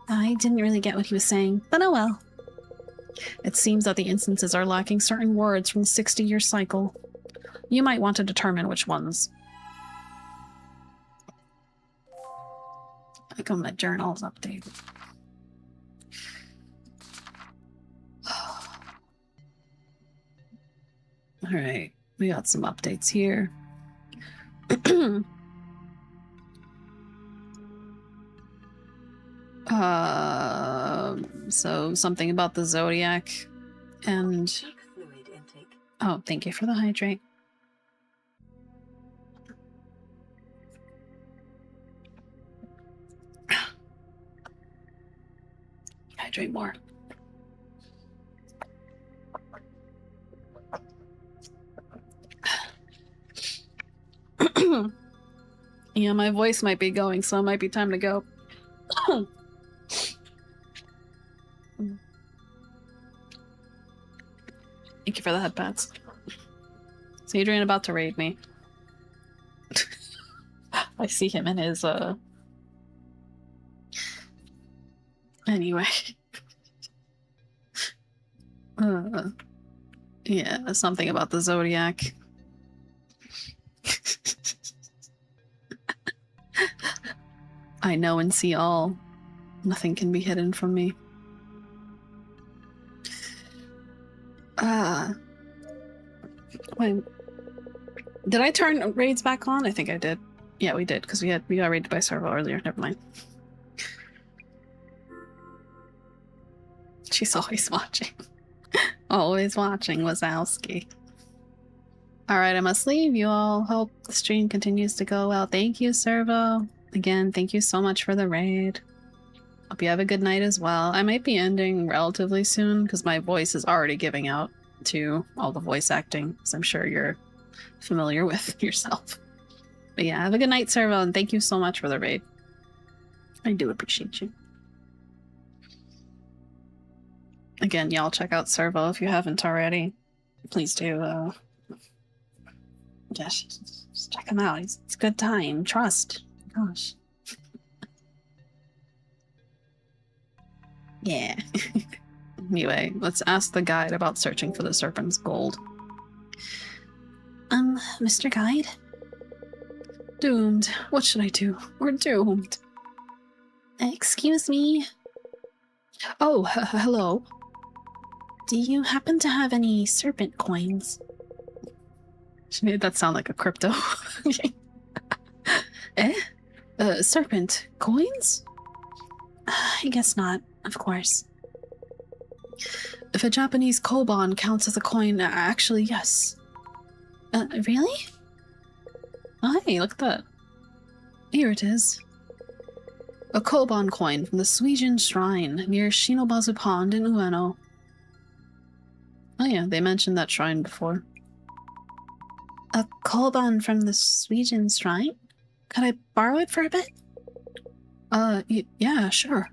I didn't really get what he was saying, but oh well. It seems that the instances are lacking certain words from the 60-year cycle. You might want to determine which ones. I got my journals updated. Alright, we got some updates here. So something about the zodiac and... Fluid intake. Oh, thank you for the hydrate. Hydrate more. Yeah, my voice might be going, so it might be time to go. Thank you for the head pats. Is Adrian about to raid me? I see him in his, Anyway. Yeah, something about the Zodiac. I know and see all. Nothing can be hidden from me. Wait. Did I turn raids back on? I think I did. Yeah, we did, because we got raided by Servo earlier. Never mind. She's always watching. Always watching, Wazowski. Alright, I must leave. You all hope the stream continues to go well. Thank you, Servo. Again, thank you so much for the raid. Hope you have a good night as well. I might be ending relatively soon, because my voice is already giving out to all the voice acting, as I'm sure you're familiar with yourself. But yeah, have a good night, Servo, and thank you so much for the raid. I do appreciate you. Again, y'all check out Servo if you haven't already. Please do. Just check him out. It's a good time. Trust. Gosh. Yeah. Anyway, let's ask the guide about searching for the serpent's gold. Mr. Guide? Doomed. What should I do? We're doomed. Excuse me? Oh, hello. Do you happen to have any serpent coins? She made that sound like a crypto. Eh? Serpent coins? I guess not, of course. If a Japanese koban counts as a coin, actually, yes. Really? Oh, hey, look at that. Here it is. A koban coin from the Suijin Shrine near Shinobazu Pond in Ueno. Oh yeah, they mentioned that shrine before. A koban from the Suijin Shrine? Could I borrow it for a bit? Yeah, sure.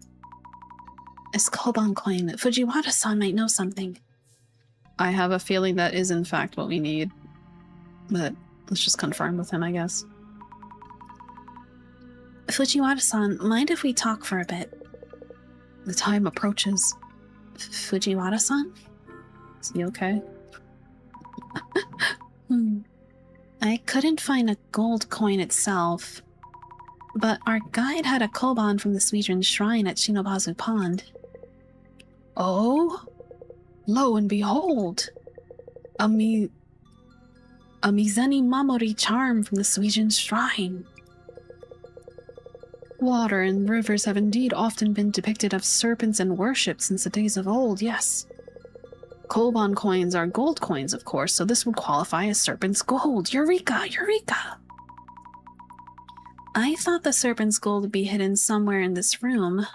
This koban coin, Fujiwara-san might know something. I have a feeling that is in fact what we need. But let's just confirm with him, I guess. Fujiwara-san, mind if we talk for a bit? The time approaches. Fujiwara-san? Is he okay? I couldn't find a gold coin itself, but our guide had a koban from the Suijin Shrine at Shinobazu Pond. Oh? Lo and behold! A Mizeni Mamori charm from the Suijin Shrine. Water and rivers have indeed often been depicted as serpents and worshipped since the days of old, yes. Koban coins are gold coins, of course, so this would qualify as serpent's gold. Eureka! Eureka! I thought the serpent's gold would be hidden somewhere in this room.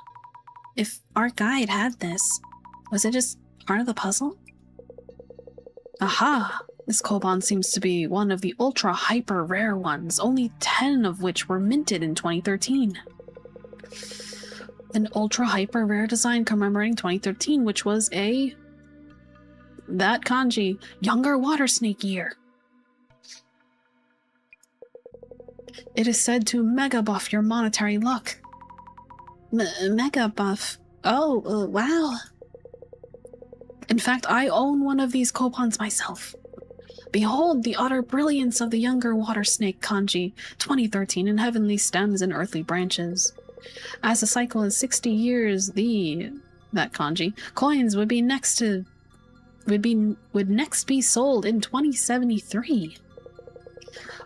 If our guide had this, was it just part of the puzzle? Aha! This koban seems to be one of the ultra-hyper-rare ones, only 10 of which were minted in 2013. An ultra-hyper-rare design commemorating 2013, which was that kanji, younger water snake year. It is said to mega buff your monetary luck. Mega buff? Oh, wow. In fact, I own one of these kopans myself. Behold the utter brilliance of the younger water snake kanji, 2013 in heavenly stems and earthly branches. As the cycle is 60 years, that kanji, coins would next be sold in 2073.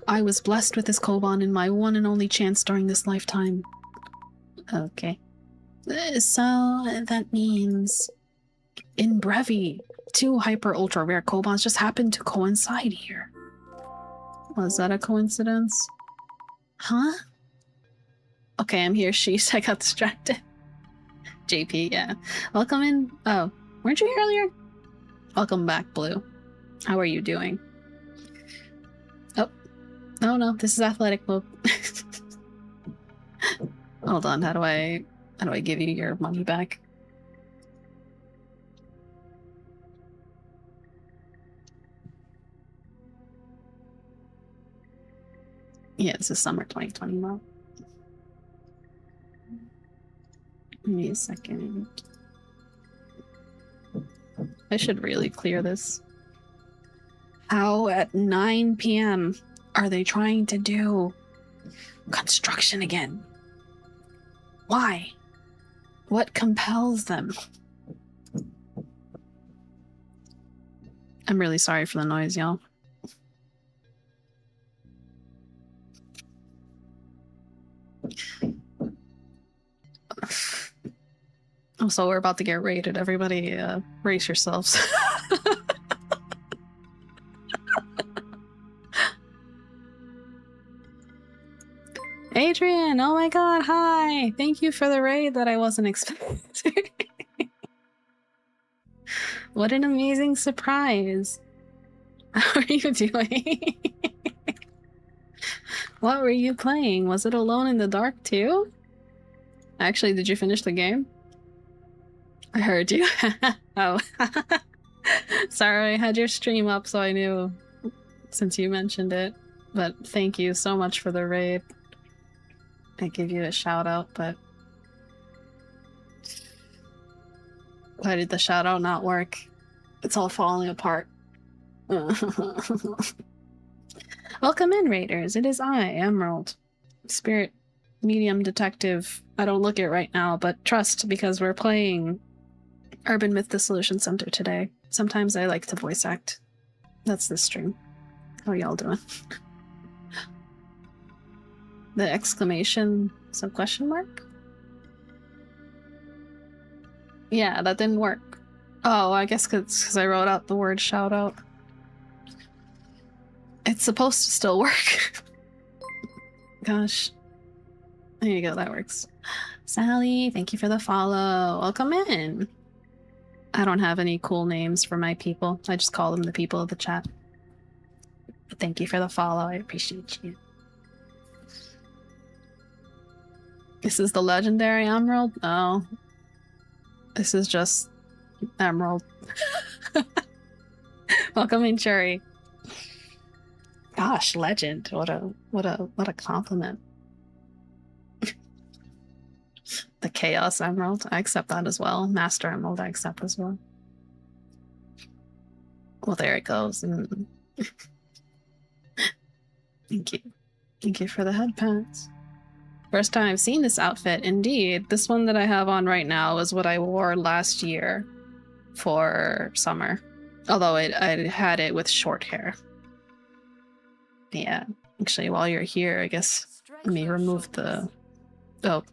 I was blessed with this koban in my one and only chance during this lifetime. Okay. So that means in Brevi, 2 hyper ultra rare kobans just happened to coincide here. Was that a coincidence? Huh? Okay, I'm here, sheesh. I got distracted. JP, yeah. Welcome in. Oh, weren't you here earlier? Welcome back, Blue. How are you doing? Oh. Oh no, this is athletic mode. Hold on, how do I give you your money back? Yeah, this is summer 2020 now. Give me a second. I should really clear this. How at 9 p.m. are they trying to do construction again? Why? What compels them? I'm really sorry for the noise, y'all. Also, we're about to get raided. Everybody, brace yourselves. Adrian, oh my god, hi! Thank you for the raid that I wasn't expecting. What an amazing surprise. How are you doing? What were you playing? Was it Alone in the Dark too? Actually, did you finish the game? I heard you. Oh. Sorry, I had your stream up so I knew since you mentioned it. But thank you so much for the raid. I give you a shout out, but why did the shout out not work? It's all falling apart. Welcome in, Raiders. It is I, Emerald. Spirit medium detective. I don't look it right now, but trust, because we're playing Urban Myth Dissolution Center today. Sometimes I like to voice act. That's this stream. How are y'all doing? The exclamation, some question mark? Yeah, that didn't work. Oh, I guess because I wrote out the word shout out. It's supposed to still work. Gosh. There you go, that works. Sally, thank you for the follow. Welcome in. I don't have any cool names for my people. I just call them the people of the chat. But thank you for the follow. I appreciate you. This is the legendary Emerald? No. This is just Emerald. Welcome in, Cherry. Gosh, legend. What a compliment. The Chaos Emerald. I accept that as well. Master Emerald I accept as well. Well, there it goes. Thank you. Thank you for the head pats. First time I've seen this outfit, indeed. This one that I have on right now is what I wore last year for summer. Although I had it with short hair. Yeah. Actually, while you're here, I guess let me remove the... Oh.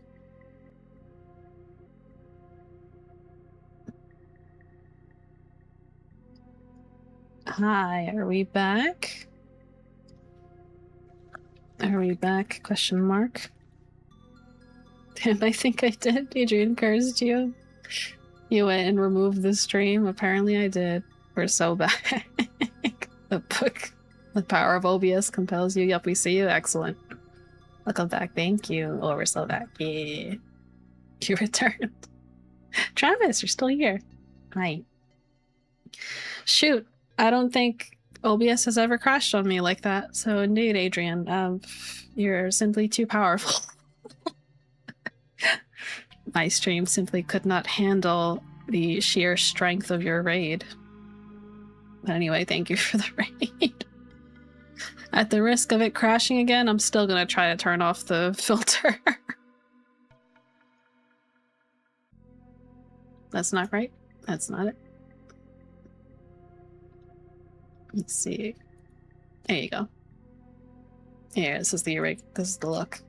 Hi, are we back? Are we back? Question mark. Damn, I think I did. Adrian cursed you. You went and removed the stream. Apparently I did. We're so back. The book. The power of OBS compels you. Yep, we see you. Excellent. Welcome back. Thank you. Oh, we're so back. Yeah. You returned. Travis, you're still here. Hi. Shoot. I don't think OBS has ever crashed on me like that. So indeed, Adrian, you're simply too powerful. My stream simply could not handle the sheer strength of your raid. But anyway, thank you for the raid. At the risk of it crashing again, I'm still gonna try to turn off the filter. That's not right. That's not it. Let's see. There you go. Here, this is the rig. This is the look.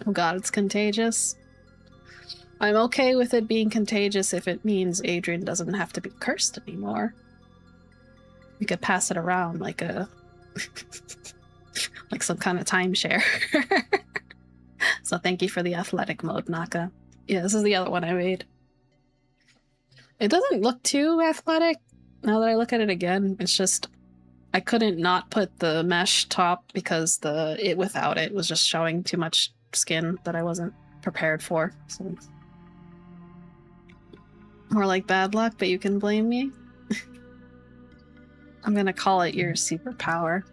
Oh god, it's contagious. I'm okay with it being contagious if it means Adrian doesn't have to be cursed anymore. We could pass it around like a... like some kind of timeshare. So thank you for the athletic mode, Naka. Yeah, this is the other one I made. It doesn't look too athletic now that I look at it again. It's just I couldn't not put the mesh top because it without it was just showing too much skin that I wasn't prepared for. So more like bad luck, but you can blame me. I'm gonna call it your superpower.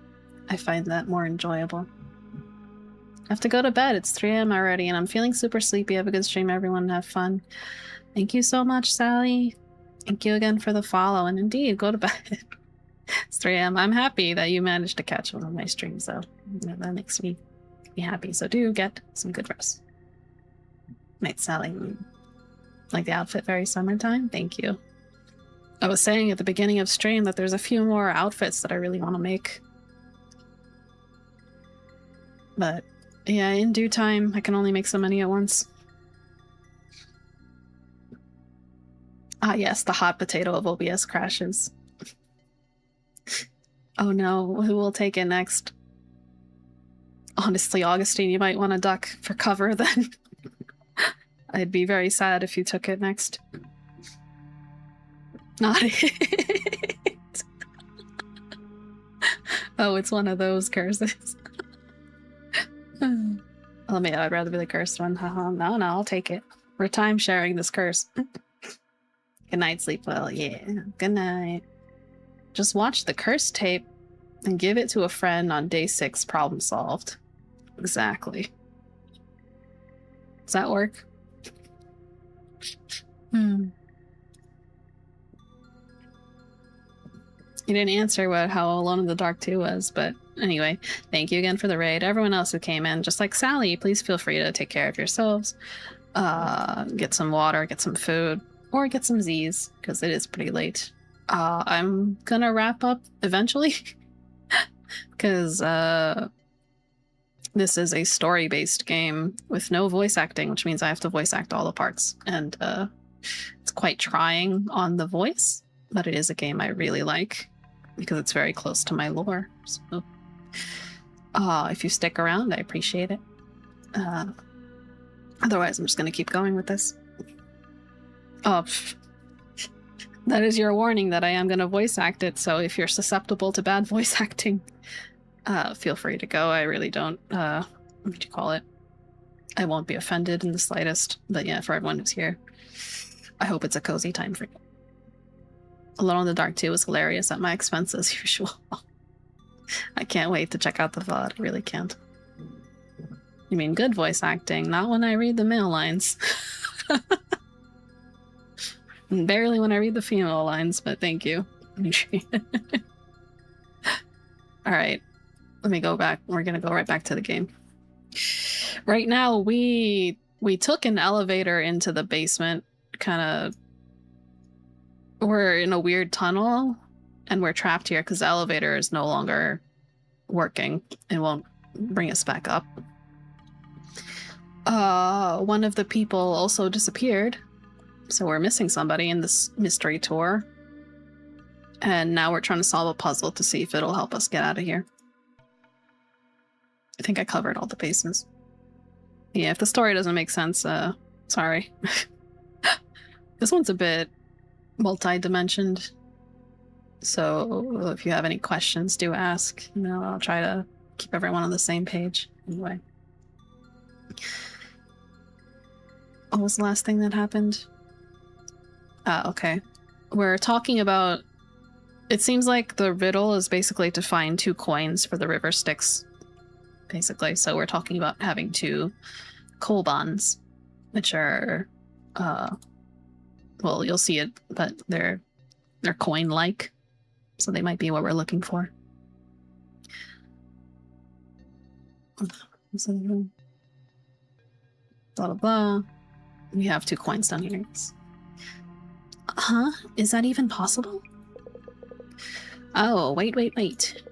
I find that more enjoyable. I have to go to bed. It's 3 a.m. already, and I'm feeling super sleepy. Have a good stream, everyone. Have fun. Thank you so much, Sally. Thank you again for the follow. And indeed, go to bed. It's 3 a.m. I'm happy that you managed to catch one of my streams, though. That makes me be happy. So do get some good rest. Night, Sally. Like the outfit very summertime? Thank you. I was saying at the beginning of stream that there's a few more outfits that I really want to make. But yeah, in due time, I can only make so many at once. Ah yes, the hot potato of OBS crashes. Oh no, who will take it next? Honestly, Augustine, you might want to duck for cover then. I'd be very sad if you took it next. Not it. Oh, it's one of those curses. Oh, maybe I'd rather be the cursed one. Haha. No, I'll take it. We're time sharing this curse. Good night, sleep well. Yeah, good night. Just watch the curse tape and give it to a friend on day 6. Problem solved. Exactly. Does that work? You didn't answer how Alone in the Dark 2 was, but anyway, thank you again for the raid. Everyone else who came in, just like Sally, please feel free to take care of yourselves. Get some water, get some food, or get some Z's, because it is pretty late. I'm gonna wrap up eventually, because this is a story-based game with no voice acting, which means I have to voice act all the parts, and it's quite trying on the voice, but it is a game I really like because it's very close to my lore. So, if you stick around, I appreciate it. Otherwise, I'm just going to keep going with this. Oh, that is your warning that I am going to voice act it, so if you're susceptible to bad voice acting, feel free to go. I really don't, what do you call it? I won't be offended in the slightest, but yeah, for everyone who's here, I hope it's a cozy time for you. Alone in the Dark 2 was hilarious at my expense as usual. I can't wait to check out the VOD. I really can't. You mean good voice acting, not when I read the male lines. And barely when I read the female lines, but thank you. Alright, let me go back. We're gonna go right back to the game. Right now, we took an elevator into the basement, kind of. We're in a weird tunnel, and we're trapped here because the elevator is no longer working and won't bring us back up. One of the people also disappeared, so we're missing somebody in this mystery tour. And now we're trying to solve a puzzle to see if it'll help us get out of here. I think I covered all the bases. Yeah, if the story doesn't make sense, sorry. This one's a bit multi-dimensioned, so if you have any questions, do ask. You know, I'll try to keep everyone on the same page. Anyway. What was the last thing that happened? Okay. We're talking about... It seems like the riddle is basically to find 2 coins for the river Styx. Basically, so we're talking about having 2 kolbans, which are, well, you'll see it, but they're coin-like, so they might be what we're looking for. Blah, blah, blah. We have 2 coins down here. Huh? Is that even possible? Oh, wait.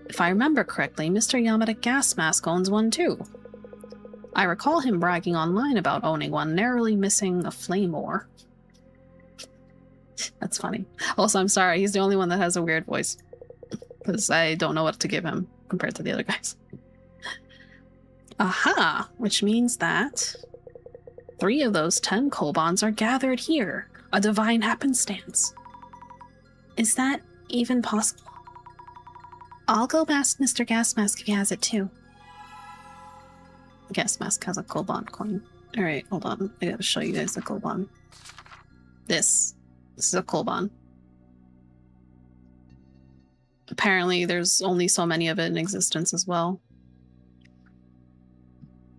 If I remember correctly, Mr. Yamada Gas Mask owns one too. I recall him bragging online about owning one, narrowly missing a flame ore. That's funny. Also, I'm sorry, he's the only one that has a weird voice. Because I don't know what to give him compared to the other guys. Aha! Which means that 3 of those 10 kolbans are gathered here. A divine happenstance. Is that even possible? I'll go past Mr. Gas Mask if he has it too. Gas Mask has a kolban coin. Alright, hold on. I gotta show you guys the kolban. This is a kolban. Apparently, there's only so many of it in existence as well.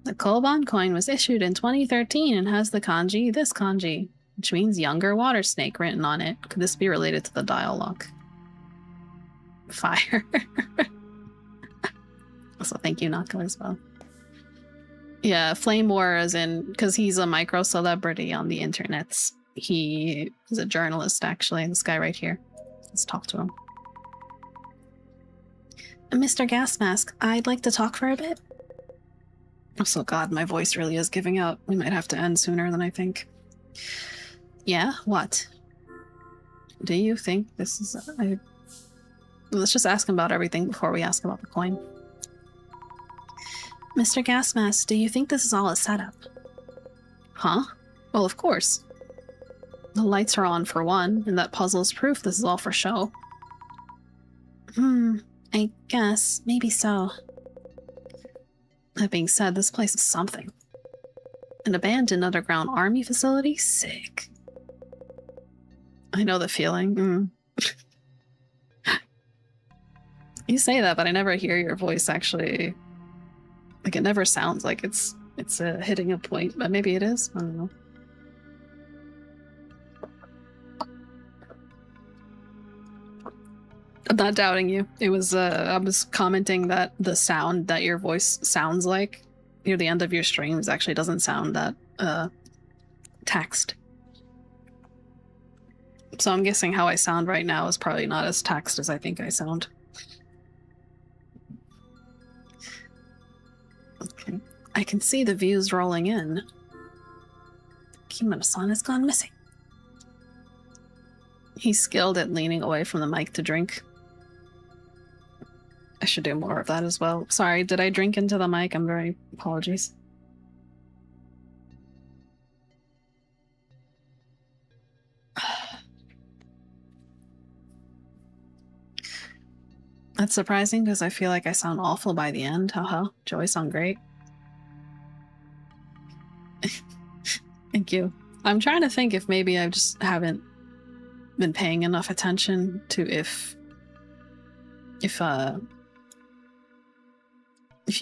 The Koban coin was issued in 2013 and has the kanji, this kanji, which means younger water snake written on it. Could this be related to the dialogue? Fire. Also, thank you, Naka, as well. Yeah, Flame War as in, because he's a micro celebrity on the internets. He is a journalist, actually. This guy right here. Let's talk to him. Mr. Gas Mask, I'd like to talk for a bit. Oh, God, my voice really is giving out. We might have to end sooner than I think. Yeah, what? Do you think this is... Let's just ask him about everything before we ask about the coin. Mr. Gas Mask, do you think this is all a setup? Huh? Well, of course. The lights are on for one, and that puzzle is proof this is all for show. I guess. Maybe so. That being said, this place is something. An abandoned underground army facility? Sick. I know the feeling. You say that, but I never hear your voice actually. Like, it never sounds like it's hitting a point, but maybe it is. I don't know. I'm not doubting you. It was, I was commenting that the sound that your voice sounds like near the end of your streams actually doesn't sound that, taxed. So I'm guessing how I sound right now is probably not as taxed as I think I sound. Okay. I can see the views rolling in. Kimura-san has gone missing. He's skilled at leaning away from the mic to drink. I should do more of that as well. Sorry, did I drink into the mic? I'm very apologies. That's surprising because I feel like I sound awful by the end. Haha. Joy sound great. Thank you. I'm trying to think if maybe I just haven't been paying enough attention to if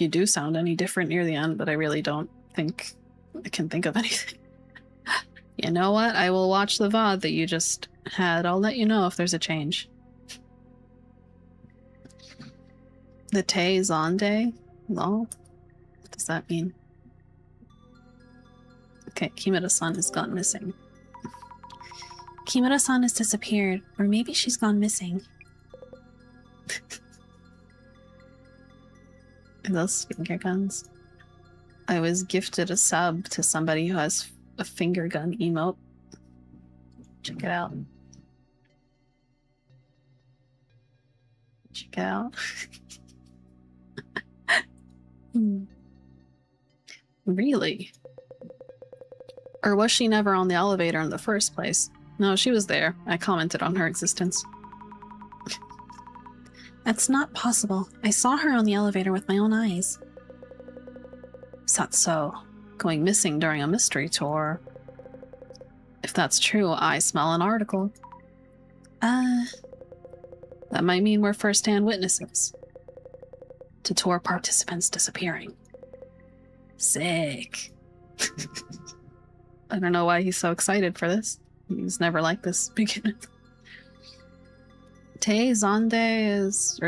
you do sound any different near the end, but I really don't think I can think of anything. You know what? I will watch the VOD that you just had. I'll let you know if there's a change. The Tay Zonde? Lol? What does that mean? Okay, Kimura-san has gone missing. Kimura-san has disappeared, or maybe she's gone missing. Are those finger guns? I was gifted a sub to somebody who has a finger gun emote. Check it out. Check it out. Really? Or was she never on the elevator in the first place? No, she was there. I commented on her existence. That's not possible. I saw her on the elevator with my own eyes. Satso, going missing during a mystery tour. If that's true, I smell an article. That might mean we're first-hand witnesses to tour participants disappearing. Sick. I don't know why he's so excited for this. He's never liked this beginning. Tay Zonde is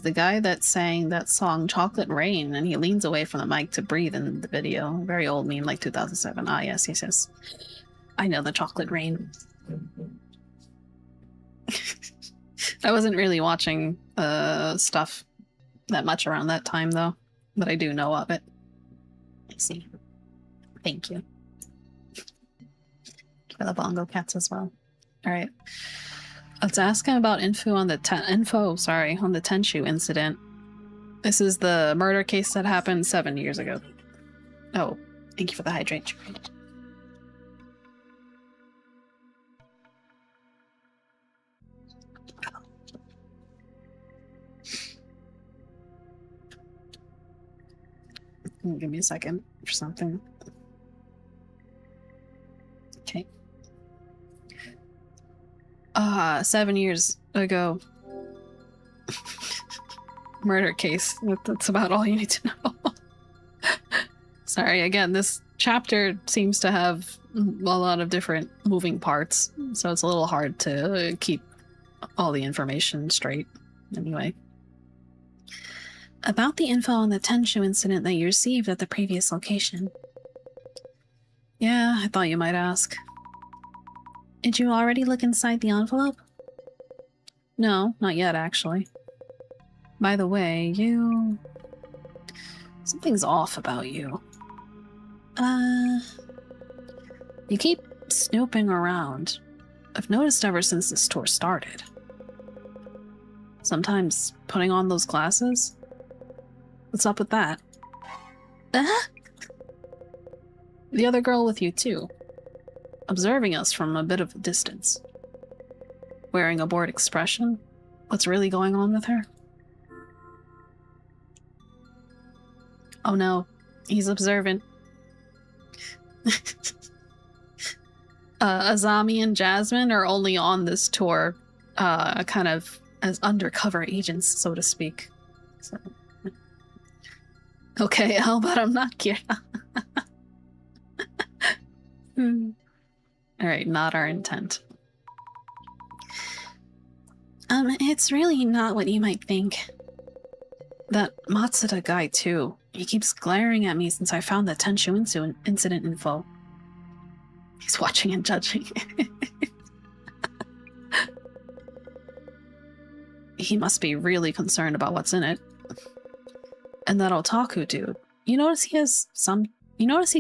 the guy that sang that song Chocolate Rain, and he leans away from the mic to breathe in the video. Very old meme, like 2007. Ah, yes. I know the Chocolate Rain. I wasn't really watching stuff that much around that time, though, but I do know of it. Let's see. Thank you. For the bongo cats as well. Alright. Let's ask him about info on the Tenshu incident. This is the murder case that happened 7 years ago. Oh, thank you for the hydrate. Give me a second for something. Okay. 7 years ago, murder case. That's about all you need to know. Sorry, again, this chapter seems to have a lot of different moving parts, so it's a little hard to keep all the information straight. Anyway. About the info on the Tenshu incident that you received at the previous location. Yeah, I thought you might ask. Did you already look inside the envelope? No, not yet, actually. By the way, you... Something's off about you. You keep snooping around. I've noticed ever since this tour started. Sometimes putting on those glasses? What's up with that? The other girl with you, too. Observing us from a bit of a distance. Wearing a bored expression? What's really going on with her? Oh no, he's observant. Azami and Jasmine are only on this tour, kind of as undercover agents, so to speak. So. Okay, how about I'm not Kira? Alright, not our intent. It's really not what you might think. That Matsuda guy, too. He keeps glaring at me since I found the Tenshu incident info. He's watching and judging. He must be really concerned about what's in it. And that otaku dude. You notice he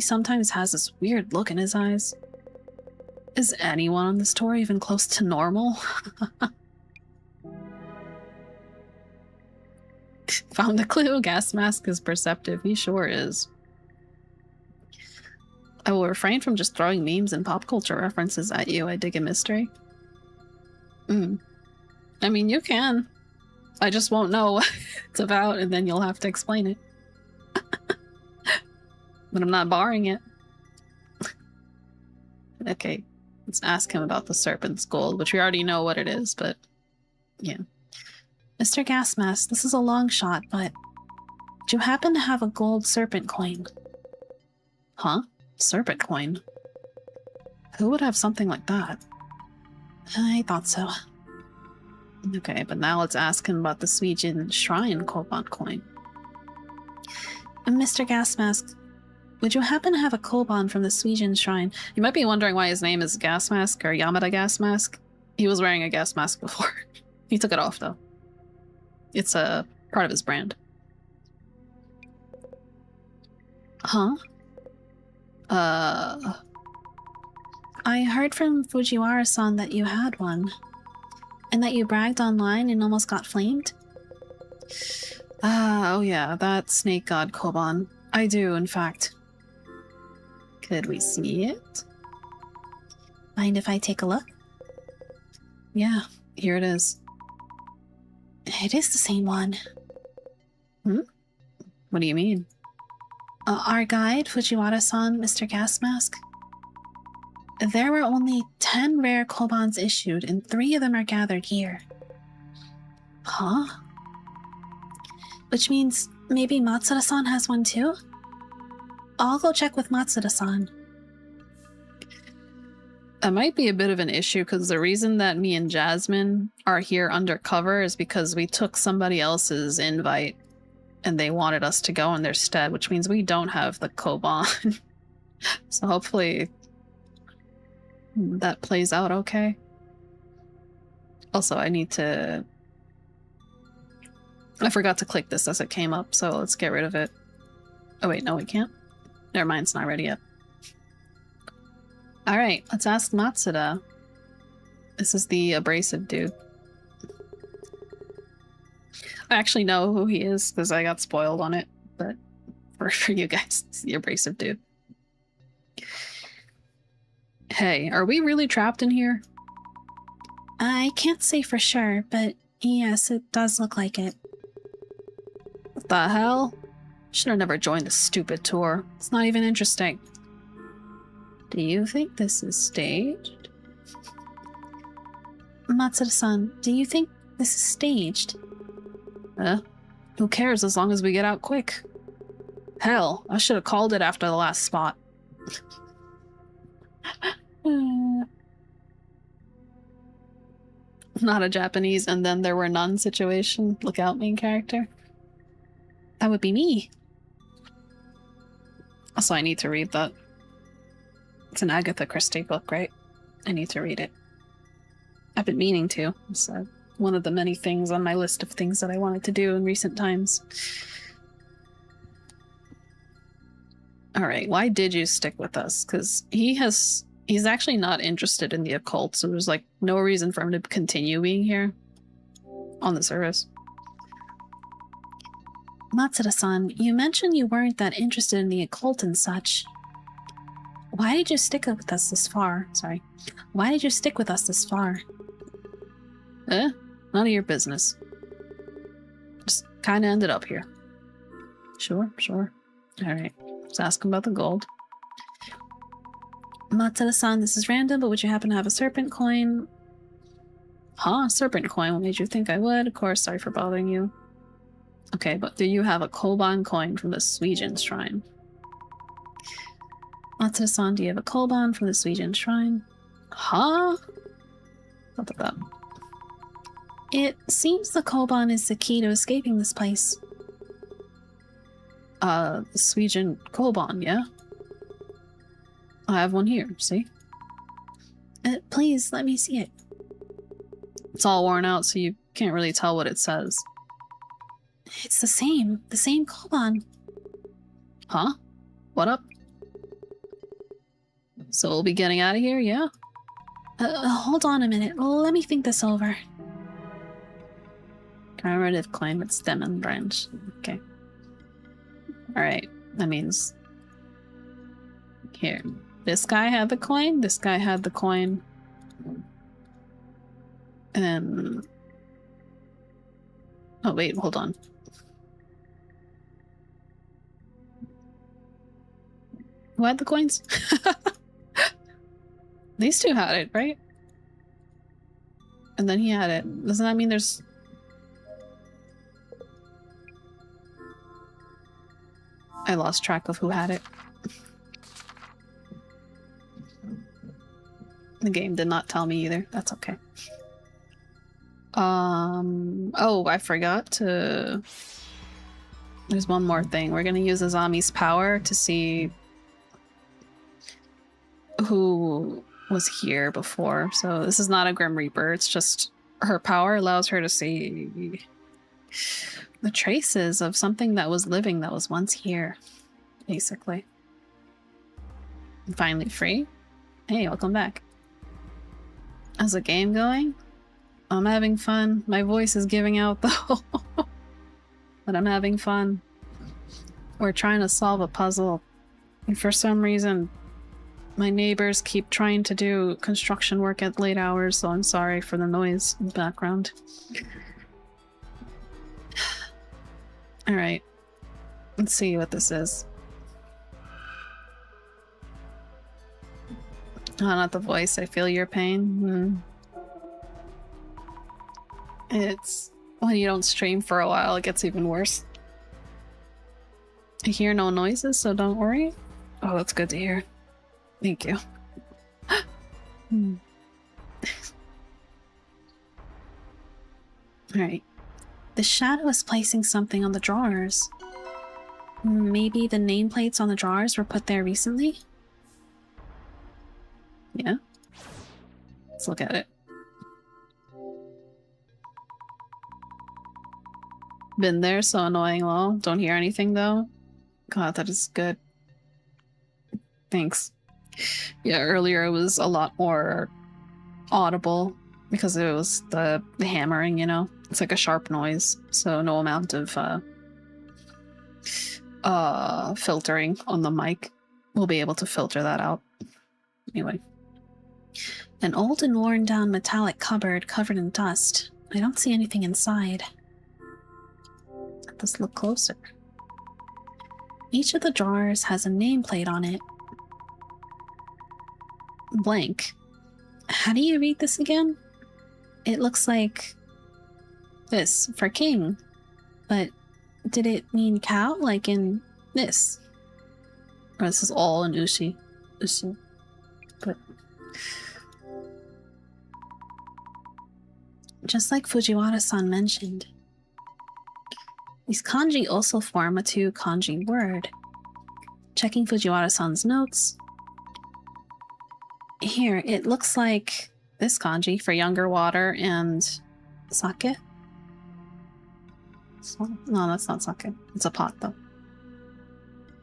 sometimes has this weird look in his eyes? Is anyone on this tour even close to normal? Found the clue. Gas mask is perceptive. He sure is. I will refrain from just throwing memes and pop culture references at you. I dig a mystery. I mean, you can. I just won't know what it's about, and then you'll have to explain it. But I'm not barring it. Okay, let's ask him about the Serpent's Gold, which we already know what it is, but yeah. Mr. Gasmask, this is a long shot, but do you happen to have a gold serpent coin? Huh? Serpent coin? Who would have something like that? I thought so. Okay, but now let's ask him about the Suijin Shrine Koban coin. Mr. Gasmask, would you happen to have a Koban from the Suijin Shrine? You might be wondering why his name is Gasmask or Yamada Gasmask. He was wearing a gas mask before. He took it off, though. It's a part of his brand. Huh? I heard from Fujiwara-san that you had one. And that you bragged online and almost got flamed? Oh yeah, that snake god Koban. I do, in fact. Could we see it? Mind if I take a look? Yeah, here it is. It is the same one. What do you mean? Our guide, Fujiwara-san, Mr. Gasmask. There were only 10 rare Kobans issued, and 3 of them are gathered here. Huh? Which means maybe Matsuda-san has one too? I'll go check with Matsuda-san. That might be a bit of an issue, because the reason that me and Jasmine are here undercover is because we took somebody else's invite, and they wanted us to go in their stead, which means we don't have the Koban. So hopefully that plays out okay. Also, I forgot to click this as it came up, so let's get rid of it. Oh wait, no we can't. Never mind, it's not ready yet. Alright, let's ask Matsuda. This is the abrasive dude. I actually know who he is because I got spoiled on it, but for you guys, it's the abrasive dude. Hey, are we really trapped in here? I can't say for sure, but yes, it does look like it. What the hell? Should have never joined this stupid tour. It's not even interesting. Do you think this is staged? Matsuda-san, do you think this is staged? Who cares as long as we get out quick? Hell, I should have called it after the last spot. Not a Japanese and then there were none situation. Look out, main character. That would be me. Also, I need to read that. It's an Agatha Christie book, right? I need to read it. I've been meaning to. It's one of the many things on my list of things that I wanted to do in recent times. Alright, why did you stick with us? Because he's actually not interested in the occult, so there's like no reason for him to continue being here on the service. Matsuda-san, you mentioned you weren't that interested in the occult and such. Why did you stick with us this far? Sorry. Why did you stick with us this far? None of your business. Just kinda ended up here. Sure. Alright. Let's ask him about the gold. Matsuda-san, this is random, but would you happen to have a serpent coin? Huh? Serpent coin? What made you think I would? Of course, sorry for bothering you. Okay, but do you have a Koban coin from the Suijin Shrine? Matsuda-san, do you have a Koban from the Suijin Shrine? Huh? What about that? It seems the Koban is the key to escaping this place. The Suijin Koban, yeah? I have one here, see? Please, let me see it. It's all worn out, so you can't really tell what it says. It's the same Koban. Huh? What up? So we'll be getting out of here, yeah? Hold on a minute. Let me think this over. Commemorative claim, it's stem and branch. Okay. Alright, that means... Here. This guy had the coin, this guy had the coin. And... Oh wait, hold on. Who had the coins? These two had it, right? And then he had it. Doesn't that mean there's... I lost track of who had it. The game did not tell me either. That's okay. Oh, I forgot to... There's one more thing. We're gonna use Azami's power to see who was here before. So this is not a Grim Reaper. It's just her power allows her to see the traces of something that was living that was once here, basically. I'm finally free. Hey, welcome back. How's the game going? I'm having fun. My voice is giving out though. But I'm having fun. We're trying to solve a puzzle. And for some reason, my neighbors keep trying to do construction work at late hours, so I'm sorry for the noise in the background. Alright. Let's see what this is. Oh, not the voice. I feel your pain. It's... when you don't stream for a while, it gets even worse. I hear no noises, so don't worry. Oh, that's good to hear. Thank you. Alright. The shadow is placing something on the drawers. Maybe the nameplates on the drawers were put there recently? Yeah. Let's look at it. Been there, so annoying, lol. Don't hear anything though. God, that is good. Thanks. Yeah, earlier it was a lot more audible because it was the hammering, you know? It's like a sharp noise, so no amount of filtering on the mic will be able to filter that out. Anyway. An old and worn down metallic cupboard covered in dust. I don't see anything inside. Let's look closer. Each of the drawers has a nameplate on it. Blank. How do you read this again? It looks like this for king, but did it mean cow, like in this? Or this is all in Ushi. Ushi. But just like Fujiwara-san mentioned, these kanji also form a two-kanji word. Checking Fujiwara-san's notes. Here, it looks like this kanji for younger water and sake. No, that's not sake. It's a pot, though.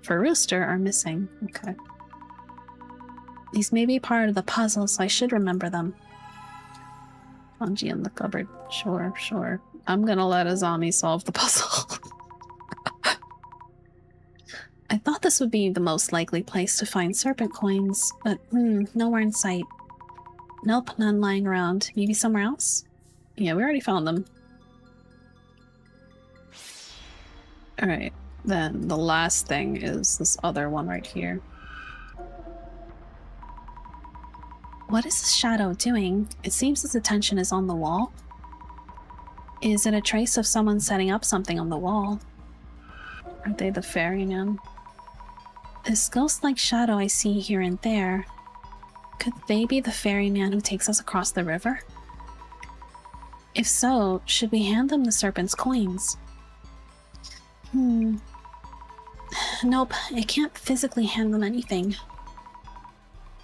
For rooster are missing. Okay. These may be part of the puzzle, so I should remember them. Kanji in the cupboard. Sure, sure. I'm gonna let Azami solve the puzzle. I thought this would be the most likely place to find serpent coins, but nowhere in sight. Nope, none lying around. Maybe somewhere else? Yeah, we already found them. Alright, then the last thing is this other one right here. What is this shadow doing? It seems his attention is on the wall. Is it a trace of someone setting up something on the wall? Are they the ferryman? This ghost-like shadow I see here and there. Could they be the ferryman who takes us across the river? If so, should we hand them the serpent's coins? Nope, I can't physically hand them anything.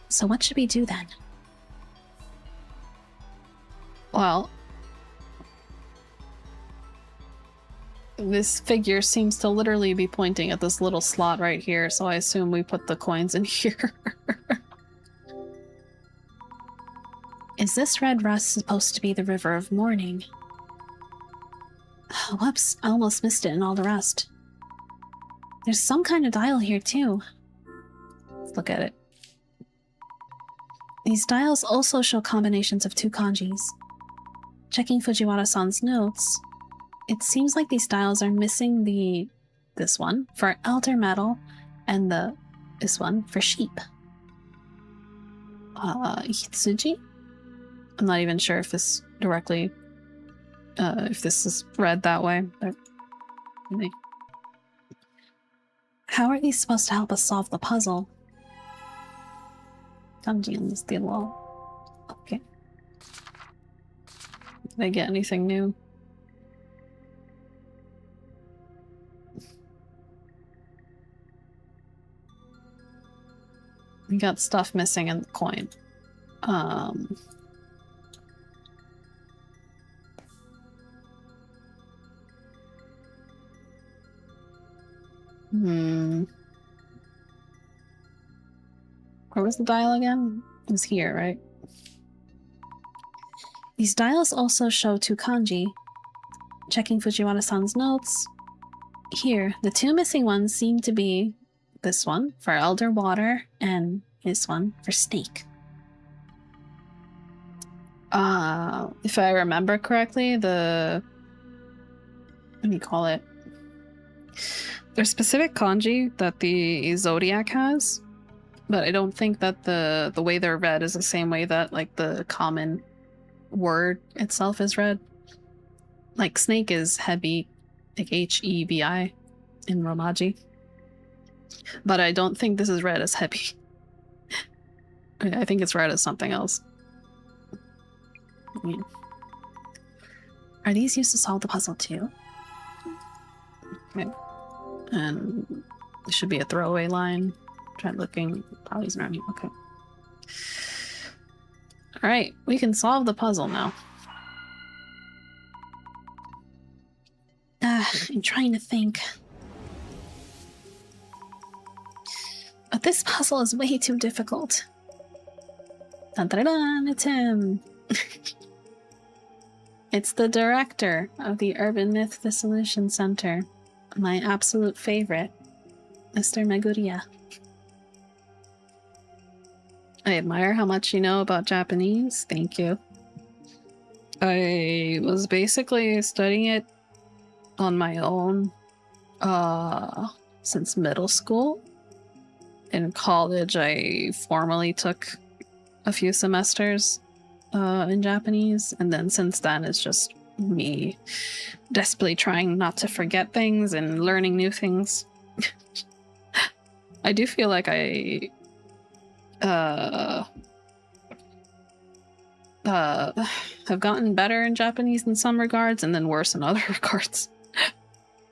So what should we do then? Well, this figure seems to literally be pointing at this little slot right here, so I assume we put the coins in here. Is this red rust supposed to be the River of Mourning? Whoops, I almost missed it in all the rest. There's some kind of dial here too. Let's look at it. These dials also show combinations of two kanjis. Checking Fujiwara-san's notes, it seems like these dials are missing this one for elder metal and this one for sheep. Hitsuji? I'm not even sure if this directly if this is read that way, but how are these supposed to help us solve the puzzle? Kanji on the steel wall. Okay. Did I get anything new? We got stuff missing in the coin. Where was the dial again? It was here, right? These dials also show two kanji. Checking Fujiwara-san's notes. Here, the two missing ones seem to be this one for Elder Water and this one for Snake. If I remember correctly, what do you call it? There's specific kanji that the Zodiac has, but I don't think that the way they're read is the same way that like the common word itself is read. Like snake is hebi, like Hebi in Romaji. But I don't think this is read as hebi. I think it's read as something else. Yeah. Are these used to solve the puzzle too? Okay. And there should be a throwaway line. Try looking. Probably isn't around here. Okay. Alright, we can solve the puzzle now. I'm trying to think. But this puzzle is way too difficult. Dun dun dun, it's him. It's the director of the Urban Myth Dissolution Center. My absolute favorite, Mr. Meguriya. I admire how much you know about Japanese. Thank you. I was basically studying it on my own since middle school. In college, I formally took a few semesters in Japanese, and then since then it's just me desperately trying not to forget things and learning new things. I do feel like I have gotten better in Japanese in some regards and then worse in other regards.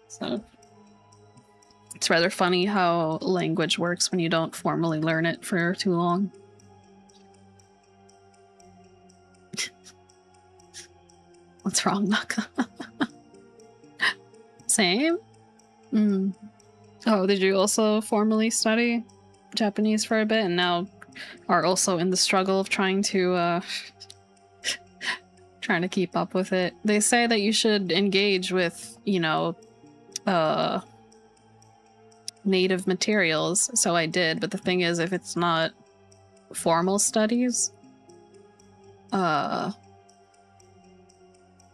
So it's rather funny how language works when you don't formally learn it for too long. What's wrong, Naka? Same? Oh, did you also formally study Japanese for a bit and now are also in the struggle of trying to keep up with it? They say that you should engage with, you know, native materials, so I did, but the thing is, if it's not formal studies,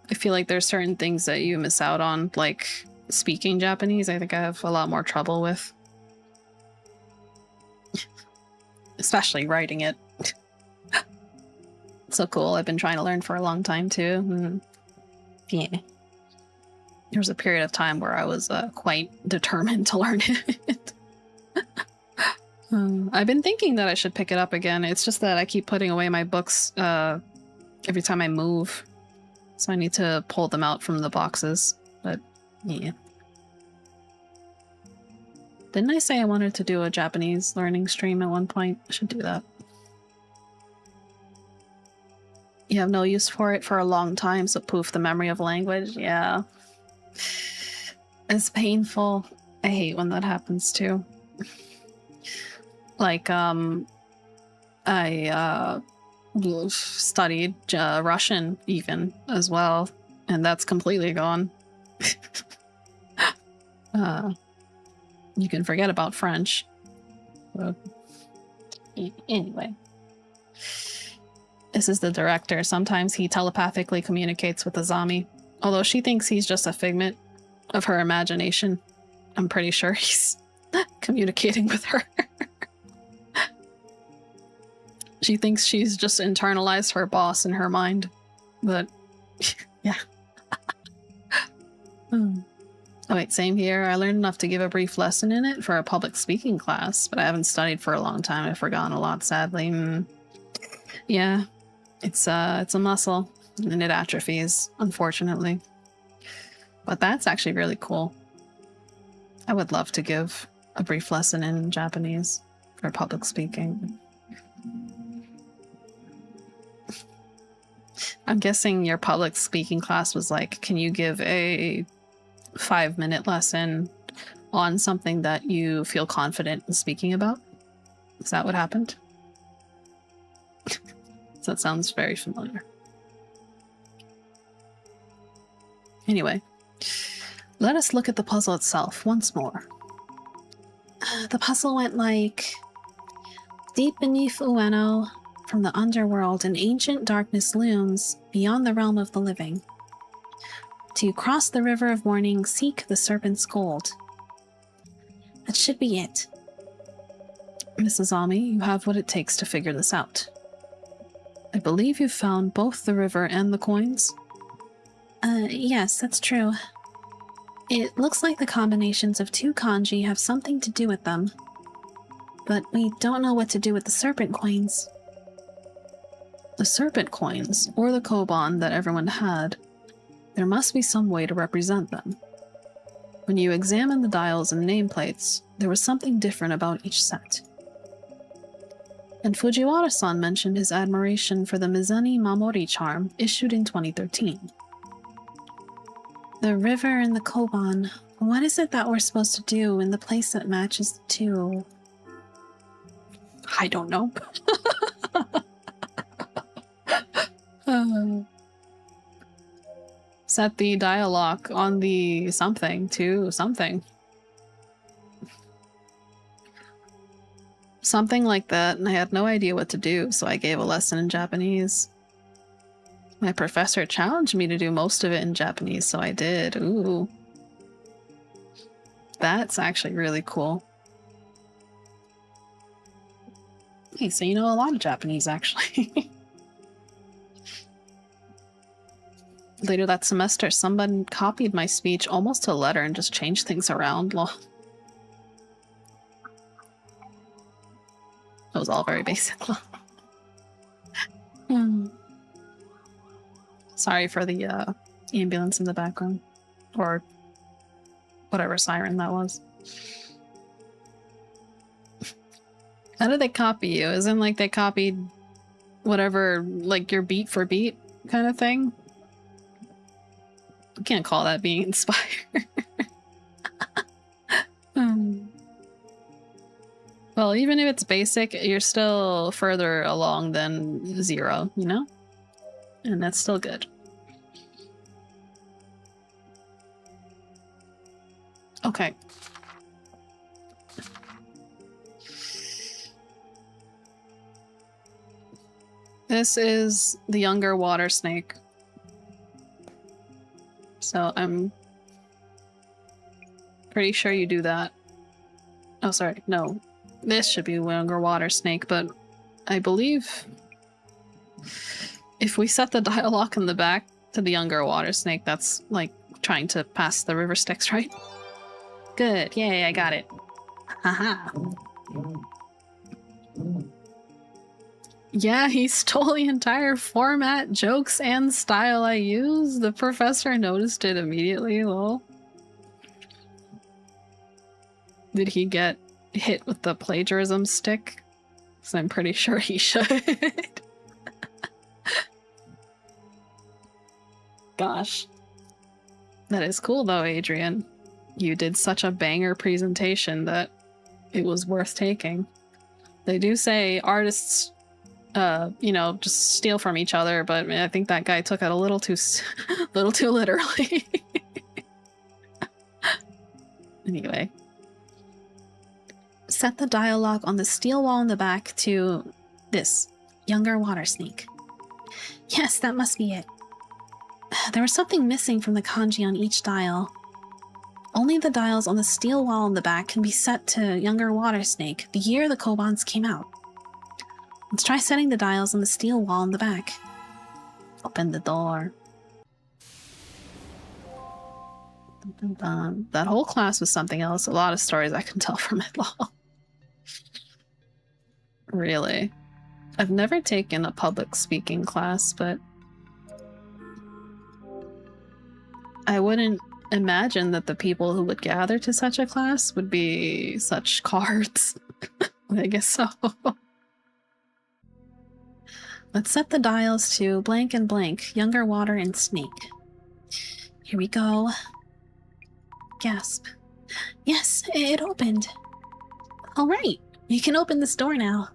I feel like there's certain things that you miss out on, like speaking Japanese. I think I have a lot more trouble with. Especially writing it. So cool. I've been trying to learn for a long time too. Yeah. There was a period of time where I was quite determined to learn it. I've been thinking that I should pick it up again. It's just that I keep putting away my books every time I move. So I need to pull them out from the boxes. But yeah. Didn't I say I wanted to do a Japanese learning stream at one point? I should do that. You have no use for it for a long time, so poof, the memory of language. Yeah. It's painful. I hate when that happens too. Like, I studied Russian even as well, and that's completely gone. You can forget about French. But anyway. This is the director. Sometimes he telepathically communicates with Azami, although she thinks he's just a figment of her imagination. I'm pretty sure he's communicating with her. She thinks she's just internalized her boss in her mind. But, yeah. Oh wait, same here. I learned enough to give a brief lesson in it for a public speaking class, but I haven't studied for a long time. I've forgotten a lot, sadly. Yeah, it's a muscle, and it atrophies, unfortunately. But that's actually really cool. I would love to give a brief lesson in Japanese for public speaking. I'm guessing your public speaking class was like, can you give a 5-minute lesson on something that you feel confident in speaking about? Is that what happened? That sounds very familiar. Anyway, let us look at the puzzle itself once more. The puzzle went like, deep beneath Ueno, from the underworld, an ancient darkness looms beyond the realm of the living. To cross the river of morning, seek the serpent's gold. That should be it. Mrs. Ami, you have what it takes to figure this out. I believe you've found both the river and the coins? Yes, that's true. It looks like the combinations of 2 kanji have something to do with them. But we don't know what to do with the serpent coins. The serpent coins, or the koban that everyone had, there must be some way to represent them. When you examine the dials and nameplates, there was something different about each set. And Fujiwara-san mentioned his admiration for the Mizani Mamori charm issued in 2013. The river and the koban, what is it that we're supposed to do in the place that matches the 2? I don't know. Set the dialogue on the something to something. Something like that, and I had no idea what to do, so I gave a lesson in Japanese. My professor challenged me to do most of it in Japanese, so I did. Ooh. That's actually really cool. Hey, so you know a lot of Japanese, actually. Later that semester, someone copied my speech almost to a letter and just changed things around. Lol. It was all very basic. Sorry for the ambulance in the background. Or whatever siren that was. How did they copy you? Isn't like they copied whatever, like your beat for beat kind of thing? You can't call that being inspired. Well, even if it's basic, you're still further along than 0, you know? And that's still good. Okay. This is the younger water snake. So I'm pretty sure you do that. Oh, sorry. No. This should be the younger water snake, but I believe if we set the dialogue in the back to the younger water snake, that's like trying to pass the river Styx, right? Good. Yay, I got it. Haha. Yeah, he stole the entire format, jokes, and style I used. The professor noticed it immediately, lol. Did he get hit with the plagiarism stick? Because I'm pretty sure he should. Gosh. That is cool though, Adrian. You did such a banger presentation that it was worth taking. They do say artists, you know, just steal from each other, but I think that guy took it a little too literally. Anyway. Set the dialogue on the steel wall in the back to this, younger water snake. Yes, that must be it. There was something missing from the kanji on each dial. Only the dials on the steel wall in the back can be set to younger water snake, the year the Kobans came out. Let's try setting the dials on the steel wall in the back. Open the door. Dun, dun, dun. That whole class was something else. A lot of stories I can tell from it. Lol. Really? I've never taken a public speaking class, but I wouldn't imagine that the people who would gather to such a class would be such cards. I guess so. Let's set the dials to blank and blank, younger water and snake. Here we go. Gasp. Yes, it opened. All right, you can open this door now.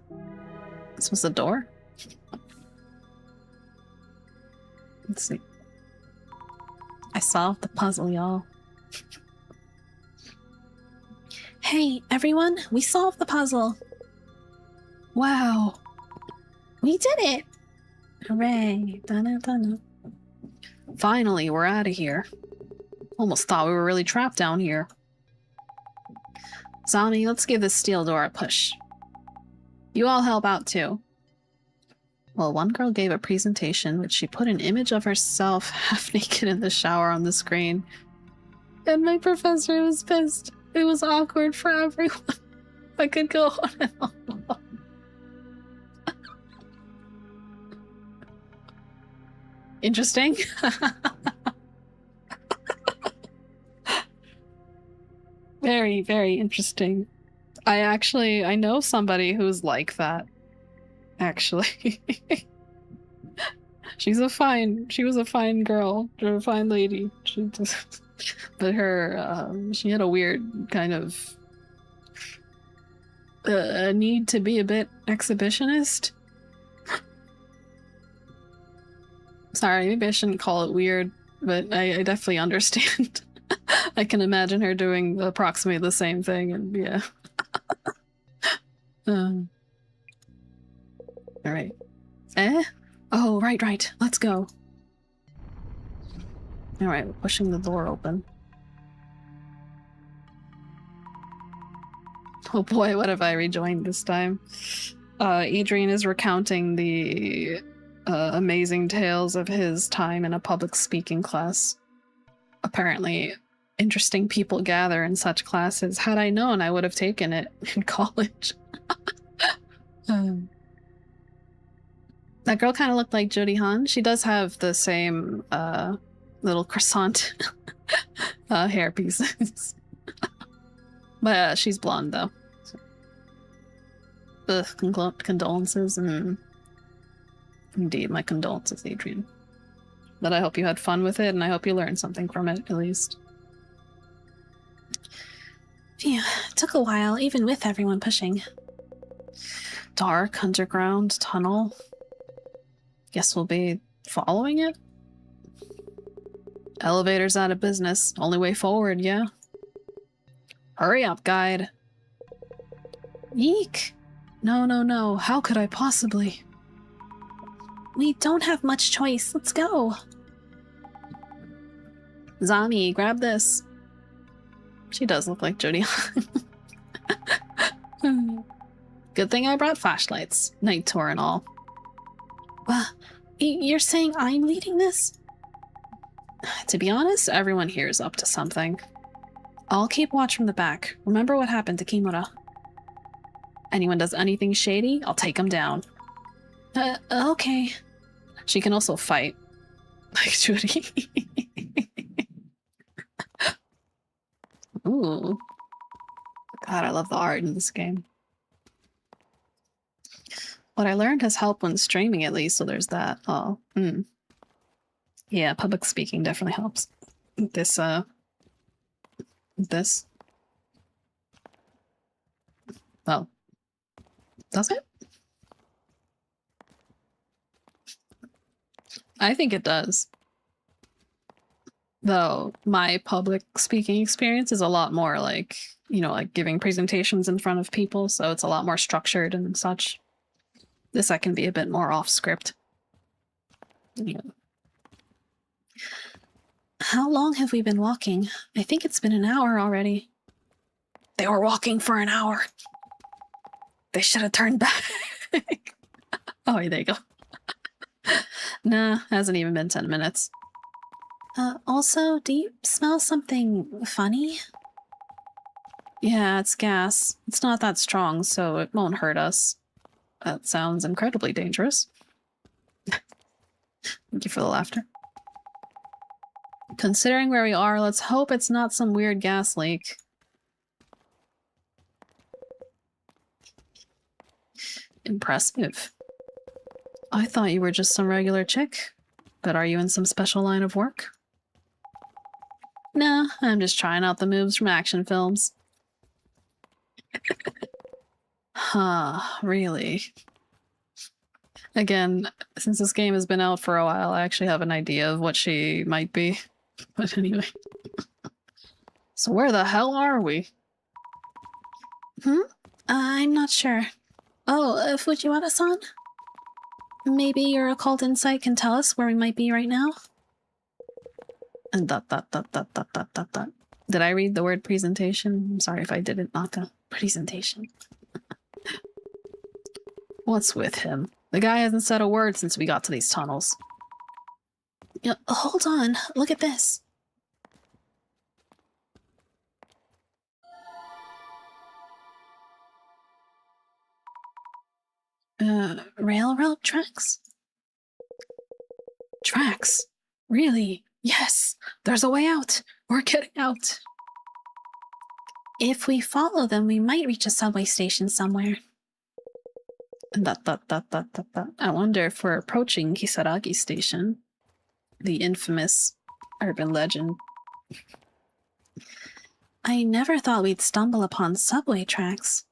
This was the door? Let's see. I solved the puzzle, y'all. Hey, everyone, we solved the puzzle. Wow. We did it! Hooray. Dun-dun-dun. Finally, we're out of here. Almost thought we were really trapped down here. Zami, let's give this steel door a push. You all help out too. Well, one girl gave a presentation which she put an image of herself half naked in the shower on the screen. And my professor was pissed. It was awkward for everyone. I could go on and on. Interesting. Very, very interesting. I know somebody who's like that. Actually. She was a fine girl, a fine lady. But she had a weird kind of need to be a bit exhibitionist. Sorry, maybe I shouldn't call it weird, but I definitely understand. I can imagine her doing approximately the same thing, and yeah. Alright. Oh, right. Let's go. Alright, we're pushing the door open. Oh boy, what have I rejoined this time? Adrian is recounting the amazing tales of his time in a public speaking class. Apparently, interesting people gather in such classes. Had I known, I would have taken it in college. That girl kind of looked like Jodie Han. She does have the same little croissant hair pieces. But she's blonde, though. So. Ugh, condolences. Indeed, my condolences, Adrian. But I hope you had fun with it, and I hope you learned something from it, at least. Phew, it took a while, even with everyone pushing. Dark, underground, tunnel. Guess we'll be following it? Elevator's out of business. Only way forward, yeah. Hurry up, guide. Yeek! No, no, no. How could I possibly? We don't have much choice. Let's go. Zami, grab this. She does look like Jodie. Good thing I brought flashlights. Night tour and all. You're saying I'm leading this? To be honest, everyone here is up to something. I'll keep watch from the back. Remember what happened to Kimura. Anyone does anything shady, I'll take them down. Okay. She can also fight. Like Judy. Ooh. God, I love the art in this game. What I learned has helped when streaming, at least, so there's that. Oh, yeah, public speaking definitely helps. This. Well, does it? I think it does. Though my public speaking experience is a lot more like, you know, like giving presentations in front of people, so it's a lot more structured and such. This I can be a bit more off script. Yeah. How long have we been walking? I think it's been an hour already. They were walking for an hour. They should have turned back. Oh, there you go. Nah, hasn't even been 10 minutes. Also, do you smell something funny? Yeah, it's gas. It's not that strong, so it won't hurt us. That sounds incredibly dangerous. Thank you for the laughter. Considering where we are, let's hope it's not some weird gas leak. Impressive. I thought you were just some regular chick. But are you in some special line of work? Nah, I'm just trying out the moves from action films. Huh, really? Again, since this game has been out for a while, I actually have an idea of what she might be. But anyway. So where the hell are we? I'm not sure. Oh, Fujiwara-san? Maybe your occult insight can tell us where we might be right now? And dot. Did I read the word presentation? I'm sorry if I didn't, Naka. Presentation. What's with him? The guy hasn't said a word since we got to these tunnels. Hold on. Look at this. Railroad tracks? Tracks? Really? Yes! There's a way out! We're getting out! If we follow them, we might reach a subway station somewhere. Dot. I wonder if we're approaching Kisaragi Station. The infamous urban legend. I never thought we'd stumble upon subway tracks.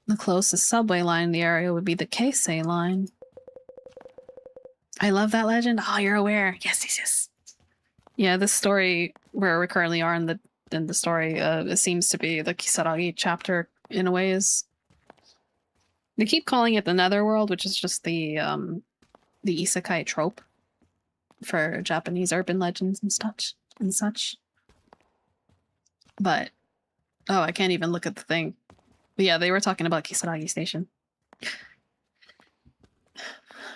The closest subway line in the area would be the Keisei line. I love that legend. Oh, you're aware. Yes. Yeah, this story where we currently are in the story, it seems to be the Kisaragi chapter in a way is. They keep calling it the Netherworld, which is just the isekai trope for Japanese urban legends and such. But oh, I can't even look at the thing. But yeah, they were talking about Kisaragi Station.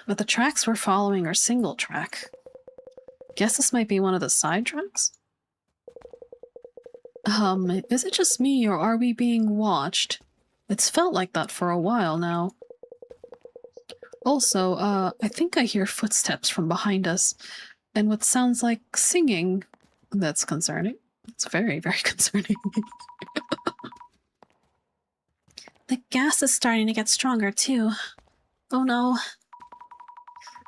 but the tracks we're following are single track. Guess this might be one of the side tracks? Is it just me or are we being watched? It's felt like that for a while now. Also, I think I hear footsteps from behind us, and what sounds like singing. That's concerning. It's very, very concerning. The gas is starting to get stronger, too. Oh no.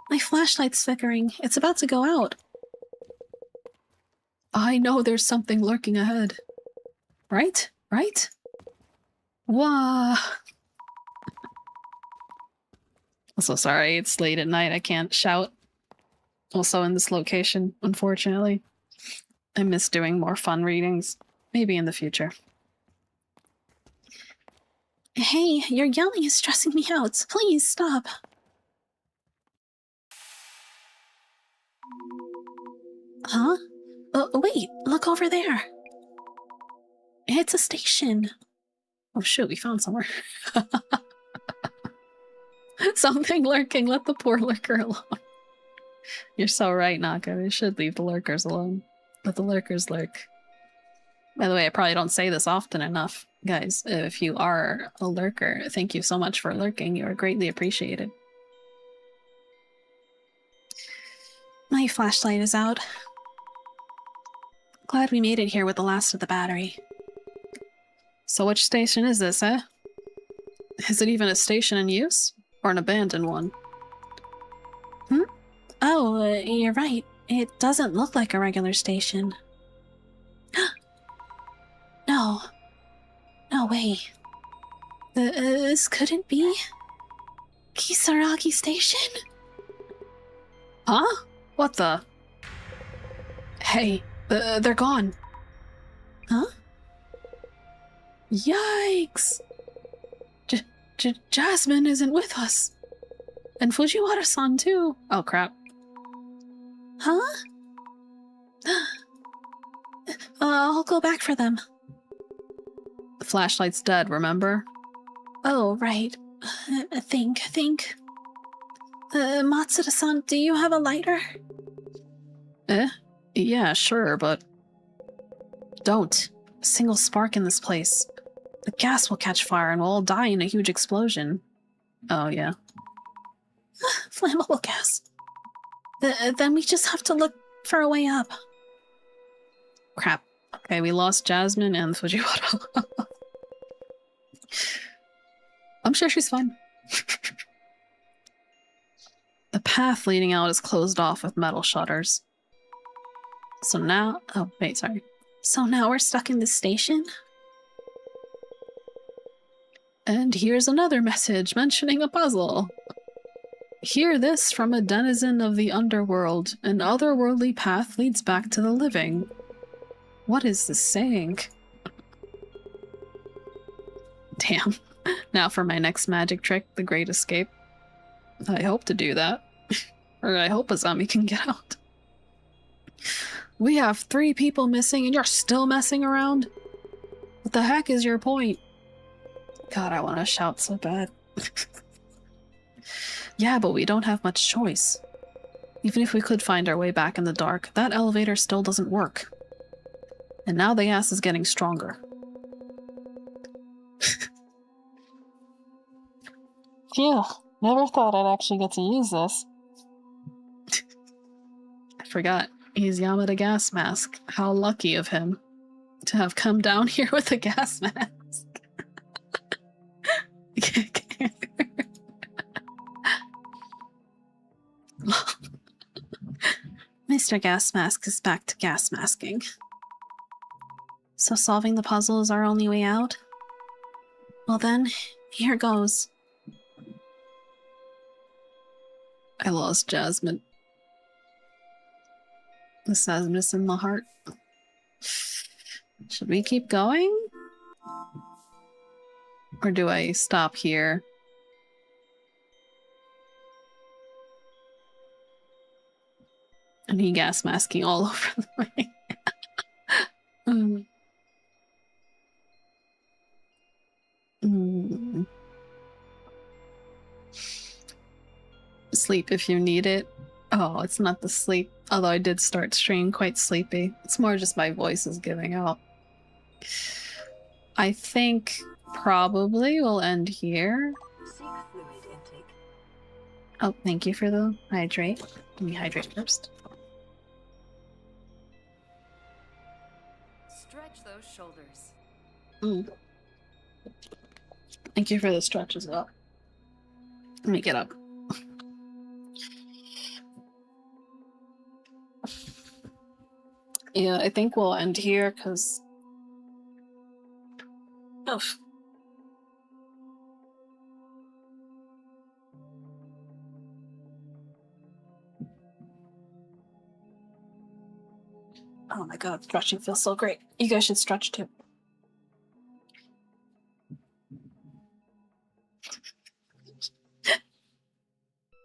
My flashlight's flickering. It's about to go out. I know there's something lurking ahead. Right? Right? Wah! Also, sorry, it's late at night. I can't shout. Also in this location, unfortunately. I miss doing more fun readings. Maybe in the future. Hey, your yelling is stressing me out. Please stop. Huh? Wait, look over there. It's a station. Oh shoot, we found somewhere. Something lurking, let the poor lurker alone. You're so right, Naka. We should leave the lurkers alone. Let the lurkers lurk. By the way, I probably don't say this often enough. Guys, if you are a lurker, thank you so much for lurking. You are greatly appreciated. My flashlight is out. Glad we made it here with the last of the battery. So which station is this, eh? Is it even a station in use? Or an abandoned one? Oh, you're right. It doesn't look like a regular station. No. No way. This couldn't be... Kisaragi Station? Huh? What the? Hey, they're gone. Huh? Yikes! Jasmine isn't with us. And Fujiwara-san too. Oh crap. Huh? I'll go back for them. The flashlight's dead, remember? Oh, right. Think. Matsuda-san, do you have a lighter? Yeah, sure, but... Don't. A single spark in this place. The gas will catch fire and we'll all die in a huge explosion. Oh, yeah. Flammable gas. Then we just have to look for a way up. Crap. Okay, we lost Jasmine and Fujiwara. I'm sure she's fine. The path leading out is closed off with metal shutters. So now... Oh, wait, sorry. So now we're stuck in this station? And here's another message mentioning a puzzle. Hear this from a denizen of the underworld. An otherworldly path leads back to the living. What is this saying? Damn. Now for my next magic trick, the Great Escape. I hope to do that. Or I hope Azami can get out. We have 3 people missing and you're still messing around? What the heck is your point? God, I want to shout so bad. Yeah, but we don't have much choice. Even if we could find our way back in the dark, that elevator still doesn't work. And now the gas is getting stronger. Phew, never thought I'd actually get to use this. I forgot, he's Yamada Gas Mask. How lucky of him to have come down here with a gas mask. Mr. Gas Mask is back to gas masking. So solving the puzzle is our only way out? Well then, here goes. I lost Jasmine. The sadness in my heart. Should we keep going? Or do I stop here? And he gas masking all over the way. sleep if you need it. Oh, it's not the sleep. Although I did start stream quite sleepy. It's more just my voice is giving out. I think probably we'll end here. Seek fluid intake. Oh, thank you for the hydrate. Let me hydrate first. Stretch those shoulders. Mm. Thank you for the stretch as well. Let me get up. Yeah, I think we'll end here because. Oh. Oh my god, stretching feels so great. You guys should stretch too.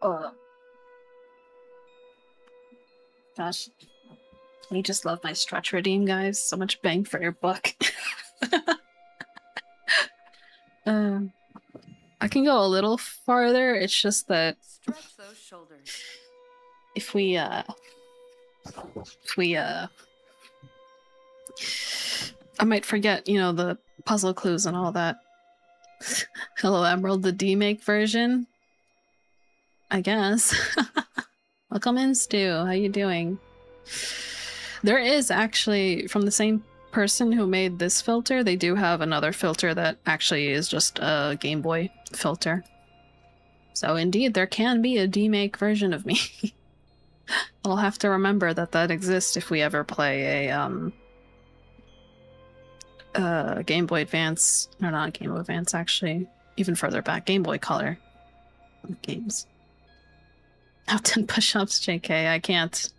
Oh. Gosh. You just love my stretch redeem, guys. So much bang for your buck. I can go a little farther. It's just that Stretch those shoulders. if we I might forget, you know, the puzzle clues and all that. Hello, Emerald, the demake version. I guess. Welcome in, Stu. How you doing? There is actually, from the same person who made this filter, they do have another filter that actually is just a Game Boy filter. So indeed, there can be a demake version of me. I'll have to remember that that exists if we ever play a Game Boy Advance, or not Game Boy Advance, actually, even further back, Game Boy Color games. How 10 push-ups, JK, I can't.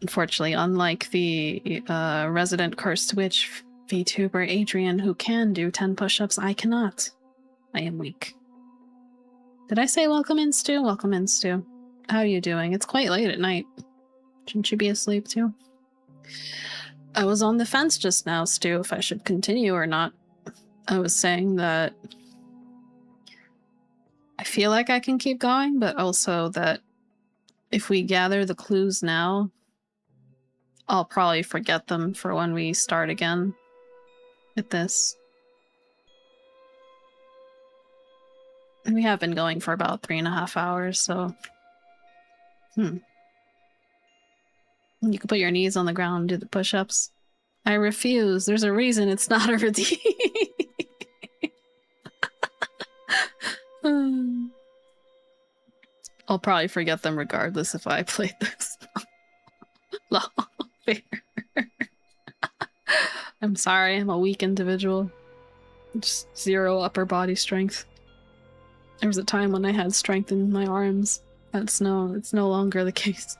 Unfortunately, unlike the resident cursed witch VTuber Adrian, who can do 10 push-ups, I cannot. I am weak. Did I say welcome in, Stu? Welcome in, Stu. How are you doing? It's quite late at night. Shouldn't you be asleep too? I was on the fence just now, Stu, if I should continue or not. I was saying that I feel like I can keep going, but also that if we gather the clues now, I'll probably forget them for when we start again with this. And we have been going for about 3.5 hours, so... You can put your knees on the ground and do the push-ups. I refuse. There's a reason it's not a redeem. I'll probably forget them regardless if I played this. Lol, fair. I'm sorry, I'm a weak individual. Just 0 upper body strength. There was a time when I had strength in my arms. It's no longer the case.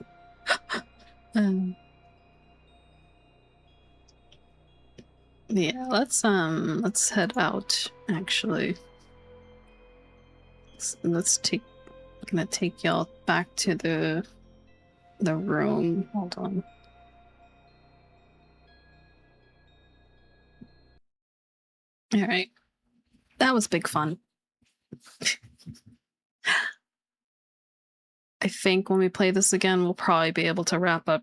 Yeah, let's head out, actually. I'm gonna take y'all back to the room. Hold on. Alright. That was big fun. I think when we play this again, we'll probably be able to wrap up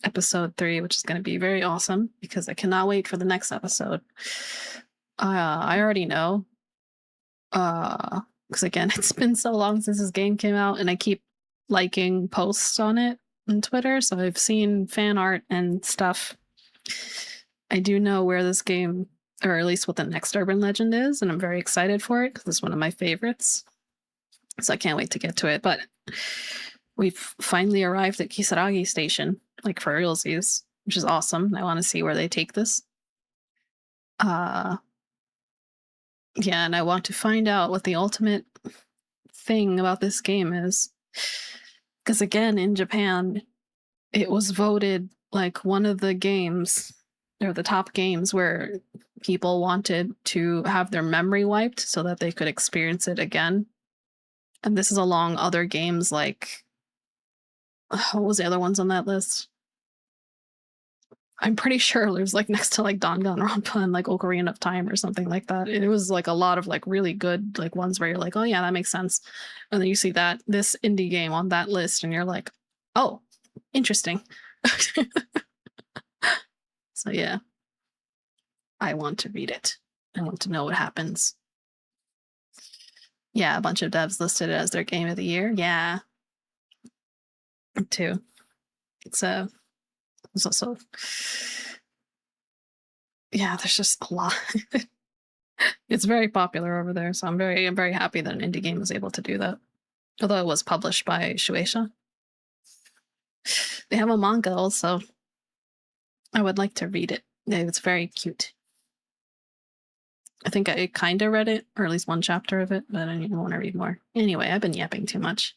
episode 3, which is going to be very awesome because I cannot wait for the next episode. I already know. Because again, it's been so long since this game came out and I keep liking posts on it on Twitter, so I've seen fan art and stuff. I do know where this game, or at least what the next urban legend is, and I'm very excited for it because it's one of my favorites. So I can't wait to get to it, but we've finally arrived at Kisaragi Station, like for realsies, which is awesome. I want to see where they take this. Yeah, and I want to find out what the ultimate thing about this game is. Because again, in Japan, it was voted like one of the games, or the top games, where people wanted to have their memory wiped so that they could experience it again. And this is along other games like... What was the other ones on that list? I'm pretty sure there's like next to like Danganronpa and like Ocarina of Time or something like that. It was like a lot of like really good like ones where you're like, oh yeah, that makes sense. And then you see that this indie game on that list and you're like, oh, interesting. So yeah, I want to read it. I want to know what happens. Yeah, a bunch of devs listed it as their game of the year. Yeah. Me too. It's also yeah, there's just a lot. It's very popular over there, so I'm very happy that an indie game was able to do that. Although it was published by Shueisha. They have a manga also. I would like to read it. It's very cute. I think I kind of read it, or at least one chapter of it, but I don't even want to read more. Anyway, I've been yapping too much.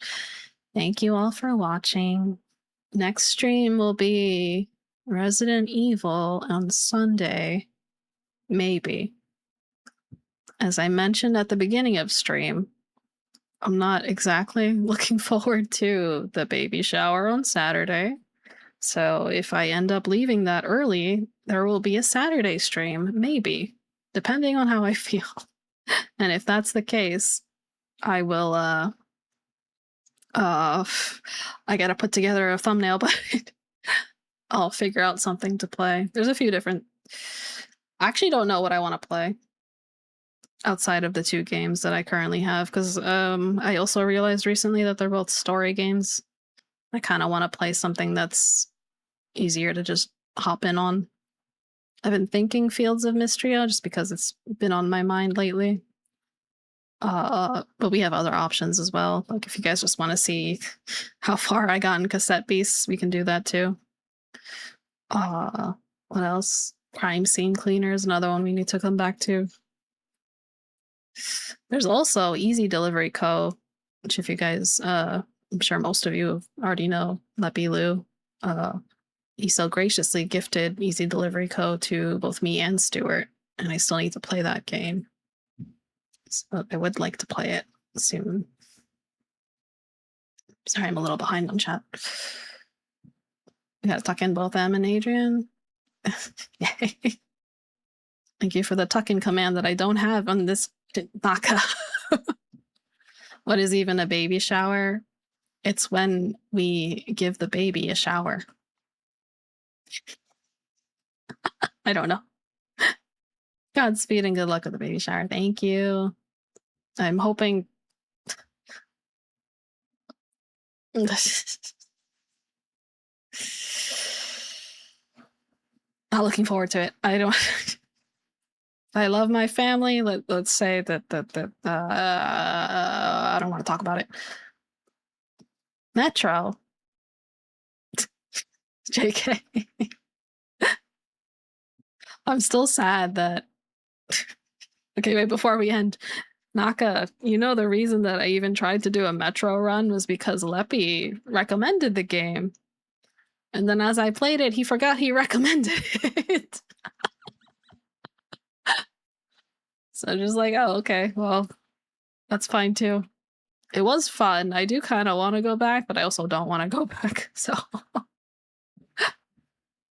Thank you all for watching. Next stream will be Resident Evil on Sunday. Maybe. As I mentioned at the beginning of stream, I'm not exactly looking forward to the baby shower on Saturday. So if I end up leaving that early, there will be a Saturday stream, maybe, depending on how I feel. And if that's the case, I will, I gotta put together a thumbnail, but I'll figure out something to play. There's a few different... I actually don't know what I want to play outside of the two games that I currently have, because I also realized recently that they're both story games. I kind of want to play something that's easier to just hop in on. I've been thinking Fields of Mystria just because it's been on my mind lately. But we have other options as well. Like if you guys just want to see how far I got in Cassette Beasts, we can do that too. What else? Crime Scene Cleaner is another one we need to come back to. There's also Easy Delivery Co., which if you guys, I'm sure most of you already know, Leppy Lou. He so graciously gifted Easy Delivery Co. to both me and Stuart, and I still need to play that game. So I would like to play it soon. Sorry, I'm a little behind on chat. We gotta tuck in both Em and Adrian. Yay. Thank you for the tuck in command that I don't have on this Naka. What is even a baby shower? It's when we give the baby a shower. I don't know. Godspeed and good luck with the baby shower. Thank you. I'm hoping... Not looking forward to it. I don't... I love my family. Let's say that I don't want to talk about it. Metro. JK. I'm still sad that... Okay, wait, before we end, Naka, you know the reason that I even tried to do a Metro run was because Leppy recommended the game. And then as I played it, he forgot he recommended it. So just like, oh, okay, well, that's fine too. It was fun. I do kind of want to go back, but I also don't want to go back. So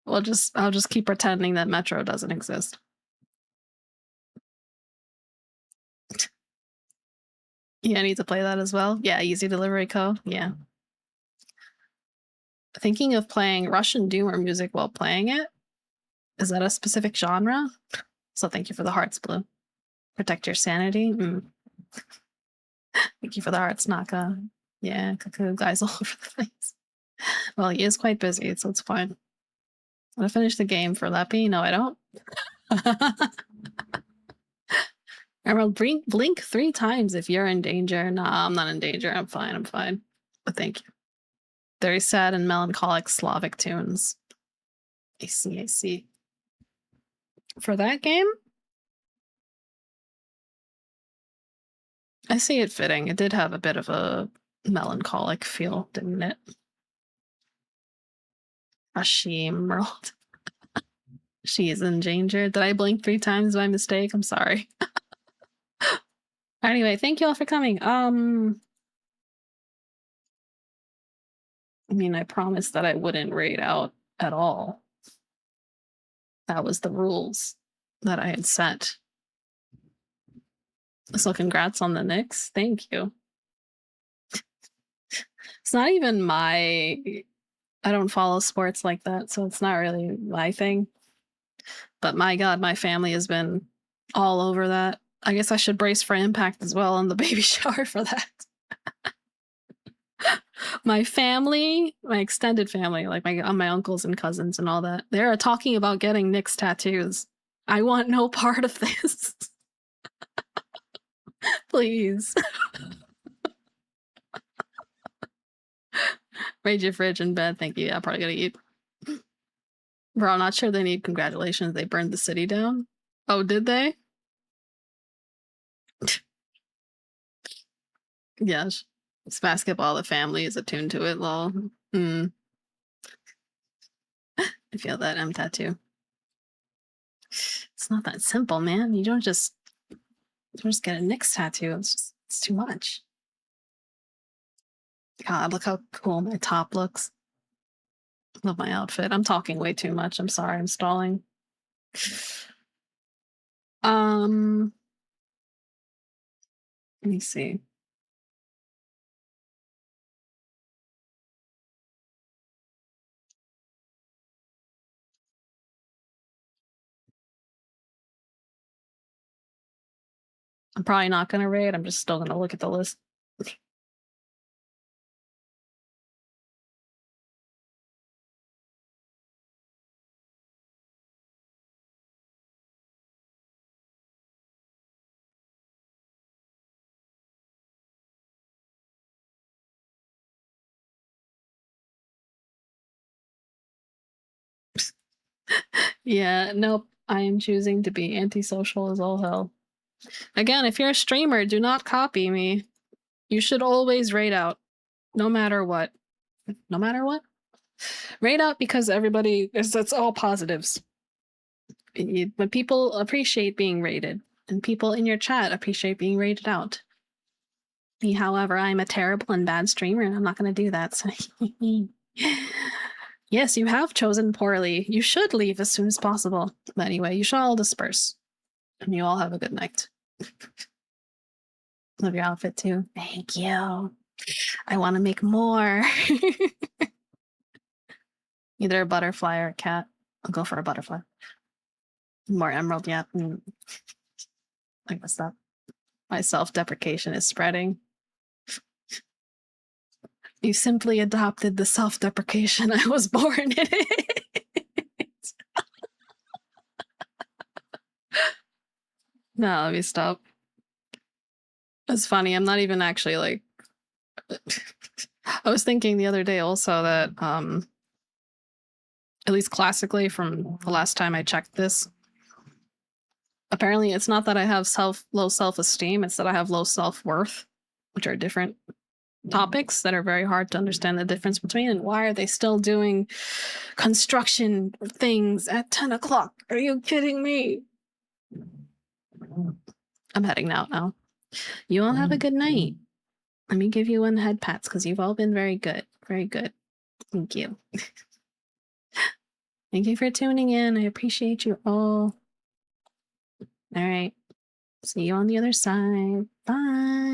I'll just keep pretending that Metro doesn't exist. Yeah, I need to play that as well. Yeah, Easy Delivery Co. Yeah. Thinking of playing Russian Doomer music while playing it? Is that a specific genre? So thank you for the hearts, Blue. Protect your sanity. Thank you for the hearts, Naka. Yeah, Cuckoo guys all over the place. Well, he is quite busy, so it's fine. Want to finish the game for Leppy? No, I don't. Remember, blink 3 times if you're in danger. Nah, I'm not in danger. I'm fine. But thank you. Very sad and melancholic Slavic tunes. I see. For that game? I see it fitting. It did have a bit of a melancholic feel, didn't it? Ashim World. She is in danger. Did I blink 3 times by mistake? I'm sorry. Anyway, thank you all for coming. I mean, I promised that I wouldn't raid out at all. That was the rules that I had set. So congrats on the Knicks. Thank you. It's not even my... I don't follow sports like that, so it's not really my thing. But my God, my family has been all over that. I guess I should brace for impact as well on the baby shower for that. My family, my extended family, like my uncles and cousins and all that, they're talking about getting Knicks tattoos. I want no part of this. Please. Raid your fridge in bed. Thank you. Yeah, I'm probably gonna eat. Bro, I'm not sure they need congratulations. They burned the city down. Oh, did they? Yes. It's basketball. The family is attuned to it, lol. I feel that M tattoo. It's not that simple, man. You don't just get a Knicks tattoo. It's too much. God, look how cool my top looks. Love my outfit. I'm talking way too much. I'm sorry. I'm stalling. Let me see. I'm probably not going to raid. I'm just still going to look at the list. Yeah, nope. I am choosing to be antisocial as all hell. Again, if you're a streamer, do not copy me. You should always raid out. No matter what. No matter what? Raid out because everybody... It's all positives. When people appreciate being raided, and people in your chat appreciate being raided out. Me, however, I'm a terrible and bad streamer, and I'm not going to do that. So yes, you have chosen poorly. You should leave as soon as possible. But anyway, you should all disperse. And you all have a good night. Love your outfit too. Thank you. I want to make more. Either a butterfly or a cat. I'll go for a butterfly. More emerald, yeah. I guess that. My self-deprecation is spreading. You simply adopted the self-deprecation. I was born in it. No, let me stop. It's funny. I'm not even actually like... I was thinking the other day also that, at least classically from the last time I checked this, apparently it's not that I have low self-esteem, it's that I have low self-worth, which are different topics that are very hard to understand the difference between. And why are they still doing construction things at 10 o'clock? Are you kidding me? I'm heading out now. You all have a good night. Let me give you one head pats because you've all been very good. Very good. Thank you. Thank you for tuning in. I appreciate you all. All right. See you on the other side. Bye.